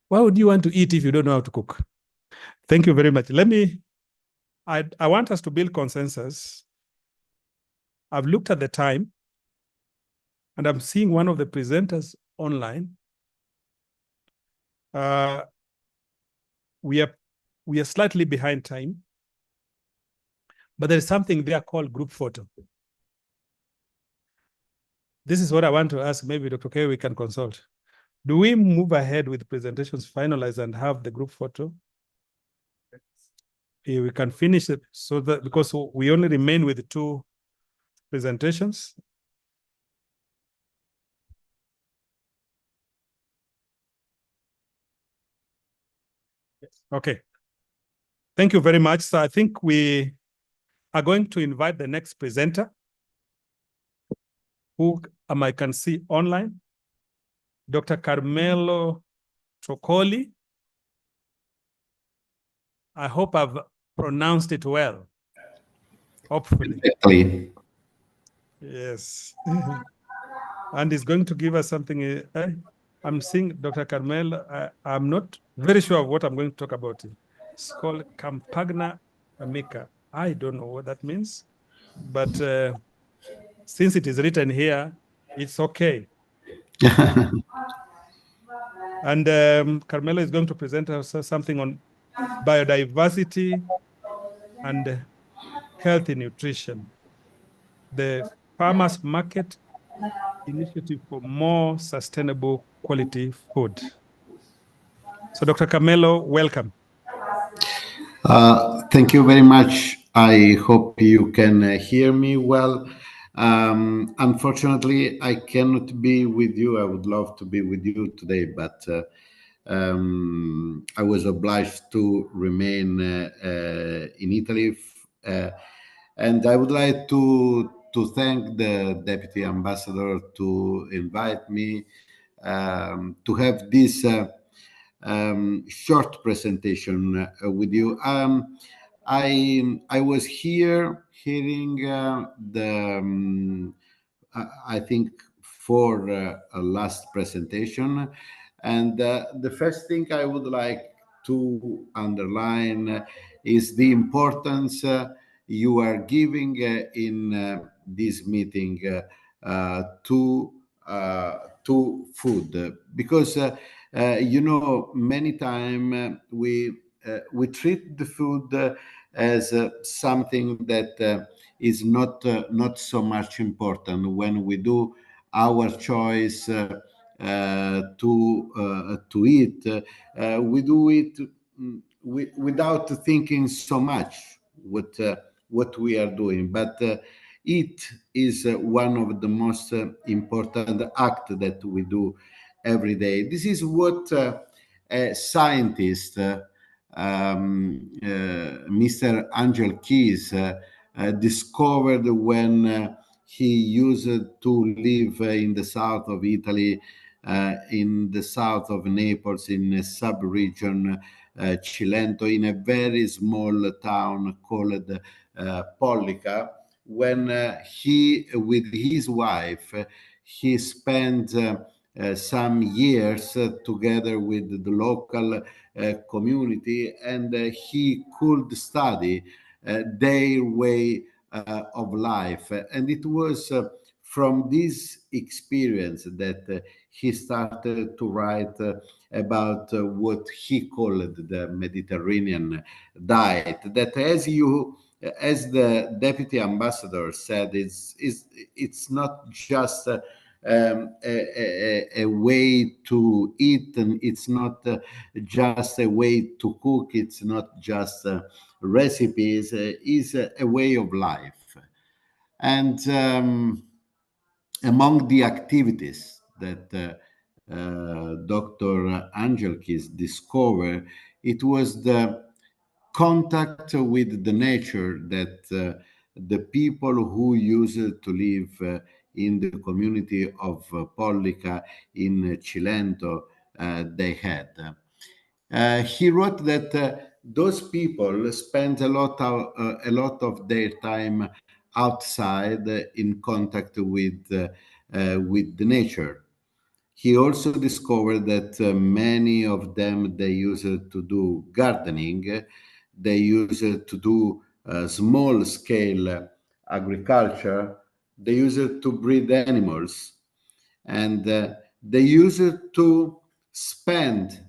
Why would you want to eat if you don't know how to cook? Thank you very much. I want us to build consensus. I've looked at the time and I'm seeing one of the presenters online. We are slightly behind time, but there is something there called group photo. This is what I want to ask. Maybe Dr. K, we can consult. Do we move ahead with presentations finalized and have the group photo? We can finish it so that, because we only remain with 2 presentations. Okay. Thank you very much. So I think we are going to invite the next presenter, who I can see online, Dr. Carmelo Trocoli. I hope I've pronounced it well. Hopefully. Exactly. Yes. And he's going to give us something. I'm seeing Dr. Carmelo. I'm not very sure of what I'm going to talk about. It's called Campagna Amica. I don't know what that means, but since it is written here, it's okay. And Carmelo is going to present us something on biodiversity and healthy nutrition. the Farmers Market Initiative for More Sustainable Quality Food. So Dr. Camelo, welcome. Thank you very much. I hope you can hear me well. Unfortunately, I cannot be with you. I would love to be with you today, but I was obliged to remain in Italy. And I would like to thank the Deputy Ambassador to invite me to have this short presentation with you. I was here hearing I think for a last presentation, and the first thing I would like to underline is the importance you are giving in this meeting to food, because you know, many times we treat the food as something that is not so much important when we do our choice to eat. We do it without thinking so much what we are doing, but it is one of the most important acts that we do every day. This is what a scientist, Mr. Angel Keys, discovered when he used to live in the south of Italy, in the south of Naples, in a sub-region, Cilento, in a very small town called Pollica. When he, with his wife, he spent some years together with the local community, and he could study their way of life. And it was from this experience that he started to write about what he called the Mediterranean diet, that as the Deputy Ambassador said, it's not just a way to eat, and it's not just a way to cook, it's not just recipes, is a way of life. And among the activities that Dr. Angelkis discovered, it was the contact with the nature that the people who used to live in the community of Pollica in Cilento, they had. He wrote that those people spent a lot of their time outside in contact with the nature. He also discovered that many of them, they used to do gardening, they used to do small scale agriculture, they used to breed animals, and they used to spend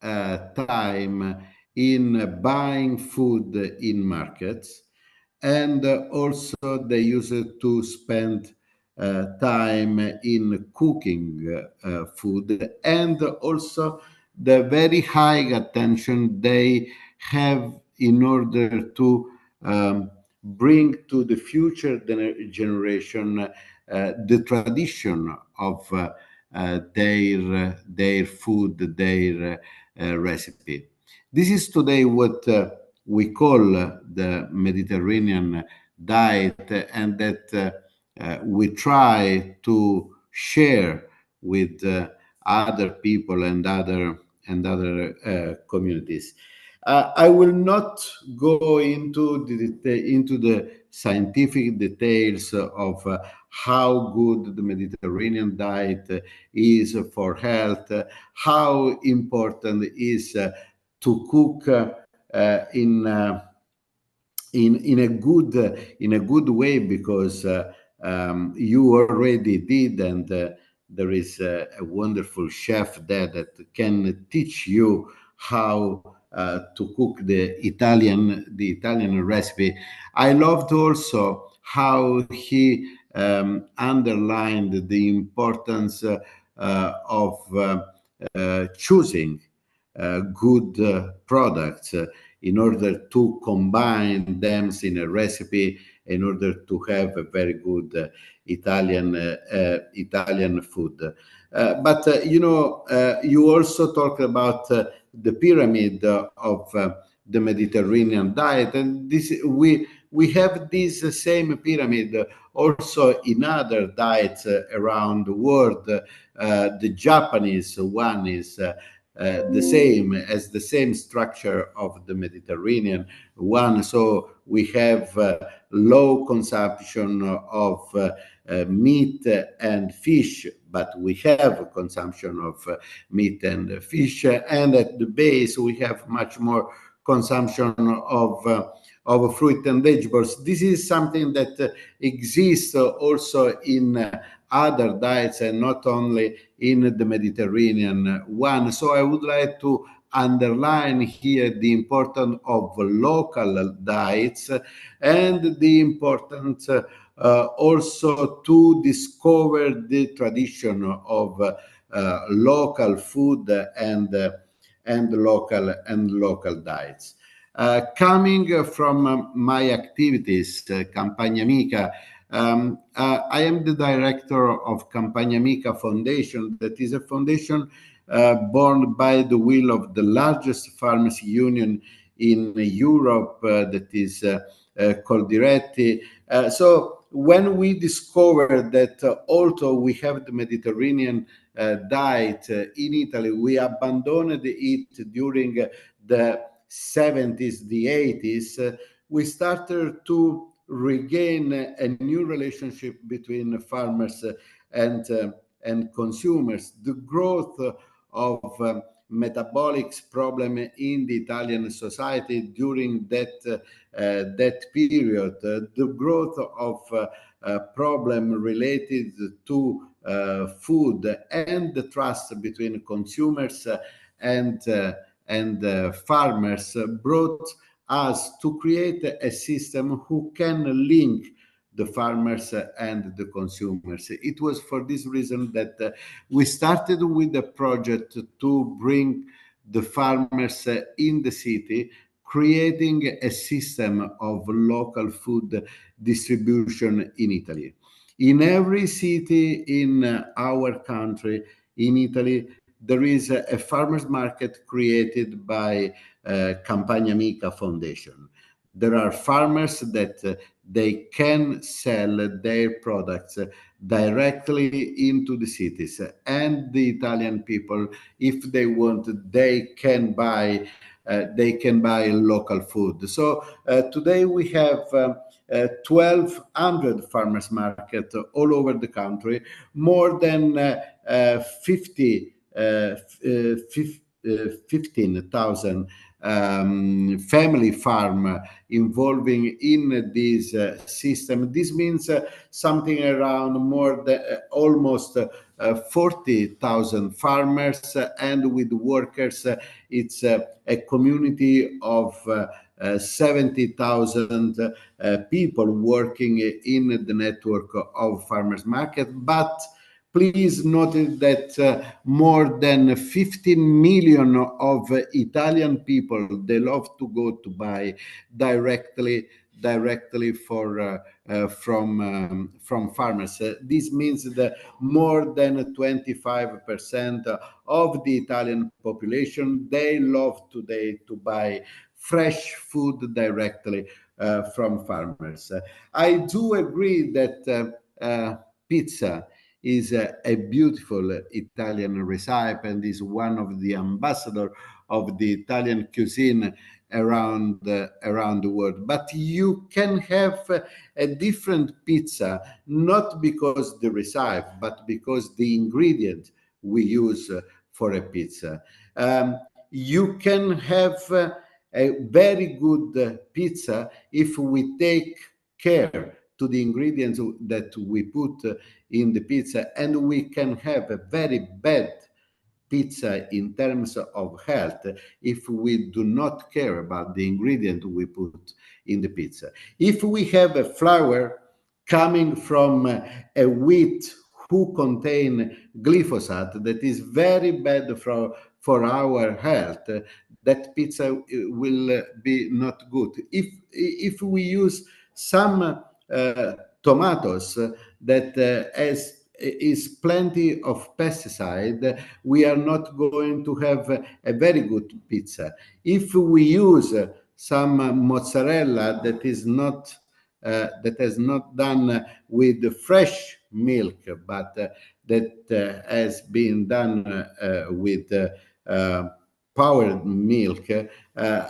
time in buying food in markets, and also they used to spend time in cooking food, and also the very high attention they have in order to bring to the future generation the tradition of their food, their recipe. This is today what we call the Mediterranean diet, and that we try to share with other people and other communities. I will not go into the scientific details of how good the Mediterranean diet is for health, how important it is to cook in a good way, because you already did, and there is a wonderful chef there that can teach you how to cook the Italian recipe. I loved also how he underlined the importance of choosing good products in order to combine them in a recipe in order to have a very good Italian food. But you know, you also talked about the pyramid of the Mediterranean diet, and this we have this same pyramid also in other diets around the world. The Japanese one is the same as the same structure of the Mediterranean one. So we have low consumption of meat and fish, but we have consumption of meat and fish, and at the base we have much more consumption of fruit and vegetables. This is something that exists also in other diets and not only in the Mediterranean one. So I would like to underline here the importance of local diets and the importance also to discover the tradition of local food and local diets. Coming from my activities, Campagna Amica, I am the director of Campagna Amica Foundation. That is a foundation born by the will of the largest farmers union in Europe, that is called Dietary. So when we discovered that although we have the Mediterranean diet in Italy, we abandoned it during the 70s, the 80s, we started to regain a new relationship between farmers and consumers. The growth of metabolic problem in the Italian society during that period, the growth of problem related to food and the trust between consumers and farmers brought us to create a system who can link the farmers and the consumers. It was for this reason that we started with the project to bring the farmers in the city, creating a system of local food distribution in Italy. In every city in our country, in Italy, there is a farmers market created by Campagna Amica Foundation. There are farmers that they can sell their products directly into the cities, and the Italian people, if they want, they can buy local food. So today we have 1,200 farmers market all over the country, more than 15,000 family farm involving in this system. This means something around more than almost 40,000 farmers, and with workers, it's a community of 70,000 people working in the network of farmers market. But please note that more than 15 million of Italian people, they love to go to buy directly from farmers. This means that more than 25% of the Italian population, they love today to buy fresh food directly from farmers. I do agree that pizza is a beautiful Italian recipe and is one of the ambassadors of the Italian cuisine around the world. But you can have a different pizza, not because the recipe, but because the ingredient we use for a pizza. You can have a very good pizza if we take care to the ingredients that we put in the pizza, and we can have a very bad pizza in terms of health if we do not care about the ingredient we put in the pizza. If we have a flour coming from a wheat who contain glyphosate that is very bad for our health, that pizza will be not good. If we use some tomatoes that is plenty of pesticide, we are not going to have a very good pizza. If we use some mozzarella that is not that has not done with fresh milk, but that has been done with powdered milk.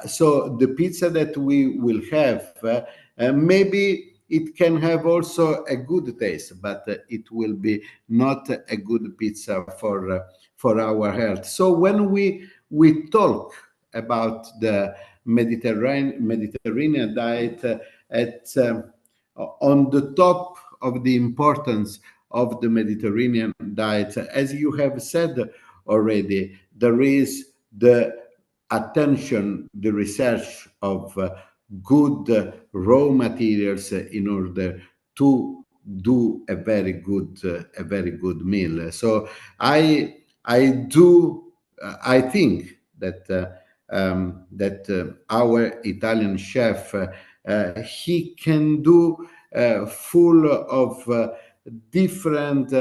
So the pizza that we will have, maybe it can have also a good taste, but it will be not a good pizza for our health. So when we talk about the Mediterranean diet, on the top of the importance of the Mediterranean diet, as you have said already, there is the attention, the research of good raw materials in order to do a very good meal. So I think that our Italian chef, he can do full of different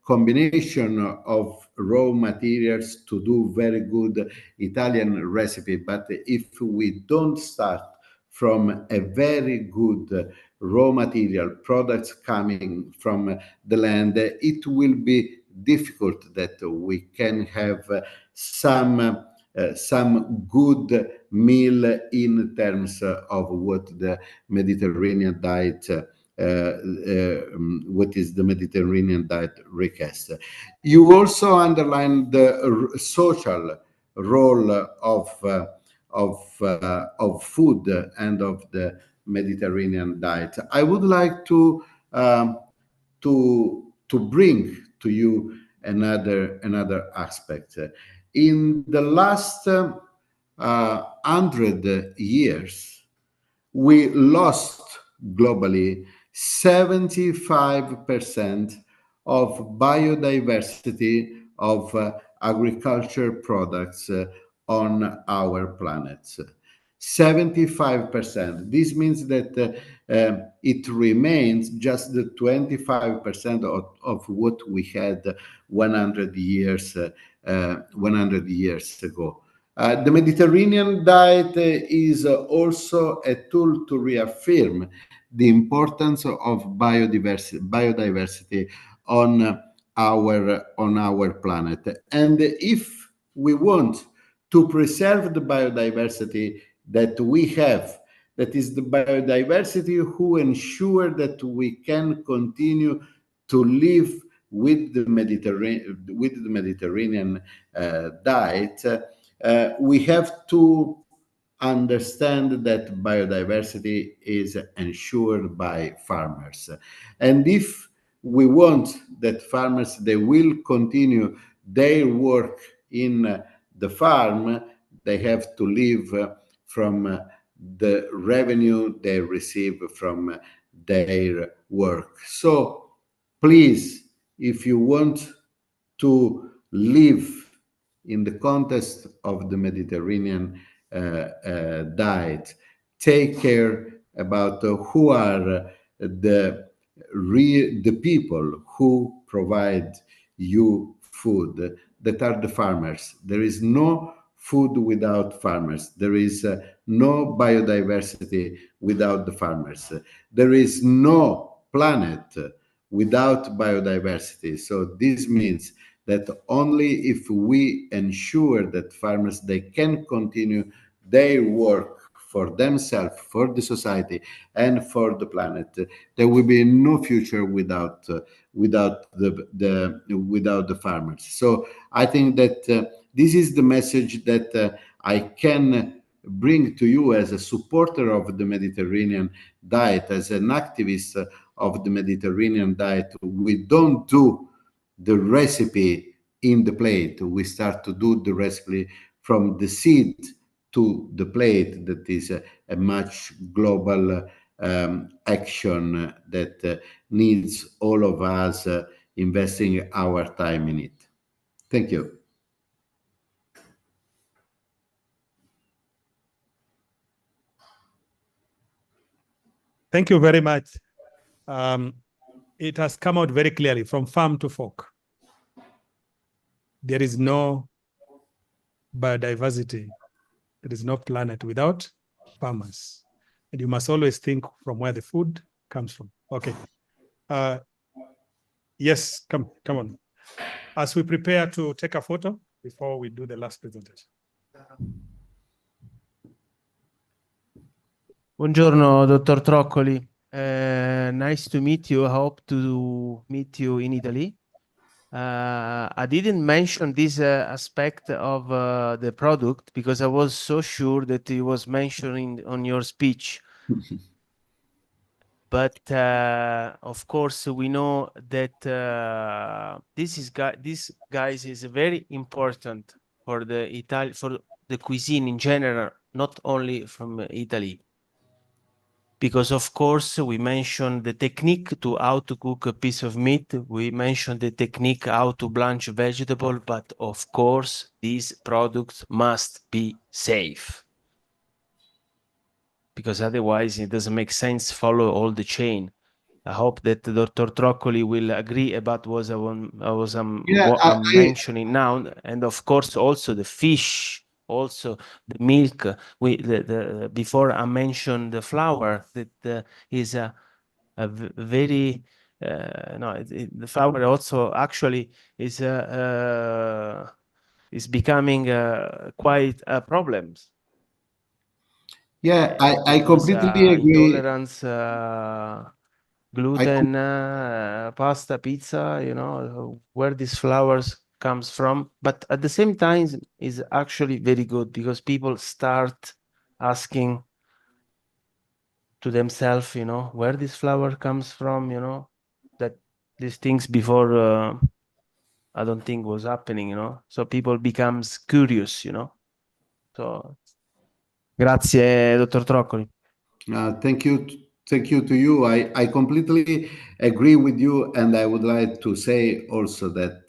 combination of raw materials to do very good Italian recipe. But if we don't start from a very good raw material products coming from the land, it will be difficult that we can have some good meal in terms of what the Mediterranean diet what is the Mediterranean diet request. You also underline the social role of food and of the Mediterranean diet. I would like to bring to you another aspect. In the last 100 years, we lost globally 75% of biodiversity of agriculture products on our planet. 75%. This means that it remains just the 25% of what we had 100 years ago. The Mediterranean diet is also a tool to reaffirm the importance of biodiversity on our planet. And if we want to preserve the biodiversity that we have, that is the biodiversity who ensure that we can continue to live with the Mediterranean diet, we have to understand that biodiversity is ensured by farmers. And if we want that farmers, they will continue their work in the farm, they have to live from the revenue they receive from their work. So please, if you want to live in the context of the Mediterranean diet, take care about who are the people who provide you food, that are the farmers. There is no food without farmers. There is no biodiversity without the farmers. There is no planet without biodiversity. So this means that only if we ensure that farmers, they can continue their work for themselves, for the society, and for the planet, there will be no future without the farmers. So I think that this is the message that I can bring to you as a supporter of the Mediterranean diet, as an activist of the Mediterranean diet. We don't do the recipe in the plate. We start to do the recipe from the seed to the plate. That is a much global action that needs all of us investing our time in it. Thank you. Thank you very much. It has come out very clearly from farm to fork. There is no biodiversity. There is no planet without farmers. And you must always think from where the food comes from. Okay. Yes, come on. As we prepare to take a photo before we do the last presentation. Buongiorno, Dr. Troccoli. Nice to meet you. I hope to meet you in Italy. I didn't mention this aspect of the product because I was so sure that it was mentioned on your speech. But of course, we know that this guys is very important for the cuisine in general, not only from Italy. Because of course, we mentioned the technique to how to cook a piece of meat. We mentioned the technique how to blanch vegetable, but of course, these products must be safe. Because otherwise it doesn't make sense follow all the chain. I hope that Dr. Troccoli will agree about what I'm mentioning now. And of course, also the fish, also the milk. Before I mentioned the flour, that is a very the flour also actually is becoming quite a problem. Yeah, I completely agree. Intolerance, gluten, pasta, pizza, you know, where these flours comes from. But at the same time is actually very good because people start asking to themselves, you know, where this flour comes from, you know, that these things before I don't think was happening, you know. So people becomes curious, you know. So grazie, Dr. Troccoli. Thank you to you. I completely agree with you, and I would like to say also that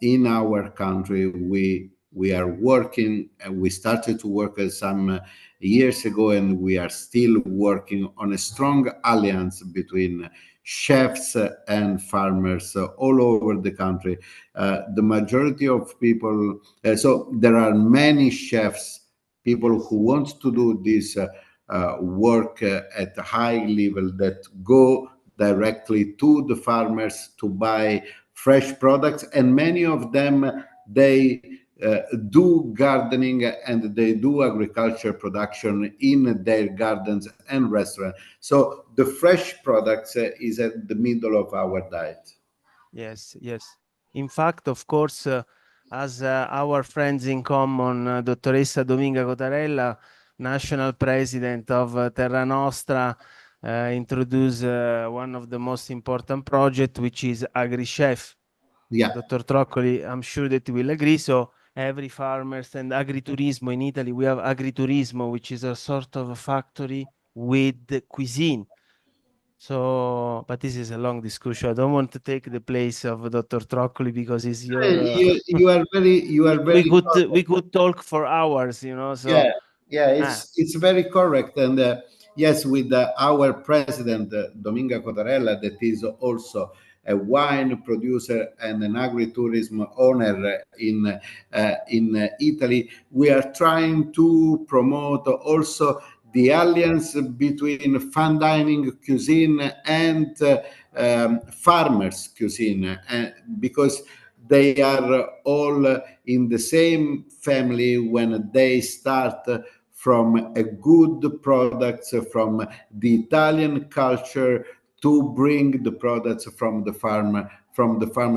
in our country we are working. We started to work some years ago, and we are still working on a strong alliance between chefs and farmers all over the country. The majority of people, so there are many chefs, people who want to do this work at a high level, that go directly to the farmers to buy fresh products, and many of them they do gardening and they do agriculture production in their gardens and restaurants. So the fresh products is at the middle of our diet. Yes, yes. In fact, of course, as our friends in common, Dottoressa Dominga Cotarella, National President of Terra Nostra, introduced one of the most important projects, which is AgriChef. Yeah. Dr. Troccoli, I'm sure that you will agree. So every farmers and agriturismo in Italy, we have agriturismo, which is a sort of a factory with the cuisine. So, but this is a long discussion. I don't want to take the place of Dr. Troccoli because it's your. You are very. We could talk for hours, you know. So it's very correct, and yes, with our president Dominga Cotarella, that is also a wine producer and an agritourism owner in Italy, we are trying to promote also the alliance between fine dining cuisine and farmers cuisine, because they are all in the same family when they start from a good products from the Italian culture to bring the products from the farm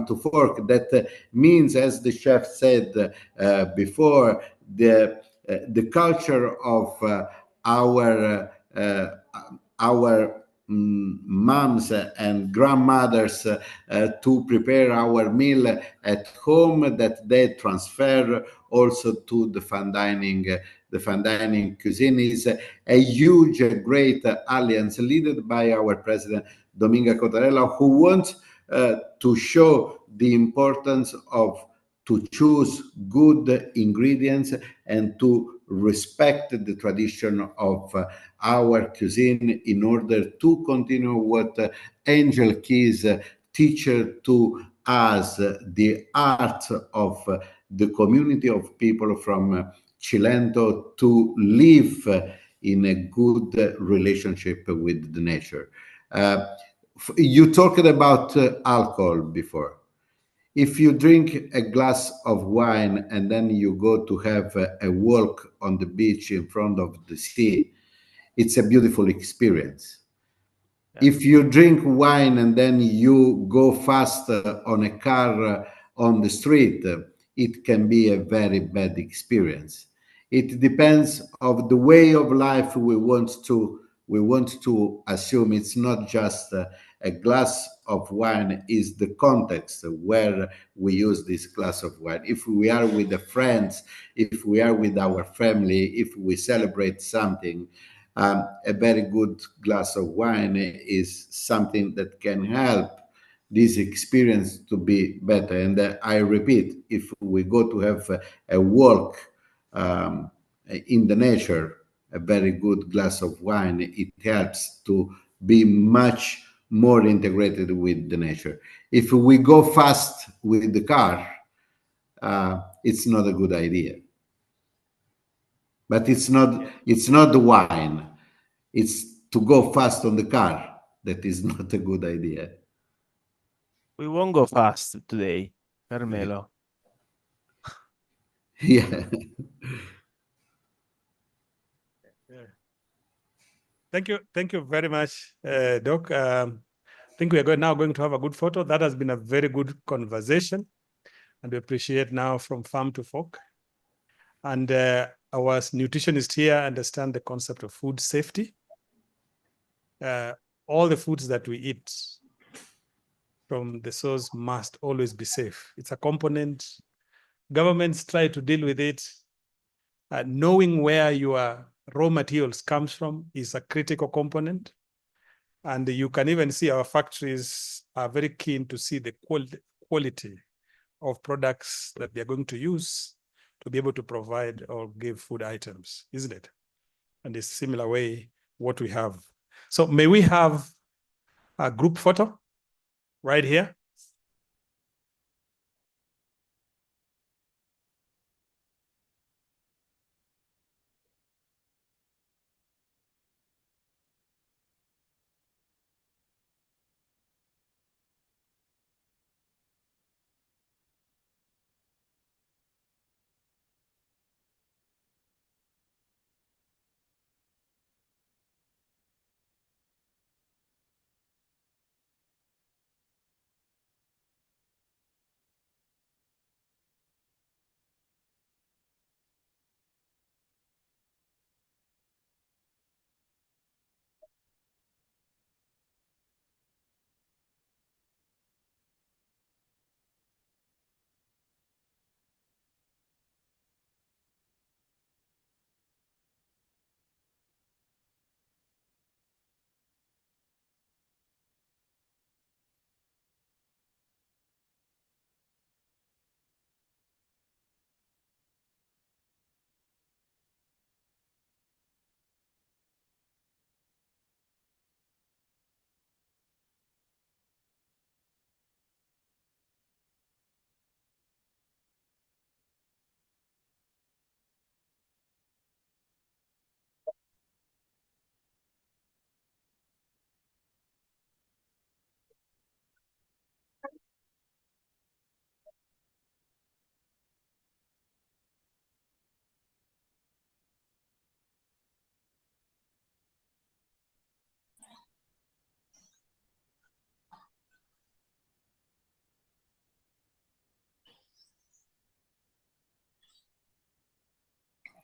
to fork. That means, as the chef said before, the culture of our moms and grandmothers to prepare our meal at home, that they transfer also to the fine dining the fine dining cuisine is a huge, great alliance led by our president, Dominga Cotarella, who wants to show the importance of to choose good ingredients and to respect the tradition of our cuisine in order to continue what Angel Keys teach to us the art of the community of people from Cilento to live in a good relationship with the nature. You talked about alcohol before. If you drink a glass of wine and then you go to have a walk on the beach in front of the sea, it's a beautiful experience. If you drink wine and then you go fast on a car on the street, it can be a very bad experience. It depends of the way of life we want to assume. It's not just a glass of wine, is the context where we use this glass of wine. If we are with the friends, if we are with our family, if we celebrate something, a very good glass of wine is something that can help this experience to be better. And I repeat, if we go to have a walk in the nature, a very good glass of wine, it helps to be much more integrated with the nature. If we go fast with the car, it's not a good idea. But it's not the wine. It's to go fast on the car that is not a good idea. We won't go fast today, Carmelo. Yeah. Thank you very much, Doc. I think we are now going to have a good photo. That has been a very good conversation, and we appreciate now from farm to fork. And our nutritionists here understand the concept of food safety. All the foods that we eat from the source must always be safe. It's a component. Governments try to deal with it. Knowing where your raw materials comes from is a critical component. And you can even see our factories are very keen to see the quality of products that they're going to use to be able to provide or give food items, isn't it? And a similar way, what we have. So may we have a group photo right here?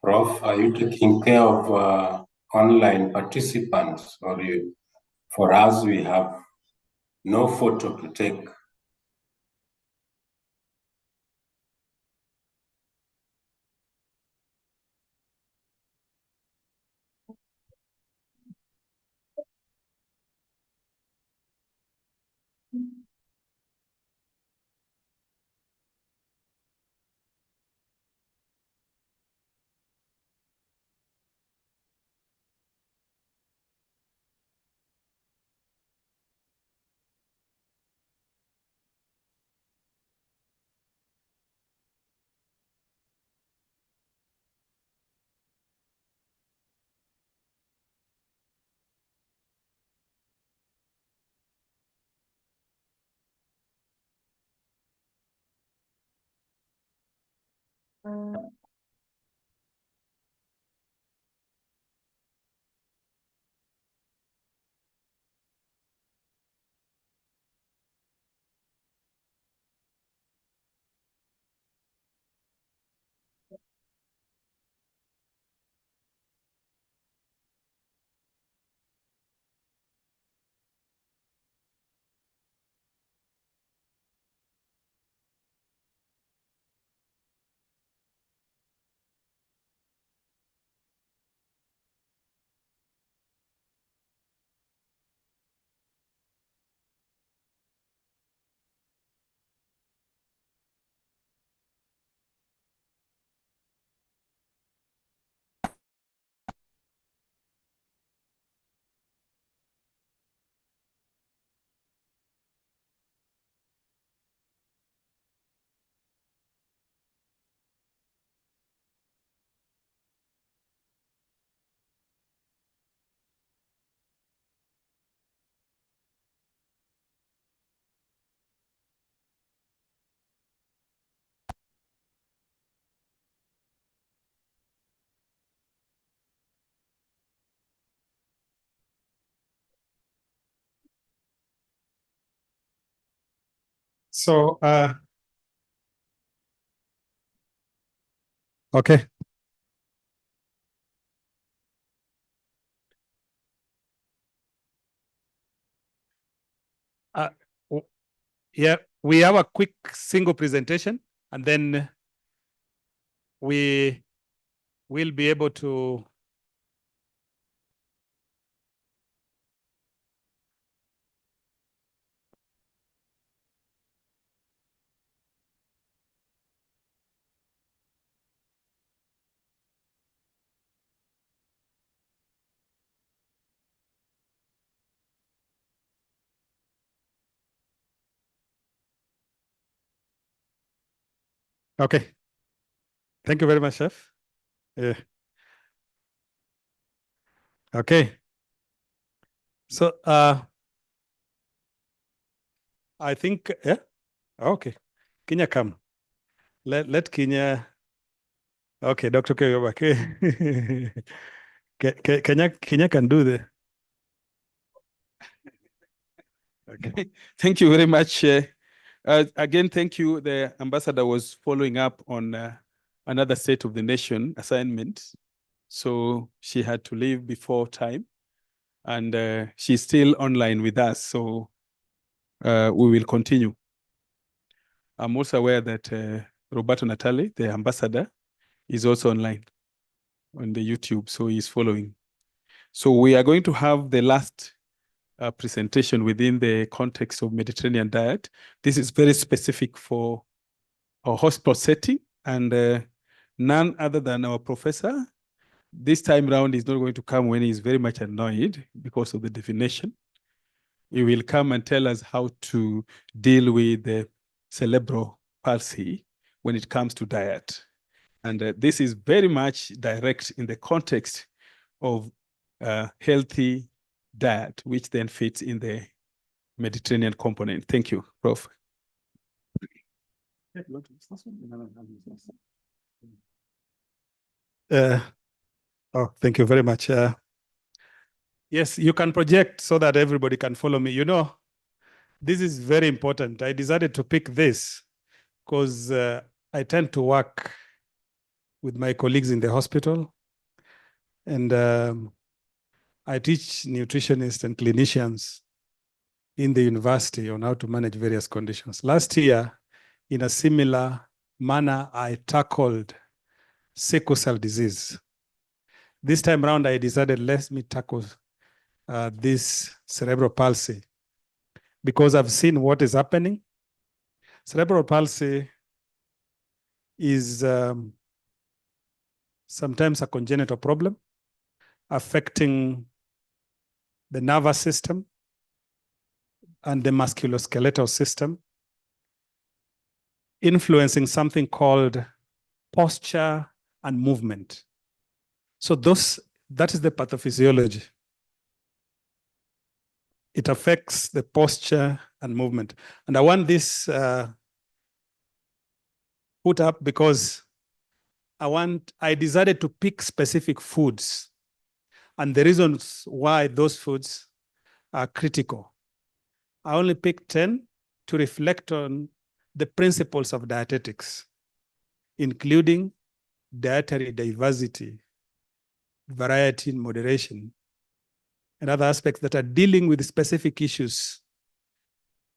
Prof, are you taking care of online participants, or you? For us, we have no photo to take. So, okay. Yeah, we have a quick single presentation, and then we will be able to okay. Thank you very much, Chef. Yeah. Okay. So, I think, yeah. Okay. Kenya, come. Let Kenya. Okay, Dr. K, go back. Kenya can do the. Okay. Thank you very much. Again, thank you. The ambassador was following up on another State of the Nation assignment. So she had to leave before time. And she's still online with us. So we will continue. I'm also aware that Roberto Natali, the ambassador, is also online on the YouTube. So he's following. So we are going to have the last presentation within the context of Mediterranean diet. This is very specific for our hospital setting, and none other than our professor. This time round, he's not going to come when he's very much annoyed because of the definition. He will come and tell us how to deal with the cerebral palsy when it comes to diet. And this is very much direct in the context of healthy diet, which then fits in the Mediterranean component. Thank you, Prof. Thank you very much. Yes, you can project so that everybody can follow me. You know, this is very important. I decided to pick this because I tend to work with my colleagues in the hospital, and I teach nutritionists and clinicians in the university on how to manage various conditions. Last year, in a similar manner, I tackled sickle cell disease. This time around, I decided let me tackle this cerebral palsy. because I've seen what is happening. Cerebral palsy is sometimes a congenital problem affecting the nervous system and the musculoskeletal system, influencing something called posture and movement. So that is the pathophysiology. It affects the posture and movement. And I want this put up because I decided to pick specific foods and the reasons why those foods are critical. I only picked 10 to reflect on the principles of dietetics, including dietary diversity, variety and moderation, and other aspects that are dealing with specific issues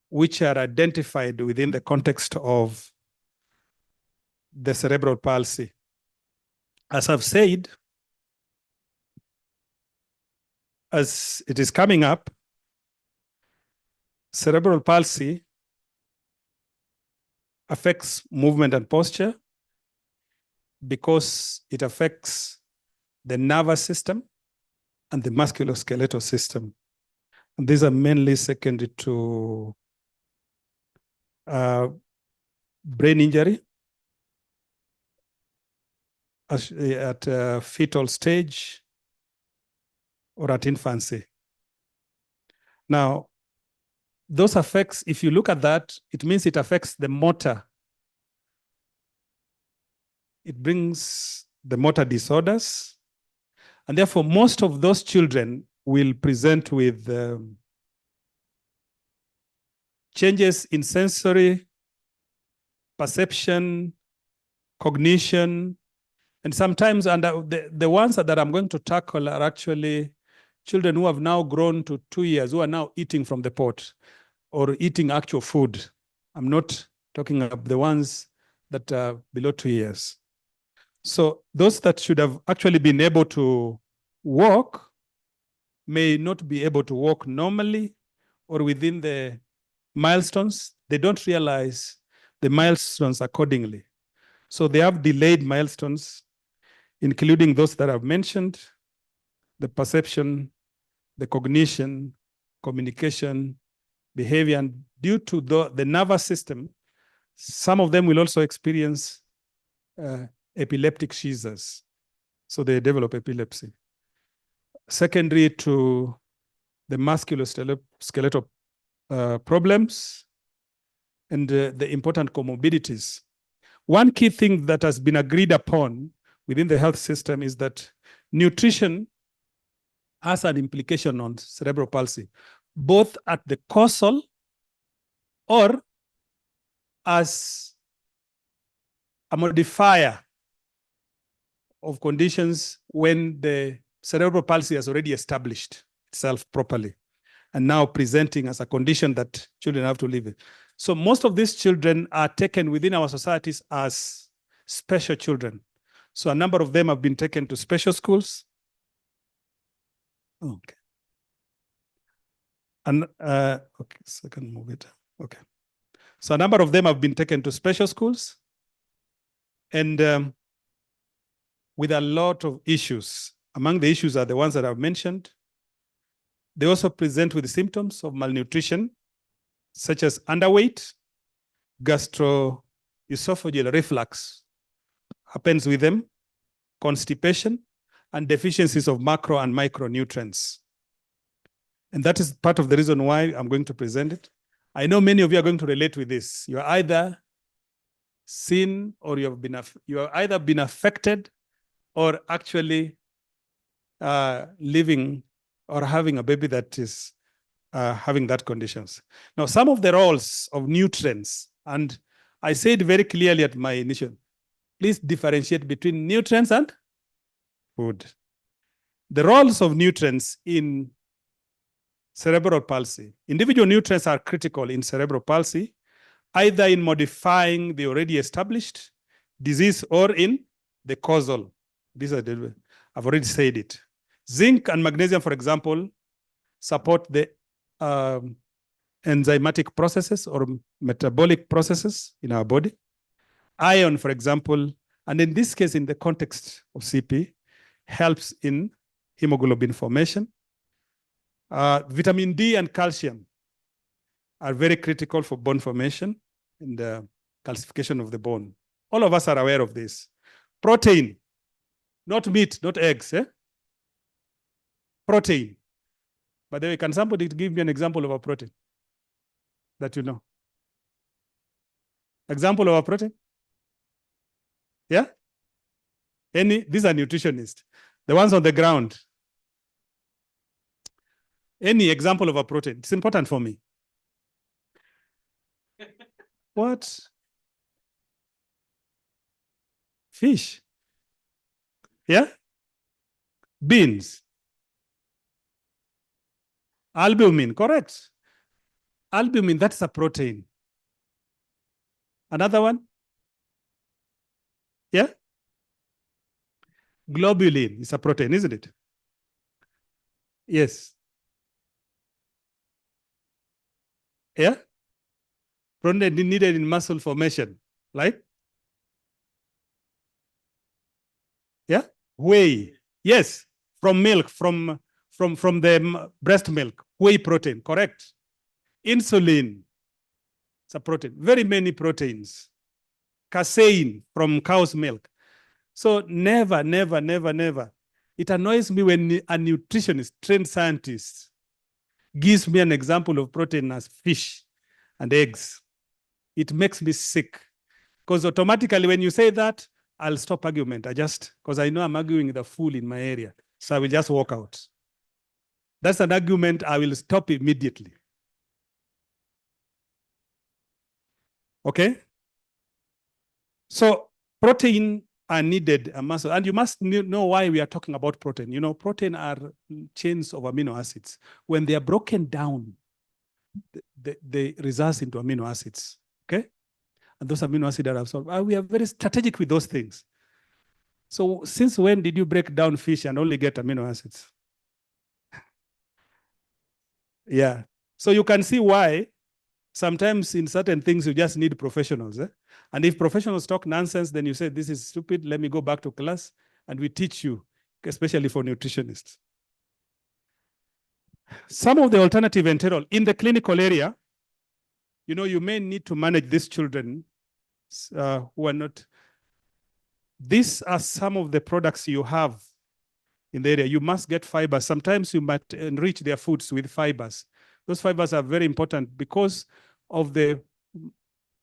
which are identified within the context of the cerebral palsy. As I've said, as it is coming up, cerebral palsy affects movement and posture because it affects the nervous system and the musculoskeletal system. And these are mainly secondary to brain injury at fetal stage or at infancy. Now, those effects, if you look at that, it means it affects the motor. It brings the motor disorders. And therefore, most of those children will present with changes in sensory, perception, cognition, and sometimes the ones that I'm going to tackle are actually children who have now grown to 2 years, who are now eating from the pot or eating actual food. I'm not talking about the ones that are below 2 years. So those that should have actually been able to walk may not be able to walk normally or within the milestones. They don't realize the milestones accordingly. So they have delayed milestones, including those that I've mentioned, the perception, the cognition, communication, behavior, and due to the nervous system, some of them will also experience epileptic seizures. So they develop epilepsy. Secondary to the musculoskeletal problems and the important comorbidities. One key thing that has been agreed upon within the health system is that nutrition has an implication on cerebral palsy, both at the causal or as a modifier of conditions when the cerebral palsy has already established itself properly and now presenting as a condition that children have to live with. So most of these children are taken within our societies as special children. So a number of them have been taken to special schools. Okay. And okay, so I can move it. Okay. So a number of them have been taken to special schools and with a lot of issues. Among the issues are the ones that I've mentioned. They also present with symptoms of malnutrition, such as underweight, gastroesophageal reflux happens with them, constipation, and deficiencies of macro and micronutrients. And that is part of the reason why I'm going to present it. I know many of you are going to relate with this. You're either seen or you have either been affected or actually living or having a baby that is having that conditions. Now, some of the roles of nutrients, and I said very clearly at my initial, please differentiate between nutrients and food. The roles of nutrients in cerebral palsy. Individual nutrients are critical in cerebral palsy, either in modifying the already established disease or in the causal. These are I've already said it. Zinc and magnesium, for example, support the enzymatic processes or metabolic processes in our body. Iron, for example, and in this case, in the context of CP, helps in hemoglobin formation. Vitamin D and calcium are very critical for bone formation and the calcification of the bone. All of us are aware of this. Protein, not meat, not eggs. Protein. By the way, can somebody give me an example of a protein that you know? Example of a protein? Yeah? These are nutritionists. The ones on the ground. Any example of a protein? It's important for me. What? Fish. Yeah? Beans. Albumin, correct. Albumin, that's a protein. Another one? Yeah? Globulin is a protein, isn't it? Yes. Yeah? Protein needed in muscle formation, like? Yeah? Whey. Yes. From milk, from the breast milk. Whey protein, correct. Insulin. It's a protein. Very many proteins. Casein from cow's milk. So never, never, never, never. It annoys me when a nutritionist, trained scientist, gives me an example of protein as fish and eggs. It makes me sick. Because automatically when you say that, I'll stop argument. Because I know I'm arguing the fool in my area. So I will just walk out. That's an argument I will stop immediately. Okay? So protein are needed a muscle. And you must know why we are talking about protein. You know, protein are chains of amino acids. When they are broken down, they result into amino acids. Okay? And those amino acids are absorbed. We are very strategic with those things. So since when did you break down fish and only get amino acids? Yeah. So you can see why sometimes in certain things you just need professionals. And if professionals talk nonsense, then you say, this is stupid, let me go back to class, and we teach you, especially for nutritionists. Some of the alternative enteral in the clinical area, you know, you may need to manage these children who are not. These are some of the products you have in the area. You must get fibers. Sometimes you might enrich their foods with fibers. Those fibers are very important because of the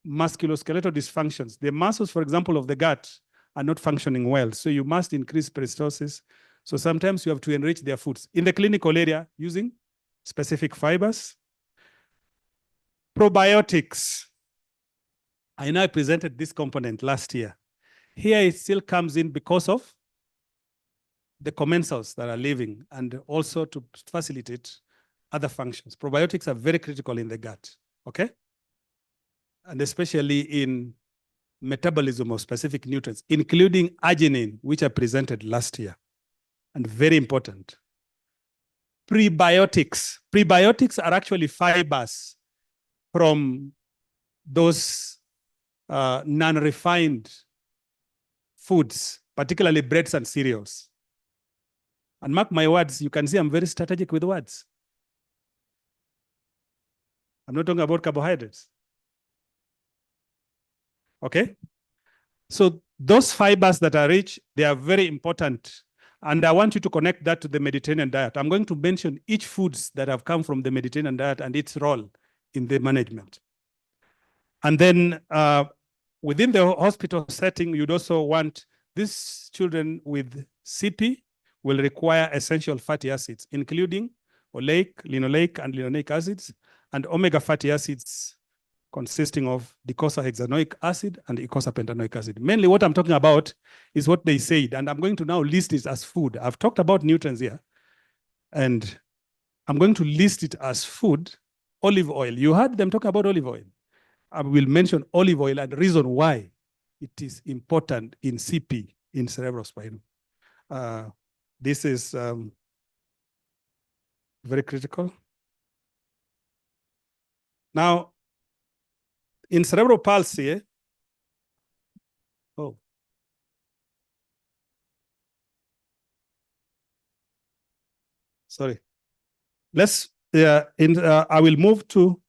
musculoskeletal dysfunctions. The muscles, for example, of the gut are not functioning well. So you must increase peristalsis. So sometimes you have to enrich their foods. In the clinical area, using specific fibers. Probiotics. I know I presented this component last year. Here it still comes in because of the commensals that are living and also to facilitate other functions. Probiotics are very critical in the gut, okay? And especially in metabolism of specific nutrients, including arginine, which I presented last year, and very important. Prebiotics. Prebiotics are actually fibers from those non-refined foods, particularly breads and cereals. And mark my words, you can see I'm very strategic with words. I'm not talking about carbohydrates. Okay? So those fibers that are rich, they are very important. And I want you to connect that to the Mediterranean diet. I'm going to mention each foods that have come from the Mediterranean diet and its role in the management. And then within the hospital setting, you'd also want these children with CP will require essential fatty acids, including oleic, linoleic, and linoleic acids, and omega fatty acids consisting of docosahexaenoic acid and eicosapentaenoic acid. Mainly what I'm talking about is what they said, and I'm going to now list it as food. I've talked about nutrients here, and I'm going to list it as food. Olive oil. You heard them talk about olive oil. I will mention olive oil and the reason why it is important in CP, in cerebrospinal. This is very critical. Now, in cerebral palsy, sorry. I will move to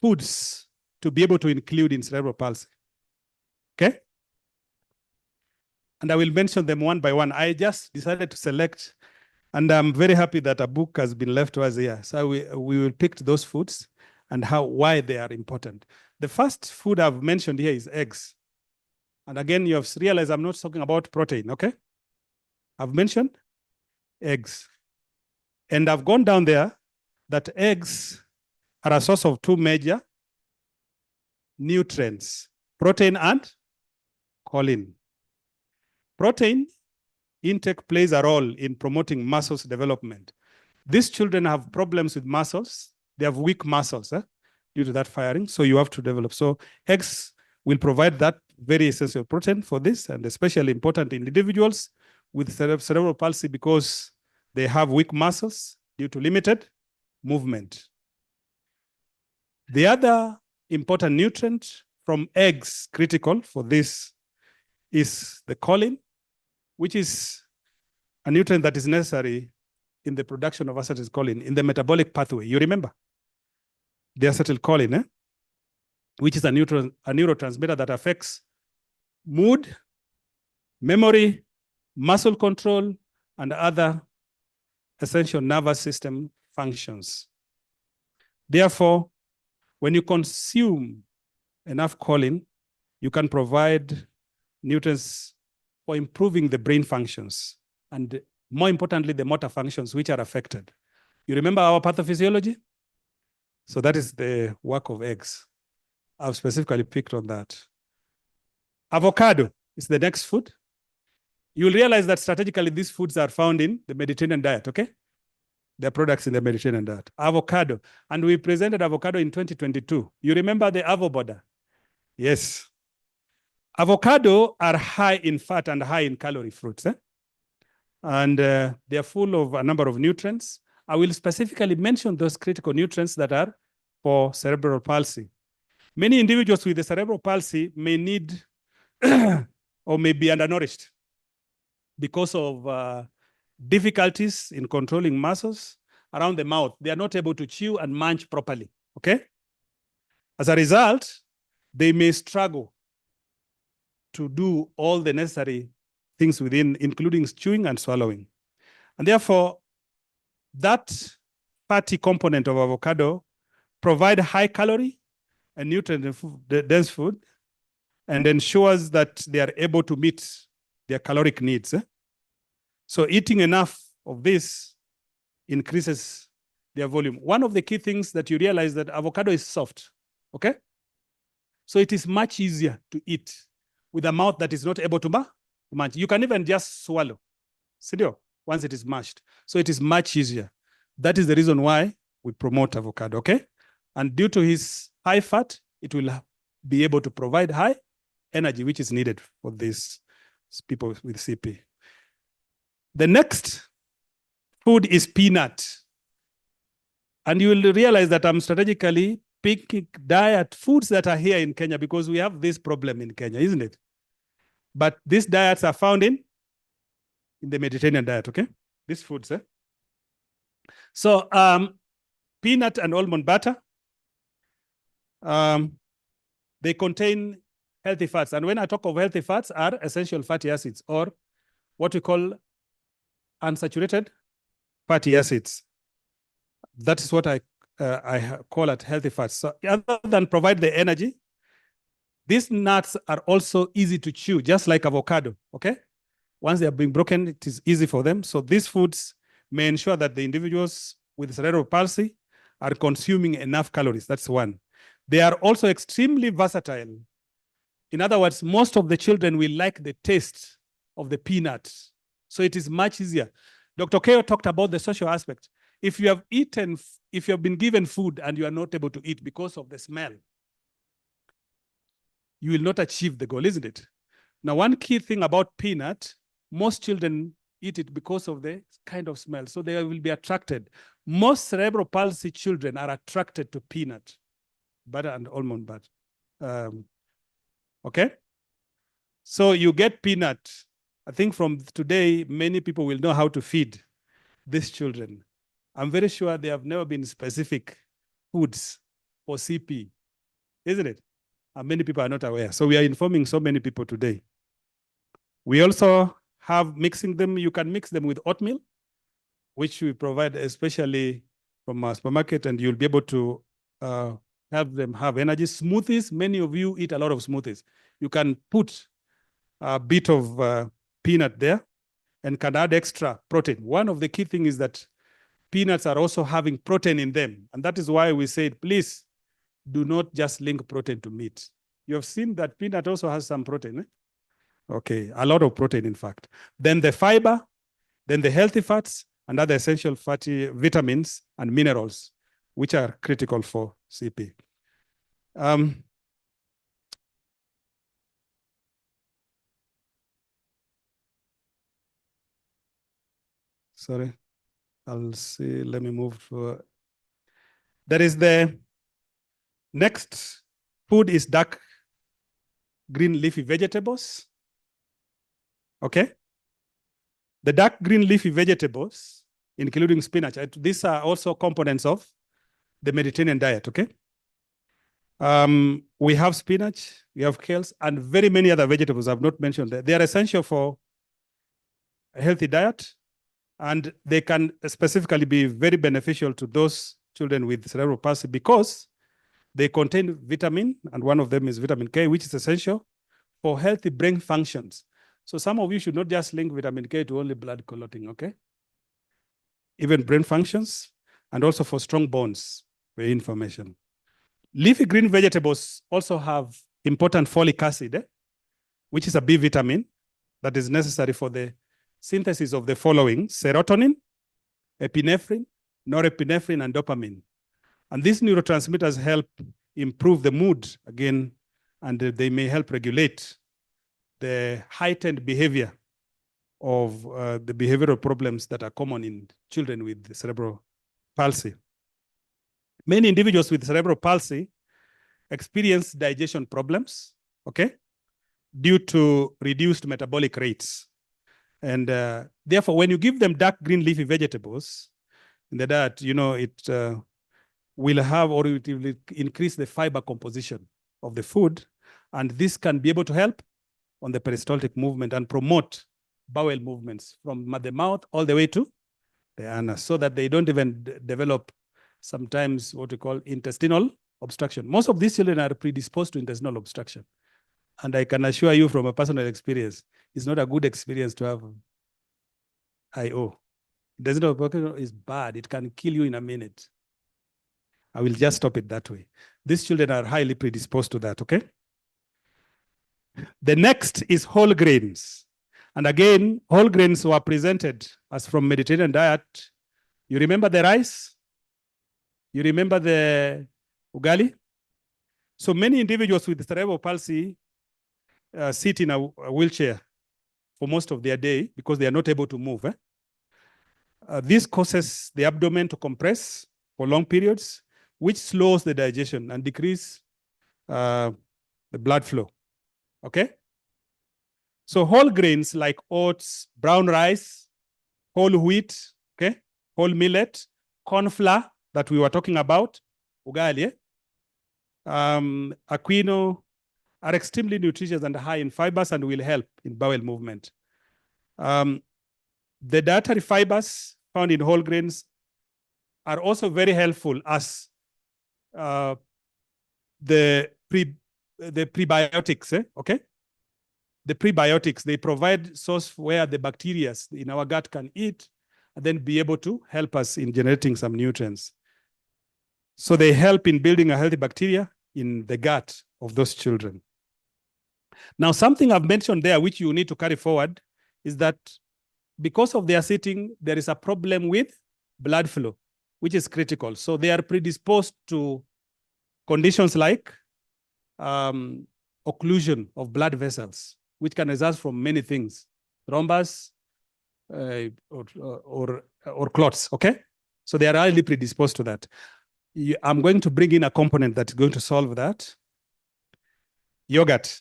foods to be able to include in cerebral palsy. Okay? And I will mention them one by one. I just decided to select, and I'm very happy that a book has been left to us here. So we will pick those foods and why they are important. The first food I've mentioned here is eggs. And again, you have realized I'm not talking about protein, okay? I've mentioned eggs. And I've gone down there that eggs are a source of two major nutrients, protein and choline. Protein intake plays a role in promoting muscles development. These children have problems with muscles. They have weak muscles due to that firing. So you have to develop. So eggs will provide that very essential protein for this, and especially important in individuals with cerebral palsy because they have weak muscles due to limited movement. The other important nutrient from eggs critical for this is the choline, which is a nutrient that is necessary in the production of acetylcholine in the metabolic pathway. You remember the acetylcholine, which is a neurotransmitter that affects mood, memory, muscle control, and other essential nervous system functions. Therefore, when you consume enough choline, you can provide nutrients for improving the brain functions and, more importantly, the motor functions which are affected. You remember our pathophysiology? So that is the work of eggs. I've specifically picked on that. Avocado is the next food. You'll realize that strategically these foods are found in the Mediterranean diet, okay? They're products in the Mediterranean diet. Avocado. And we presented avocado in 2022. You remember the avoboda? Yes. Avocado are high in fat and high in calorie fruits. And they're full of a number of nutrients. I will specifically mention those critical nutrients that are for cerebral palsy. Many individuals with the cerebral palsy may need or may be undernourished because of difficulties in controlling muscles around the mouth. They are not able to chew and munch properly, okay? As a result, they may struggle to do all the necessary things within, including chewing and swallowing. And therefore, that fatty component of avocado provide high calorie and nutrient-dense food and ensures that they are able to meet their caloric needs. So eating enough of this increases their volume. One of the key things that you realize that avocado is soft, okay? So it is much easier to eat with a mouth that is not able to munch. You can even just swallow, once it is mashed. So it is much easier. That is the reason why we promote avocado, okay? And due to his high fat, it will be able to provide high energy, which is needed for these people with CP. The next food is peanut. And you will realize that I'm strategically picking diet foods that are here in Kenya because we have this problem in Kenya, isn't it? But these diets are found in the Mediterranean diet, okay? These foods, So peanut and almond butter, they contain healthy fats. And when I talk of healthy fats are essential fatty acids or what we call unsaturated fatty acids. That is what I call it healthy fats. So other than provide the energy, these nuts are also easy to chew, just like avocado, okay? Once they are being broken, it is easy for them. So these foods may ensure that the individuals with cerebral palsy are consuming enough calories. That's one. They are also extremely versatile. In other words, most of the children will like the taste of the peanut. So it is much easier. Dr. Keo talked about the social aspect. If you have been given food and you are not able to eat because of the smell, you will not achieve the goal, isn't it? Now, one key thing about peanut, most children eat it because of the kind of smell. So they will be attracted. Most cerebral palsy children are attracted to peanut. butter and almond butter. Okay. So you get peanut. I think from today, many people will know how to feed these children. I'm very sure there have never been specific foods for CP, isn't it? And many people are not aware. So we are informing so many people today. We also have mixing them. You can mix them with oatmeal, which we provide especially from our supermarket, and you'll be able to have them have energy. Smoothies, many of you eat a lot of smoothies. You can put a bit of peanut there and can add extra protein. One of the key things is that peanuts are also having protein in them. And that is why we said, please do not just link protein to meat. You have seen that peanut also has some protein. Okay, a lot of protein, in fact. Then the fiber, then the healthy fats, and other essential fatty vitamins and minerals, which are critical for CP. Sorry, I'll see, let me move to, there is the next food is dark green leafy vegetables. Okay. The dark green leafy vegetables, including spinach, these are also components of the Mediterranean diet, okay? We have spinach, we have kales, and very many other vegetables I've not mentioned there. They are essential for a healthy diet, and they can specifically be very beneficial to those children with cerebral palsy because they contain vitamin, and one of them is vitamin K, which is essential for healthy brain functions. So some of you should not just link vitamin K to only blood clotting, okay? Even brain functions, and also for strong bones, for information. Leafy green vegetables also have important folic acid, which is a B vitamin that is necessary for the synthesis of the following: serotonin, epinephrine, norepinephrine, and dopamine. And these neurotransmitters help improve the mood again, and they may help regulate the heightened behavior of the behavioral problems that are common in children with cerebral palsy. Many individuals with cerebral palsy experience digestion problems, okay, due to reduced metabolic rates. And therefore, when you give them dark green leafy vegetables in the diet, you know, it will have, or it will increase the fiber composition of the food. And this can be able to help on the peristaltic movement and promote bowel movements from the mouth all the way to the anus, so that they don't even develop sometimes what we call intestinal obstruction. Most of these children are predisposed to intestinal obstruction. And I can assure you from a personal experience, it's not a good experience to have IO. Intestinal obstruction is bad. It can kill you in a minute. I will just stop it that way. These children are highly predisposed to that, okay? The next is whole grains. And again, whole grains were presented as from Mediterranean diet. You remember the rice? You remember the ugali? So many individuals with cerebral palsy sit in a wheelchair for most of their day because they are not able to move. This causes the abdomen to compress for long periods, which slows the digestion and decrease the blood flow. Okay? So whole grains like oats, brown rice, whole wheat, okay, whole millet, corn flour that we were talking about, ugali, aquino, are extremely nutritious and high in fibers and will help in bowel movement. The dietary fibers found in whole grains are also very helpful as the prebiotics, okay? The prebiotics, they provide source where the bacteria in our gut can eat and then be able to help us in generating some nutrients. So they help in building a healthy bacteria in the gut of those children. Now, something I've mentioned there, which you need to carry forward, is that because of their sitting, there is a problem with blood flow, which is critical. So they are predisposed to conditions like occlusion of blood vessels, which can result from many things, thrombus or clots, okay? So they are highly predisposed to that. I'm going to bring in a component that's going to solve that. Yogurt.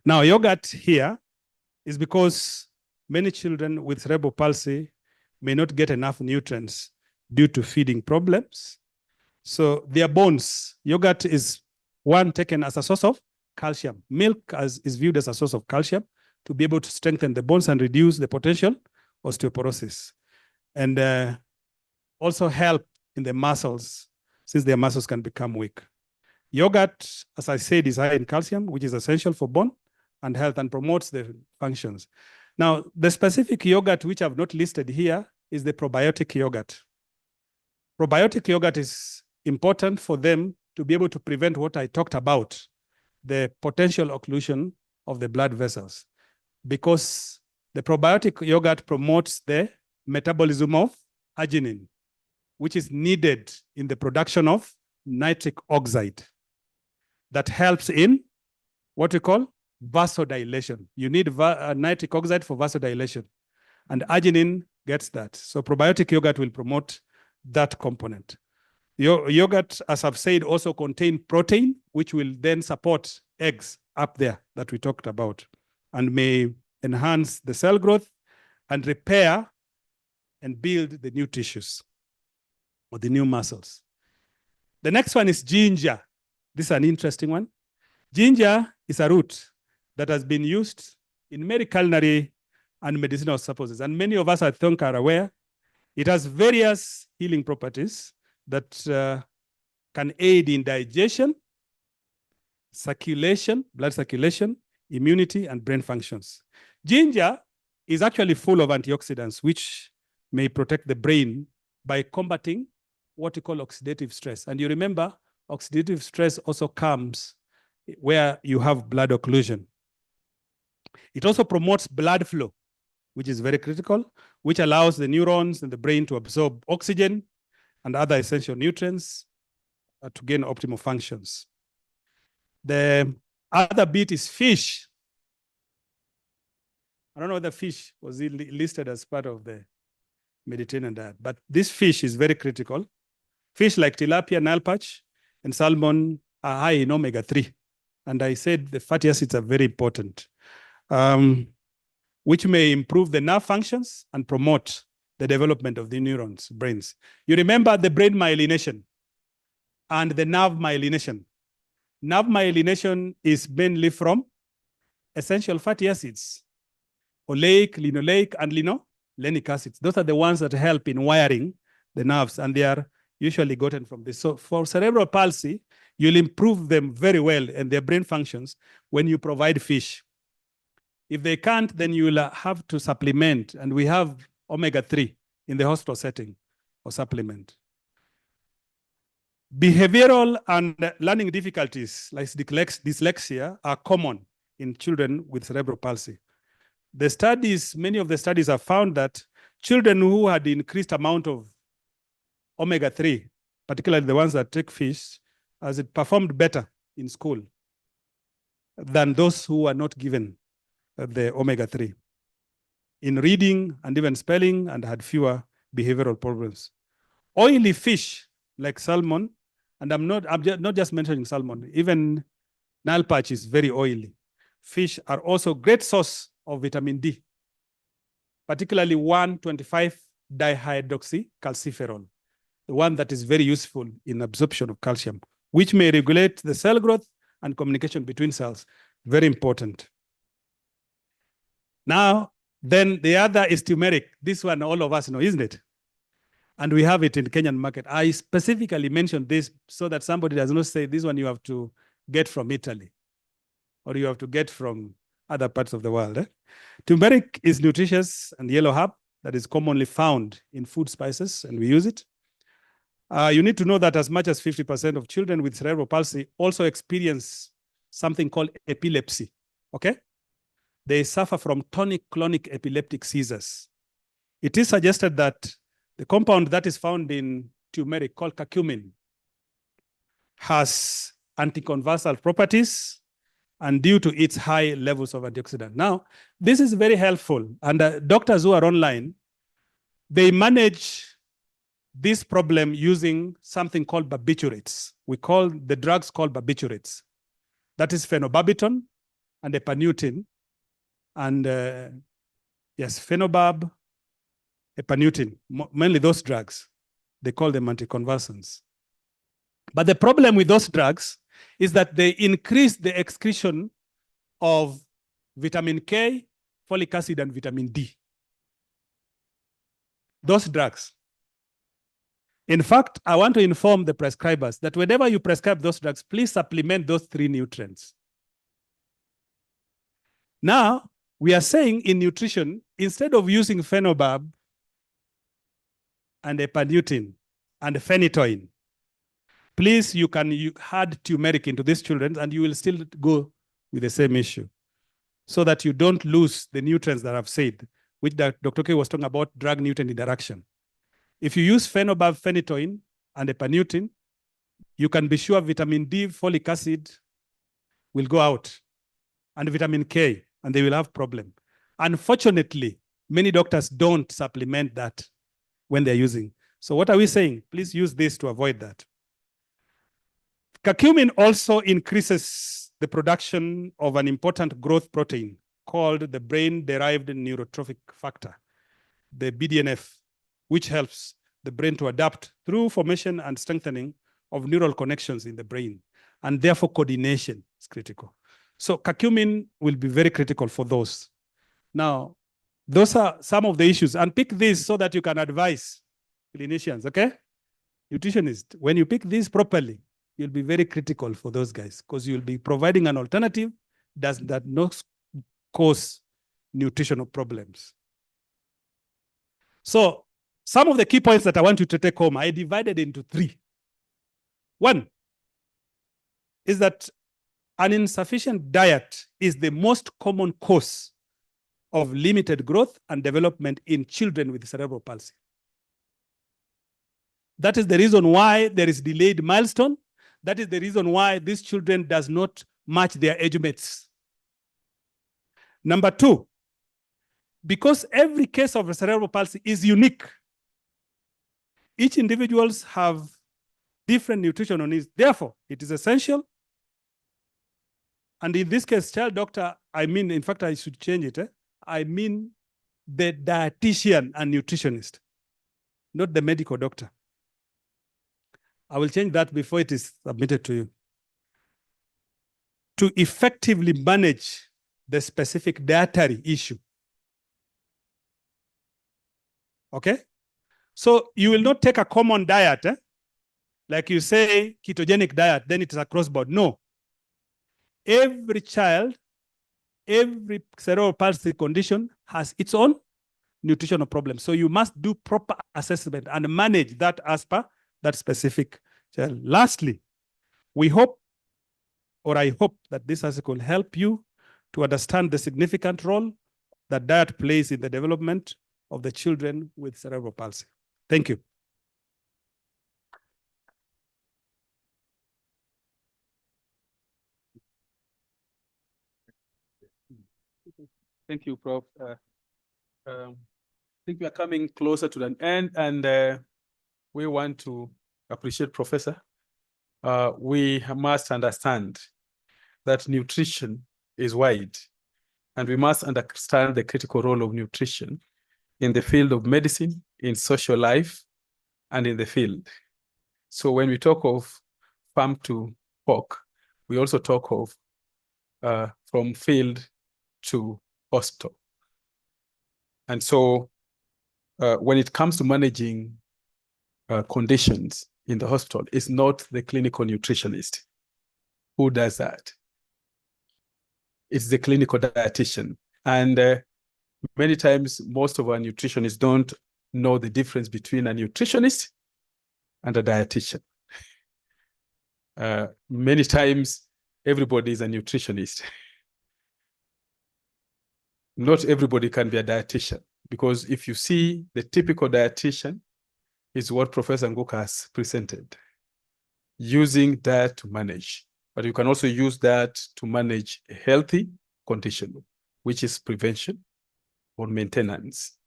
Now, yogurt here is because many children with cerebral palsy may not get enough nutrients due to feeding problems. So their bones, yogurt is one taken as a source of calcium. Milk is viewed as a source of calcium to be able to strengthen the bones and reduce the potential osteoporosis. And also help in the muscles, since their muscles can become weak. Yogurt, as I said, is high in calcium, which is essential for bone and health and promotes the functions. Now, the specific yogurt which I've not listed here is the probiotic yogurt. Probiotic yogurt is important for them to be able to prevent what I talked about, the potential occlusion of the blood vessels, because the probiotic yogurt promotes the metabolism of arginine, which is needed in the production of nitric oxide that helps in what we call vasodilation. You need nitric oxide for vasodilation, and arginine gets that. So probiotic yogurt will promote that component. Yogurt, as I've said, also contain protein, which will then support eggs up there that we talked about, and may enhance the cell growth and repair and build the new tissues or the new muscles. The next one is ginger. This is an interesting one. Ginger is a root that has been used in many culinary and medicinal purposes, and many of us, I think, are aware. It has various healing properties that can aid in digestion, circulation, blood circulation, immunity, and brain functions. Ginger is actually full of antioxidants, which may protect the brain by combating what we call oxidative stress. And you remember, oxidative stress also comes where you have blood occlusion. It also promotes blood flow, which is very critical, which allows the neurons in the brain to absorb oxygen and other essential nutrients to gain optimal functions. The other bit is fish. I don't know whether fish was listed as part of the Mediterranean diet, but this fish is very critical. Fish like tilapia, Nile perch, and salmon are high in omega-3. And I said the fatty acids are very important, which may improve the nerve functions and promote the development of the neurons, brains. You remember the brain myelination and the nerve myelination. Nerve myelination is mainly from essential fatty acids, oleic, linoleic, and linolenic acids. Those are the ones that help in wiring the nerves, and they are usually gotten from this. So for cerebral palsy, you'll improve them very well and their brain functions when you provide fish. If they can't, then you'll have to supplement, and we have omega-3 in the hospital setting or supplement. Behavioral and learning difficulties like dyslexia are common in children with cerebral palsy. The studies, many of the studies have found that children who had increased amount of omega-3, particularly the ones that take fish, as it performed better in school than those who are not given the omega-3 in reading and even spelling, and had fewer behavioral problems. Oily fish like salmon, and I'm not just mentioning salmon, even Nile perch is very oily. Fish are also great source of vitamin D, particularly 1,25-dihydroxycalciferol, the one that is very useful in absorption of calcium, which may regulate the cell growth and communication between cells. Very important. Now, then the other is turmeric. This one all of us know, isn't it? And we have it in the Kenyan market. I specifically mentioned this so that somebody does not say this one you have to get from Italy or you have to get from other parts of the world. Turmeric is nutritious and yellow herb that is commonly found in food spices, and we use it. You need to know that as much as 50% of children with cerebral palsy also experience something called epilepsy, okay? They suffer from tonic-clonic epileptic seizures. It is suggested that the compound that is found in turmeric called curcumin has anticonvulsant properties and due to its high levels of antioxidant. Now, this is very helpful, and doctors who are online, they manage this problem using something called barbiturates. We call the drugs called barbiturates. That is phenobarbital and epanutin. And yes, phenobarb, epanutin, mainly those drugs. They call them anticonvulsants. But the problem with those drugs is that they increase the excretion of vitamin K, folic acid, and vitamin D. Those drugs. In fact, I want to inform the prescribers that whenever you prescribe those drugs, please supplement those 3 nutrients. Now, we are saying in nutrition, instead of using phenobarb and epanutin and phenytoin, please, you can add turmeric into these children and you will still go with the same issue so that you don't lose the nutrients that I've said, which Dr. K was talking about drug-nutrient interaction. If you use phenobarb, phenytoin, and epanutin, you can be sure vitamin D, folic acid will go out, and vitamin K, and they will have problem. Unfortunately, many doctors don't supplement that when they're using. So what are we saying? Please use this to avoid that. Curcumin also increases the production of an important growth protein called the brain-derived neurotrophic factor, the BDNF, which helps the brain to adapt through formation and strengthening of neural connections in the brain. And therefore, coordination is critical. So curcumin will be very critical for those. Now, those are some of the issues. And pick these so that you can advise clinicians, okay? Nutritionists, when you pick these properly, you'll be very critical for those guys because you'll be providing an alternative that not cause nutritional problems. So some of the key points that I want you to take home, I divided into 3. 1 is that an insufficient diet is the most common cause of limited growth and development in children with cerebral palsy. That is the reason why there is delayed milestone. That is the reason why these children does not match their age mates. Number 2, because every case of cerebral palsy is unique, each individuals have different nutritional needs. Therefore, it is essential. And in this case, child doctor, I mean, in fact, I should change it. I mean the dietitian and nutritionist, not the medical doctor. I will change that before it is submitted to you. To effectively manage the specific dietary issue. Okay? So you will not take a common diet, like you say ketogenic diet, then it is across board. No. Every child, every cerebral palsy condition has its own nutritional problem. So you must do proper assessment and manage that as per that specific child. Lastly, we hope, or I hope that this article will help you to understand the significant role that diet plays in the development of the children with cerebral palsy. Thank you. Thank you, Prof. I think we are coming closer to the end, and we want to appreciate Professor. We must understand that nutrition is wide, and we must understand the critical role of nutrition in the field of medicine, in social life, and in the field. So when we talk of farm to fork, we also talk of from field to hospital. And so when it comes to managing conditions in the hospital, it's not the clinical nutritionist who does that. It's the clinical dietitian. And many times, most of our nutritionists don't know the difference between a nutritionist and a dietitian. Many times, everybody is a nutritionist. Not everybody can be a dietitian, because if you see the typical dietitian is what Professor Nguka has presented, using that to manage. But you can also use that to manage a healthy condition, which is prevention or maintenance.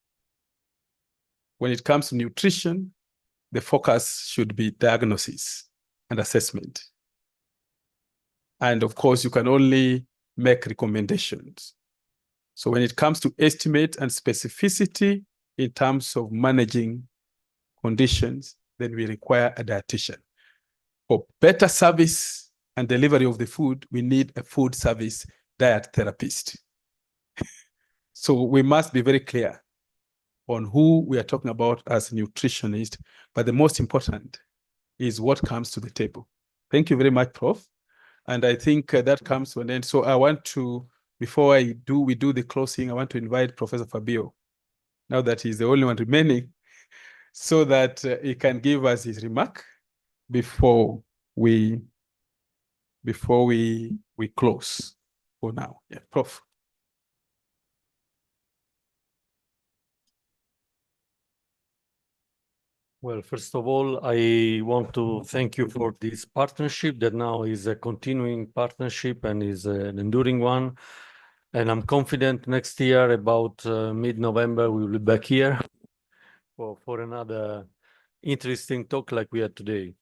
When it comes to nutrition, the focus should be diagnosis and assessment. And of course, you can only make recommendations. So when it comes to estimate and specificity in terms of managing conditions, then we require a dietitian. For better service and delivery of the food, we need a food service diet therapist. So we must be very clear on who we are talking about as nutritionists, but the most important is what comes to the table. Thank you very much, Prof. And I think that comes to an end. So I want to, before we do the closing, I want to invite Professor Fabio, now that he's the only one remaining, so that he can give us his remark before we close for now. Yeah, Prof. Well, first of all, I want to thank you for this partnership that now is a continuing partnership and is an enduring one. And I'm confident next year, about mid-November, we will be back here for another interesting talk like we had today.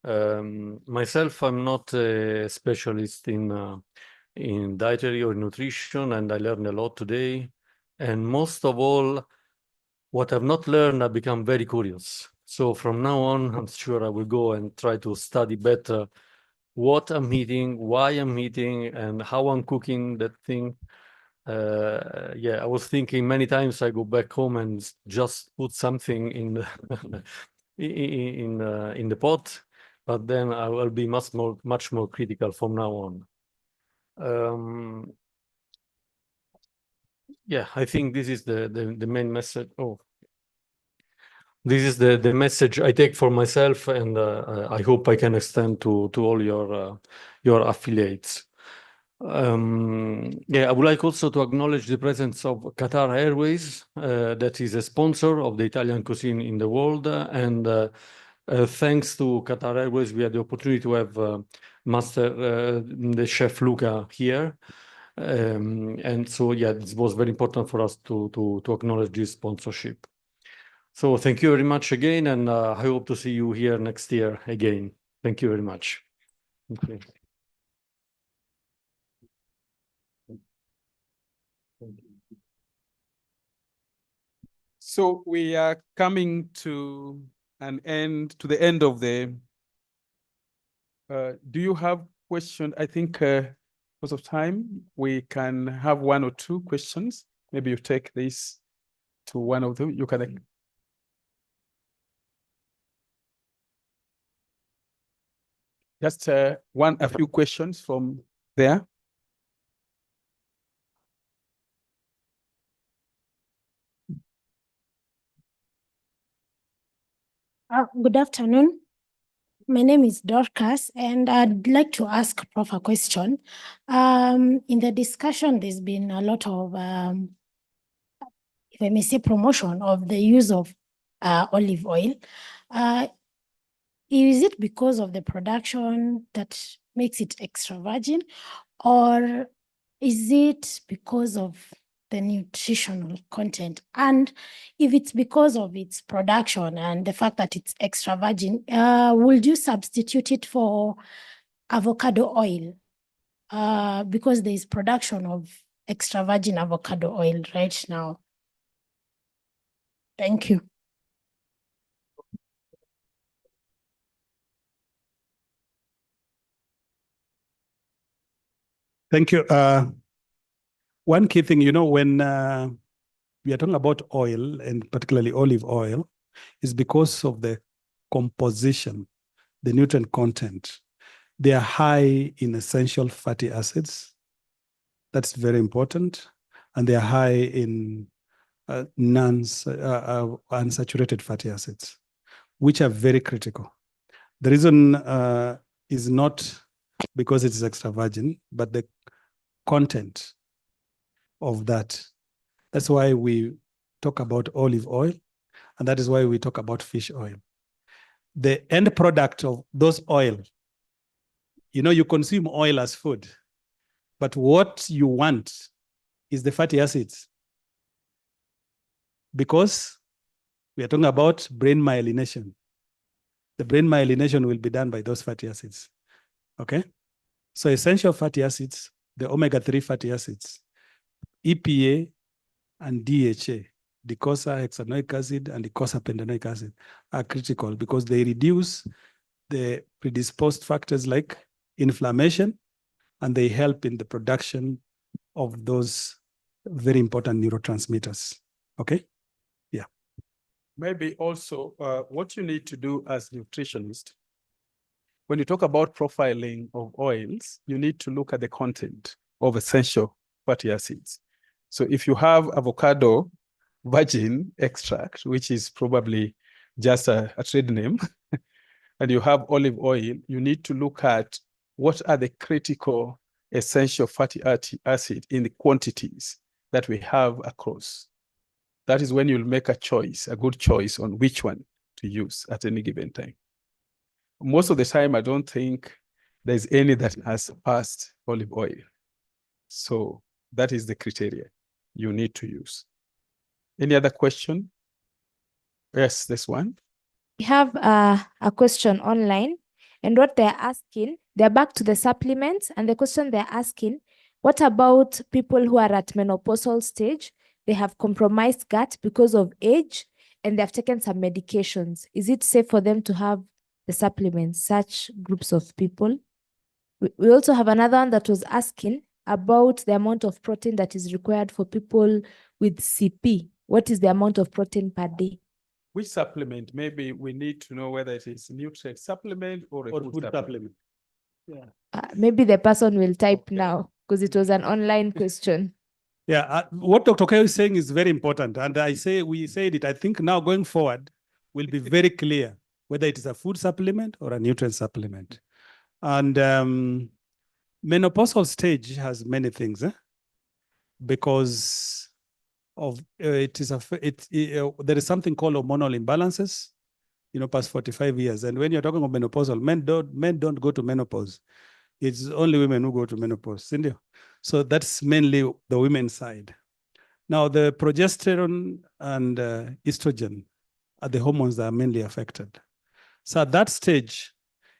Myself, I'm not a specialist in dietary or nutrition, and I learned a lot today. And most of all, what I've not learned, I've become very curious. So from now on, I'm sure I will go and try to study better what I'm eating, why I'm eating, and how I'm cooking that thing. Yeah, I was thinking many times I go back home and just put something in the in the pot, but then I will be much more critical from now on. Yeah, I think this is the main message. Oh, this is the message I take for myself, and I hope I can extend to all your affiliates. Yeah, I would like also to acknowledge the presence of Qatar Airways, that is a sponsor of the Italian cuisine in the world, and thanks to Qatar Airways, we had the opportunity to have the chef Luca here. And so, yeah, this was very important for us to acknowledge this sponsorship. So thank you very much again, and I hope to see you here next year again. Thank you very much. Okay. So we are coming to the end of the, do you have question? I think because of time, we can have one or two questions. Maybe you take this to one of them. You can. Just a few questions from there. Good afternoon. My name is Dorcas, and I'd like to ask Prof a question. In the discussion, there's been a lot of, if I may say, promotion of the use of olive oil. Is it because of the production that makes it extra virgin, or is it because of the nutritional content? And if it's because of its production and the fact that it's extra virgin, would you substitute it for avocado oil? Because there is production of extra virgin avocado oil right now. Thank you. Thank you. One key thing, when we are talking about oil, and particularly olive oil, is because of the composition, the nutrient content. They are high in essential fatty acids. That's very important. And they are high in unsaturated fatty acids, which are very critical. The reason is not because it is extra virgin, but the content of that. That's why we talk about olive oil, and that is why we talk about fish oil. The end product of those oil, you consume oil as food, but what you want is the fatty acids, because we are talking about brain myelination. the brain myelination will be done by those fatty acids. Okay? So essential fatty acids, the omega-3 fatty acids, EPA and DHA, docosahexaenoic acid and docosapentaenoic acid, are critical because they reduce the predisposed factors like inflammation, and they help in the production of those very important neurotransmitters. Okay? Yeah. Maybe also what you need to do as nutritionist, when you talk about profiling of oils, you need to look at the content of essential fatty acids. So if you have avocado virgin extract, which is probably just a trade name, and you have olive oil, you need to look at what are the critical essential fatty acid in the quantities that we have across. That is when you'll make a choice, a good choice on which one to use at any given time. Most of the time, I don't think there's any that has passed olive oil. So that is the criteria you need to use. Any other question? Yes, this one. We have a question online, and what they're asking, they're back to the supplements, and the question they're asking, what about people who are at menopausal stage? They have compromised gut because of age, and they have taken some medications. Is it safe for them to have the supplements, such groups of people? We also have another one that was asking about the amount of protein that is required for people with CP. What is the amount of protein per day? Which supplement? Maybe we need to know whether it is nutrient supplement or a food supplement. Yeah. Maybe the person will type now because it was an online question. Yeah, what Dr. Kayo is saying is very important. And we said it, I think now going forward will be very clear whether it is a food supplement or a nutrient supplement. And menopausal stage has many things, because of there is something called hormonal imbalances, past 45 years. And when you're talking of menopausal, men don't go to menopause. It's only women who go to menopause. Cindy? So that's mainly the women's side. Now, the progesterone and estrogen are the hormones that are mainly affected. So at that stage,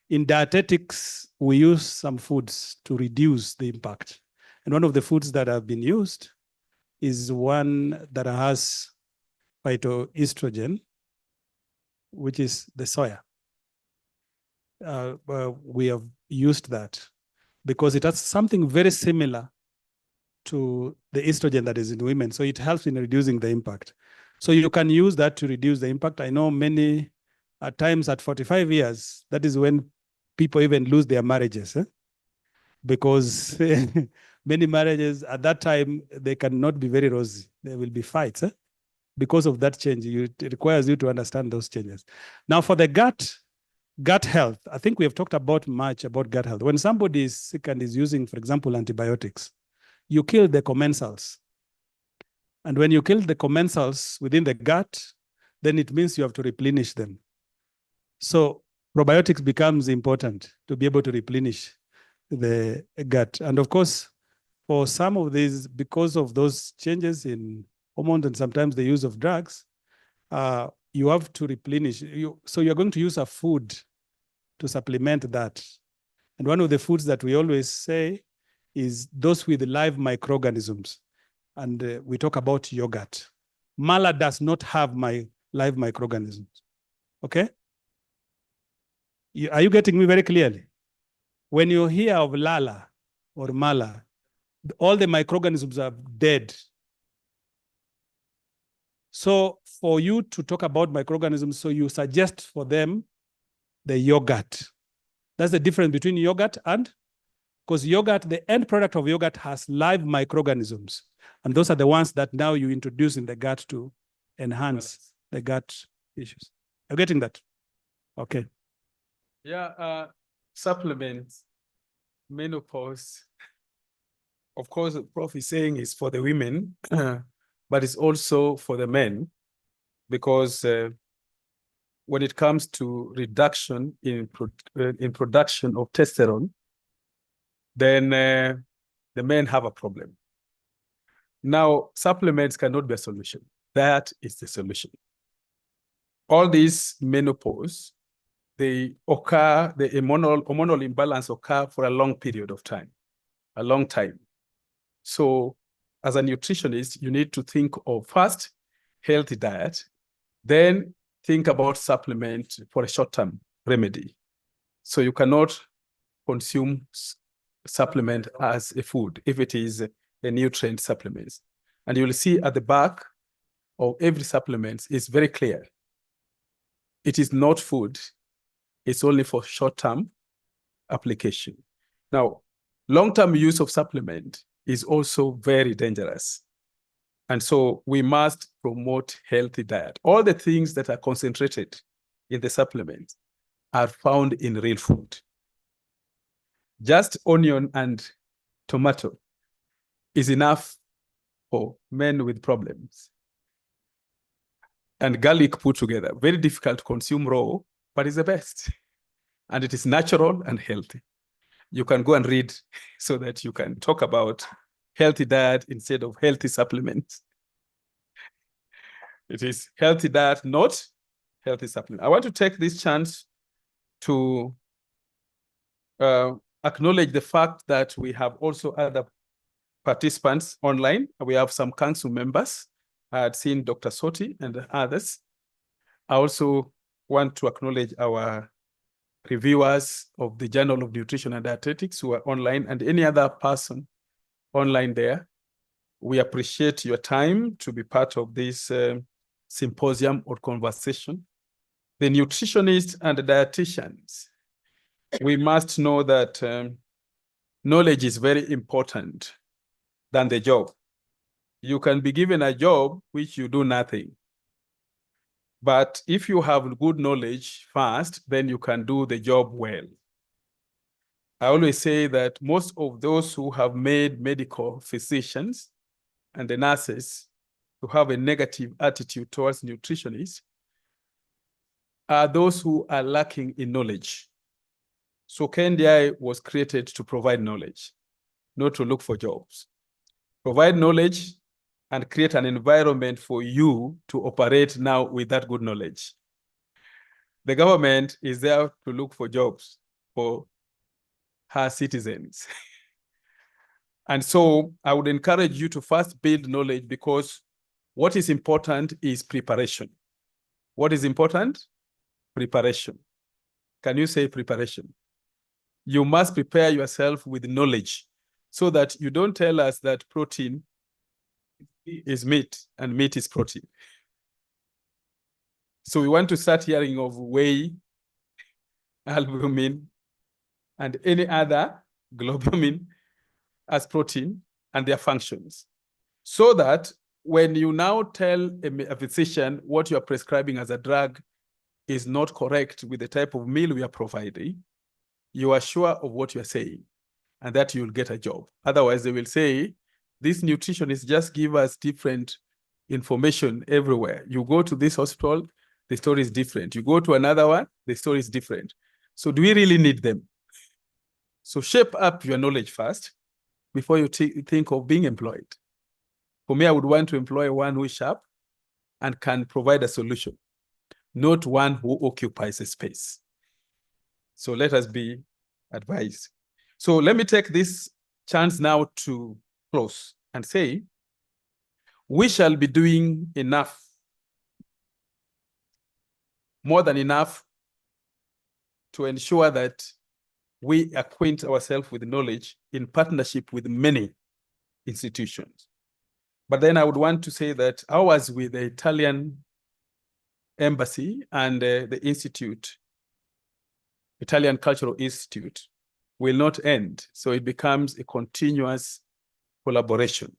in dietetics, we use some foods to reduce the impact. And one of the foods that have been used is one that has phytoestrogen, which is the soya. We have used that because it has something very similar to the estrogen that is in women. So it helps in reducing the impact. So you can use that to reduce the impact. I know many at times at 45 years, that is when people even lose their marriages, because many marriages at that time, they cannot be very rosy. There will be fights. Because of that change, it requires you to understand those changes. Now for the gut health, I think we have talked much about gut health. When somebody is sick and is using, for example, antibiotics, you kill the commensals. And when you kill the commensals within the gut, then it means you have to replenish them. So probiotics becomes important to be able to replenish the gut. And of course, for some of these, because of those changes in hormones and sometimes the use of drugs, you have to replenish. So you're going to use a food to supplement that. And one of the foods that we always say is those with live microorganisms. And we talk about yogurt. Mala does not have live microorganisms. Okay? Are you getting me very clearly? When you hear of Lala or Mala, all the microorganisms are dead. So for you to talk about microorganisms, so you suggest for them the yogurt. That's the difference between yogurt and, because yogurt, the end product of yogurt has live microorganisms. And those are the ones that now you introduce in the gut to enhance the gut issues. Are you getting that? Okay. Yeah, supplements, menopause. Of course, the Prof is saying is for the women, but it's also for the men, because when it comes to reduction in production of testosterone, then the men have a problem. Now, supplements cannot be a solution. That is the solution. All these menopause they occur, the hormonal imbalance occur for a long period of time, a long time. So as a nutritionist, you need to think of first, healthy diet, then think about supplement for a short-term remedy. So you cannot consume supplement as a food if it is a nutrient supplement. And you will see at the back of every supplement is very clear. It is not food. It's only for short-term application. Now, long-term use of supplement is also very dangerous. And so we must promote healthy diet. All the things that are concentrated in the supplement are found in real food. Just onion and tomato is enough for men with problems. And garlic put together, very difficult to consume raw, but it's the best. And it is natural and healthy. You can go and read so that you can talk about healthy diet instead of healthy supplements. It is healthy diet, not healthy supplement. I want to take this chance to acknowledge the fact that we have also other participants online. We have some council members. I had seen Dr. Soti and others. I also want to acknowledge our reviewers of the Journal of Nutrition and Dietetics who are online, and any other person online there. We appreciate your time to be part of this symposium or conversation. The nutritionists and the dietitians, we must know that knowledge is very important than the job. You can be given a job which you do nothing. But if you have good knowledge first, then you can do the job well. I always say that most of those who have made medical physicians and the nurses to have a negative attitude towards nutritionists are those who are lacking in knowledge. So KNDI was created to provide knowledge, not to look for jobs. Provide knowledge and create an environment for you to operate now with that good knowledge. The government is there to look for jobs for her citizens. And so I would encourage you to first build knowledge, because what is important is preparation. What is important? Preparation. Can you say preparation? You must prepare yourself with knowledge so that you don't tell us that protein is meat and meat is protein. So we want to start hearing of whey, albumin, and any other globulin as protein and their functions. So that when you now tell a physician what you are prescribing as a drug is not correct with the type of meal we are providing, you are sure of what you are saying and that you'll get a job. Otherwise, they will say, this nutritionist just give us different information everywhere. You go to this hospital, the story is different. You go to another one, the story is different. So do we really need them? So shape up your knowledge first before you think of being employed. For me, I would want to employ one who is sharp and can provide a solution, not one who occupies a space. So let us be advised. So let me take this chance now to close and say, we shall be doing enough, more than enough, to ensure that we acquaint ourselves with knowledge in partnership with many institutions. But then I would want to say that ours with the Italian Embassy and the Institute, Italian Cultural Institute, will not end. So it becomes a continuous collaboration.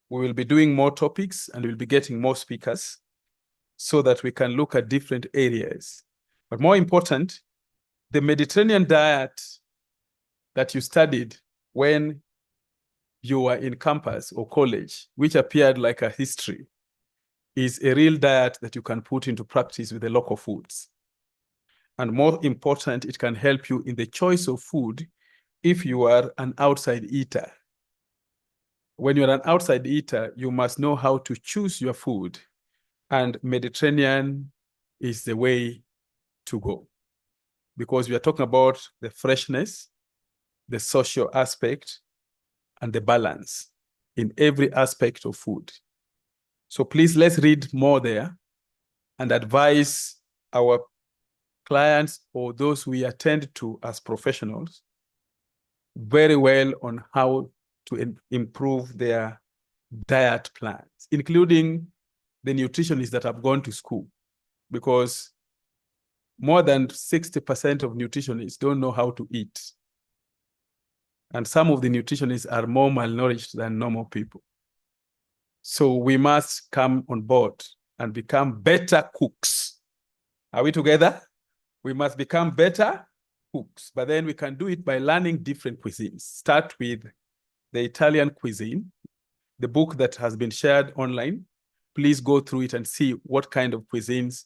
We will be doing more topics and we'll be getting more speakers so that we can look at different areas. But more important, the Mediterranean diet that you studied when you were in campus or college, which appeared like a history, is a real diet that you can put into practice with the local foods. And more important, it can help you in the choice of food if you are an outside eater. When you're an outside eater, you must know how to choose your food, and Mediterranean is the way to go. because we are talking about the freshness, the social aspect, and the balance in every aspect of food. So please, let's read more there and advise our clients or those we attend to as professionals very well on how to improve their diet plans, including the nutritionists that have gone to school, because more than 60% of nutritionists don't know how to eat. And some of the nutritionists are more malnourished than normal people. So we must come on board and become better cooks. Are we together? We must become better cooks, but then we can do it by learning different cuisines. Start with the Italian cuisine, the book that has been shared online. Please go through it and see what kind of cuisines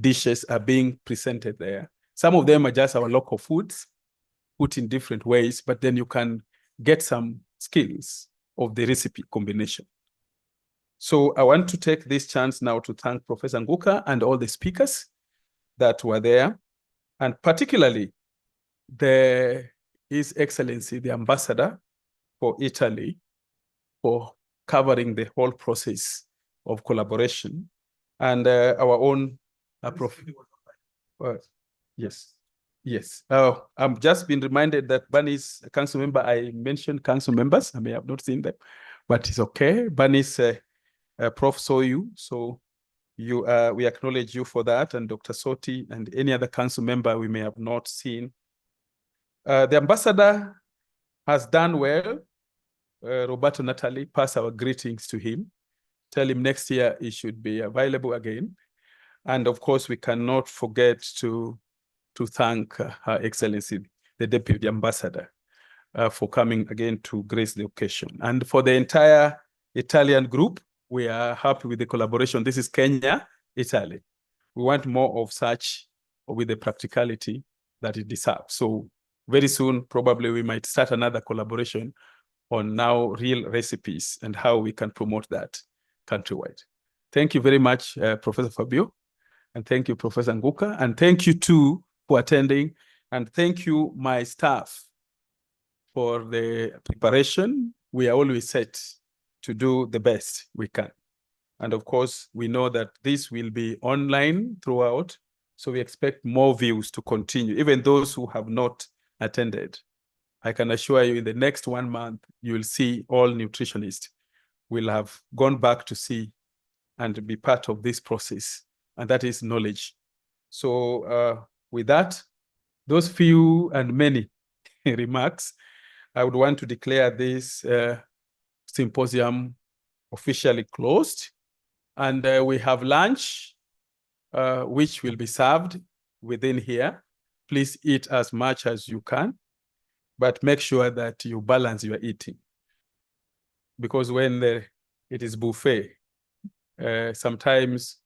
dishes are being presented there. Some of them are just our local foods, put in different ways, but then you can get some skills of the recipe combination. So I want to take this chance now to thank Professor Nguka and all the speakers that were there, and particularly His Excellency, the Ambassador for Italy, for covering the whole process of collaboration, and our own yes. I've just been reminded that Bunny's a council member. I mentioned council members. I may have not seen them, but it's okay. Bunny's Prof saw you, so we acknowledge you for that, and Dr. Soti and any other council member we may have not seen. The ambassador has done well. Roberto Natali, pass our greetings to him. Tell him next year he should be available again. And of course, we cannot forget to thank Her Excellency, the Deputy Ambassador, for coming again to grace the occasion. And for the entire Italian group, we are happy with the collaboration. This is Kenya, Italy. We want more of such with the practicality that it deserves. So very soon, probably we might start another collaboration on now real recipes and how we can promote that countrywide. Thank you very much, Professor Fabio. And thank you, Professor Nguka. And thank you too for attending. And thank you, my staff, for the preparation. We are always set to do the best we can. And of course, we know that this will be online throughout. So we expect more views to continue, even those who have not attended. I can assure you in the next 1 month, you will see all nutritionists will have gone back to see and be part of this process. And that is knowledge. So with that, those few and many remarks, I would want to declare this symposium officially closed. And we have lunch, which will be served within here. Please eat as much as you can, but make sure that you balance your eating. Because when it is buffet, sometimes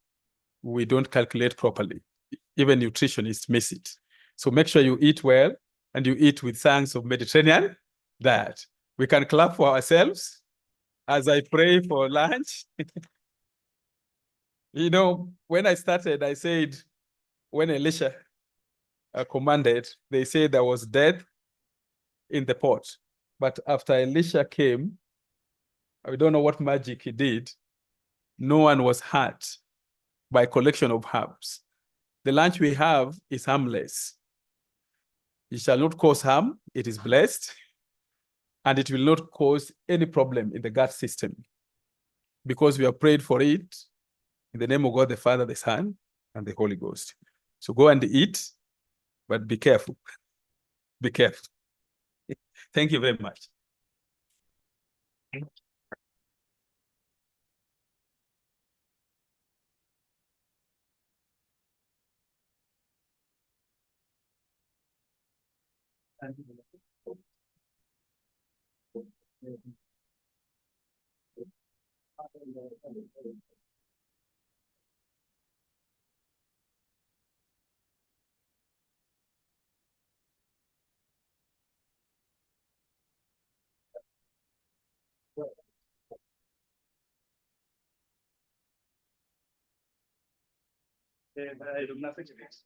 we don't calculate properly. Even nutritionists miss it. So make sure you eat well and you eat with thanks of Mediterranean diet. We can clap for ourselves as I pray for lunch. You know, when I started, I said, when Elisha commanded, they said there was death in the pot. But after Elisha came, I don't know what magic he did. No one was hurt by collection of herbs. The lunch we have is harmless. It shall not cause harm. It is blessed. And it will not cause any problem in the gut system, because we have prayed for it in the name of God, the Father, the Son, and the Holy Ghost. So go and eat, but be careful. Be careful. Thank you very much. I do nothing to this.